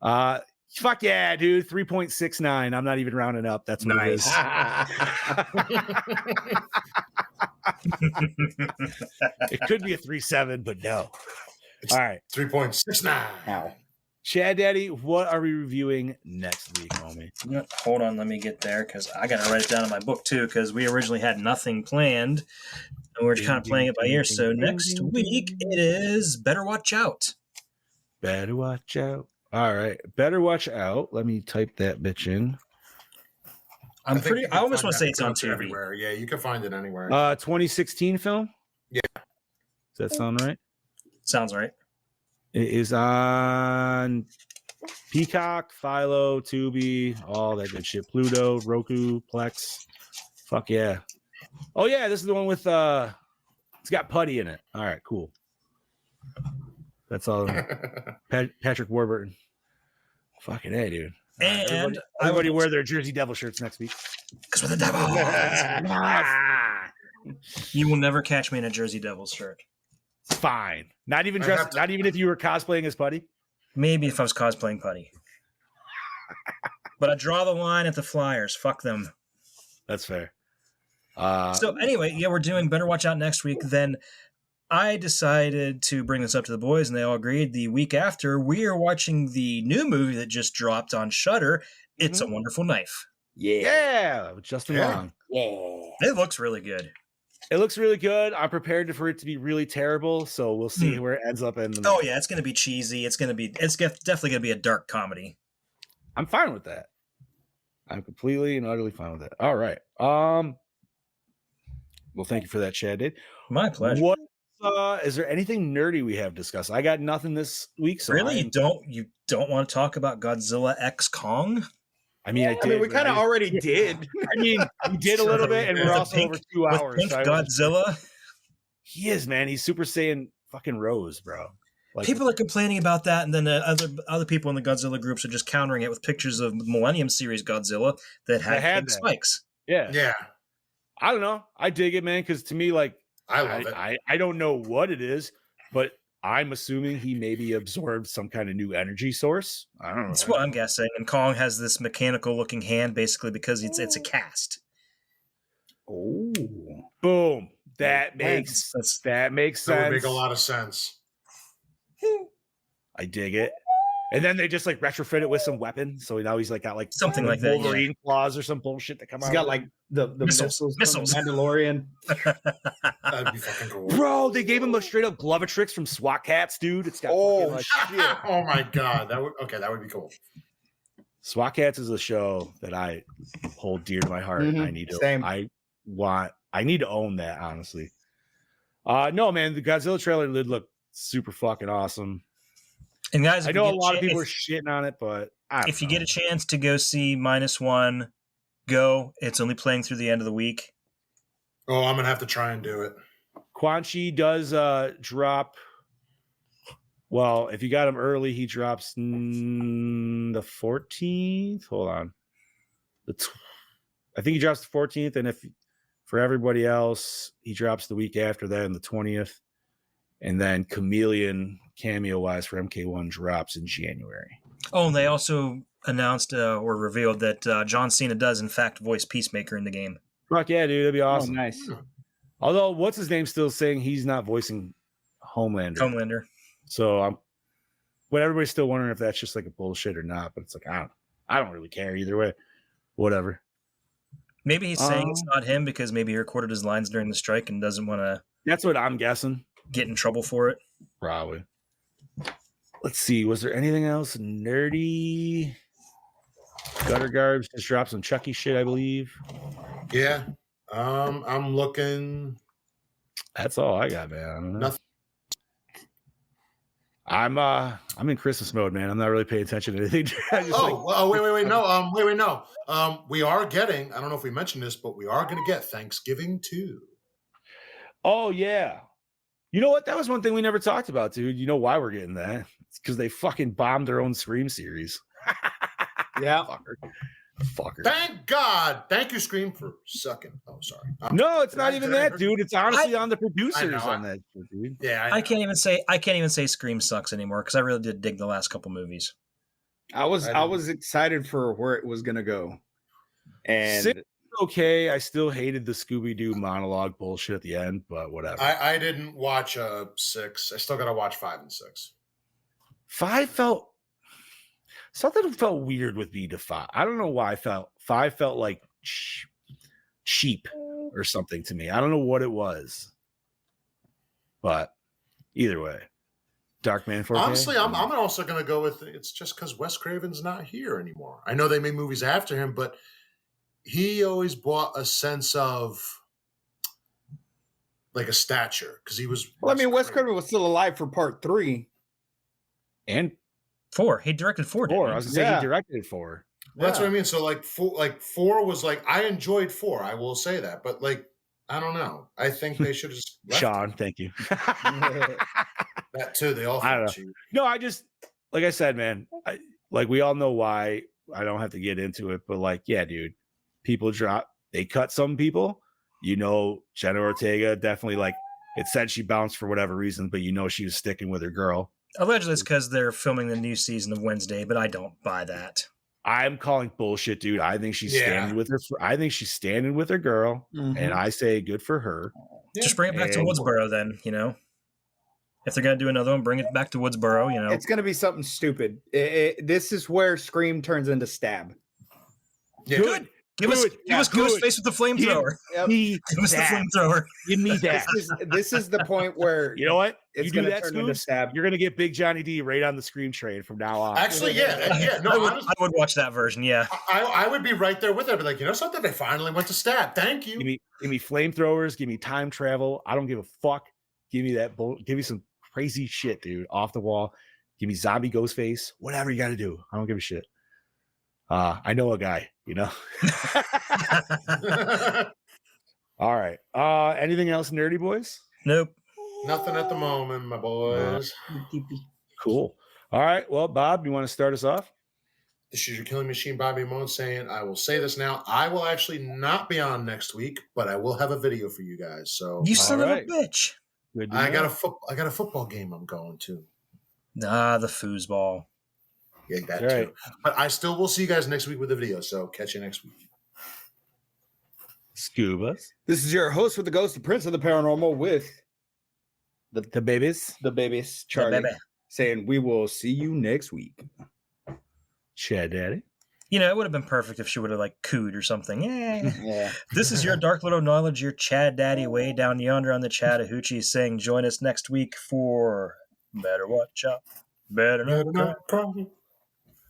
5. Fuck yeah, dude. 3.69. I'm not even rounding up. That's what Nice. it could be a 3.7, but no. All right. 3.69. Ow. Chad Daddy, what are we reviewing next week, homie? Hold on, let me get there because I got to write it down in my book too because we originally had nothing planned and we're just kind of playing it by ear. So next week it is Better Watch Out. Better watch out. All right. Better watch out. Let me type that bitch in. I almost want to say it's it's on Tubi. everywhere. Yeah, you can find it anywhere. 2016 film? Yeah. Does that sound right? Sounds right. It is on Peacock, Philo, Tubi, all that good shit. Pluto, Roku, Plex. Fuck yeah. Oh yeah, this is the one with it's got Putty in it. All right, cool. That's all. Patrick Warburton. Fucking hey, dude. And everybody wear their Jersey Devil shirts next week. Because we're the Devils. You will never catch me in a Jersey Devils shirt. Fine. Not even dressed. Not even if you were cosplaying as Putty. Maybe if I was cosplaying Putty. But I draw the line at the Flyers. Fuck them. That's fair. So anyway, yeah, we're doing Better Watch Out next week. Then I decided to bring this up to the boys, and they all agreed. The week after, we are watching the new movie that just dropped on Shudder. It's a Wonderful Knife. Yeah, with Justin Long. It looks really good. It looks really good. I'm prepared for it to be really terrible, so we'll see where it ends up in the movie. Oh yeah, it's going to be cheesy. It's definitely going to be a dark comedy. I'm fine with that. I'm completely and utterly fine with that. All right. Well, thank you for that, Chad. Did My pleasure. What is there anything nerdy we have discussed? I got nothing this week. So really, you don't want to talk about Godzilla X Kong? I mean, I did. We kind of already did. I mean, we did a little bit, and we're also over 2 hours. Pink Godzilla. He is, man. He's Super Saiyan fucking Rose, bro. Like, people are complaining about that, and then other people in the Godzilla groups are just countering it with pictures of Millennium Series Godzilla that had pink spikes. Yeah. I don't know. I dig it, man, because to me, like, I love it. I don't know what it is, but I'm assuming he maybe absorbed some kind of new energy source. I don't know. That's what I'm guessing. And Kong has this mechanical looking hand basically because it's a cast. Oh, boom! That makes sense. That would make a lot of sense. I dig it. And then they just like retrofit it with some weapon, so now he's like got like something like Wolverine that, claws or some bullshit that come out. He's got like the missiles from Mandalorian. That'd be fucking cool. Bro, they gave him a straight up Glovatrix from SWAT Cats, dude. It's got shit. Oh my god, that would be cool. SWAT Cats is a show that I hold dear to my heart. I need to. Same. I want I need to own that, honestly. No, man, the Godzilla trailer did look super fucking awesome. And guys, I know a lot of people are shitting on it, but if you get a chance to go see -1, go. It's only playing through the end of the week. Oh, I'm gonna have to try and do it. Quan Chi does drop. Well, if you got him early, he drops the 14th. Hold on. I think he drops the 14th, and if for everybody else, he drops the week after that on the 20th. And then Chameleon cameo-wise for MK1 drops in January. Oh, and they also announced or revealed that John Cena does, in fact, voice Peacemaker in the game. Fuck yeah, dude. That'd be awesome. Oh, nice. Although, what's his name still saying he's not voicing Homelander. So but everybody's still wondering if that's just like a bullshit or not. But it's like, I don't really care either way. Whatever. Maybe he's saying it's not him because maybe he recorded his lines during the strike and doesn't want to. That's what I'm guessing. Get in trouble for it. Probably. Let's see. Was there anything else nerdy? Gutter Garbs just dropped some Chucky shit, I believe. Yeah. I'm looking. That's all I got, man. I don't know. Nothing. I'm in Christmas mode, man. I'm not really paying attention to anything. Wait. No. We are getting, I don't know if we mentioned this, but we are going to get Thanksgiving too. Oh, yeah. You know what? That was one thing we never talked about, dude. You know why we're getting that? It's because they fucking bombed their own Scream series. Yeah. Fucker. Thank God. Thank you, Scream, for sucking. Oh, sorry. No, it's not even that, dude. It's honestly on the producers on that shit, dude. Yeah. I can't even say Scream sucks anymore because I really did dig the last couple movies. I was excited for where it was gonna go. And okay, I still hated the Scooby-Doo monologue bullshit at the end, but whatever. I didn't watch 6. I still got to watch 5 and 6. 5 felt weird with me to 5. I don't know why 5 felt like cheap or something to me. I don't know what it was, but either way, Darkman 4K. Honestly, I'm also going to go with it's just because Wes Craven's not here anymore. I know they made movies after him, but he always brought a sense of like a stature because he was. Well, I mean, Wes Craven was still alive for part 3 and 4. He directed 4. I was gonna say he directed 4. That's what I mean. So like 4 was like I enjoyed 4. I will say that, but like I don't know. I think they should have just left Sean. Thank you. that too. They all. I don't know. No, I just like I said, man. We all know why. I don't have to get into it, but like, yeah, dude. People they cut some people, Jenna Ortega definitely it said she bounced for whatever reason, but she was sticking with her girl. Allegedly it's because they're filming the new season of Wednesday, but I don't buy that. I'm calling bullshit, dude. I think she's standing with her. I think she's standing with her girl, and I say good for her. Just bring it back to Woodsboro then, If they're going to do another one, bring it back to Woodsboro, It's going to be something stupid. This is where Scream turns into Stab. Yeah. Good. Give us face with the flamethrower. Give us the flamethrower. Give me that. This is the point where you know what? It's going to turn into Stab. You're going to get Big Johnny D right on the Scream train from now on. Actually, yeah. No, I would watch that version. Yeah, I would be right there with her. But like, something? They finally went to Stab. Thank you. Give me flamethrowers. Give me time travel. I don't give a fuck. Give me that. Give me some crazy shit, dude. Off the wall. Give me zombie Ghostface. Whatever you got to do. I don't give a shit. I know a guy, All right. Anything else, nerdy boys? Nope. Nothing at the moment, my boys. Cool. All right. Well, Bob, you want to start us off? This is your killing machine, Bobby Moan, saying, I will say this now. I will actually not be on next week, but I will have a video for you guys. So you son of a bitch. I got a football game I'm going to. The foosball. Yeah, that too. Right. But I still will see you guys next week with a video. So catch you next week. Scubas. This is your host with the Ghost, the Prince of the Paranormal, with the babies, Charlie, saying we will see you next week. Chad Daddy. It would have been perfect if she would have cooed or something. Yeah. This is your dark little knowledge, your Chad Daddy way down yonder on the Chattahoochee, saying join us next week for Better Watch Out. Better not cry.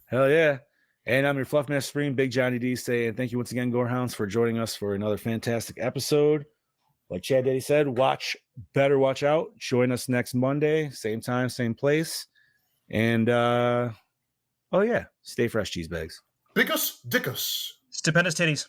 Hell yeah. And I'm your Fluffmaster Supreme, Big Johnny D, saying thank you once again, Gorehounds, for joining us for another fantastic episode. like Chad Daddy said, better watch out. Join us next Monday, same time, same place. And oh yeah, stay fresh, cheese bags. Bickus Dickus. Stupendous titties.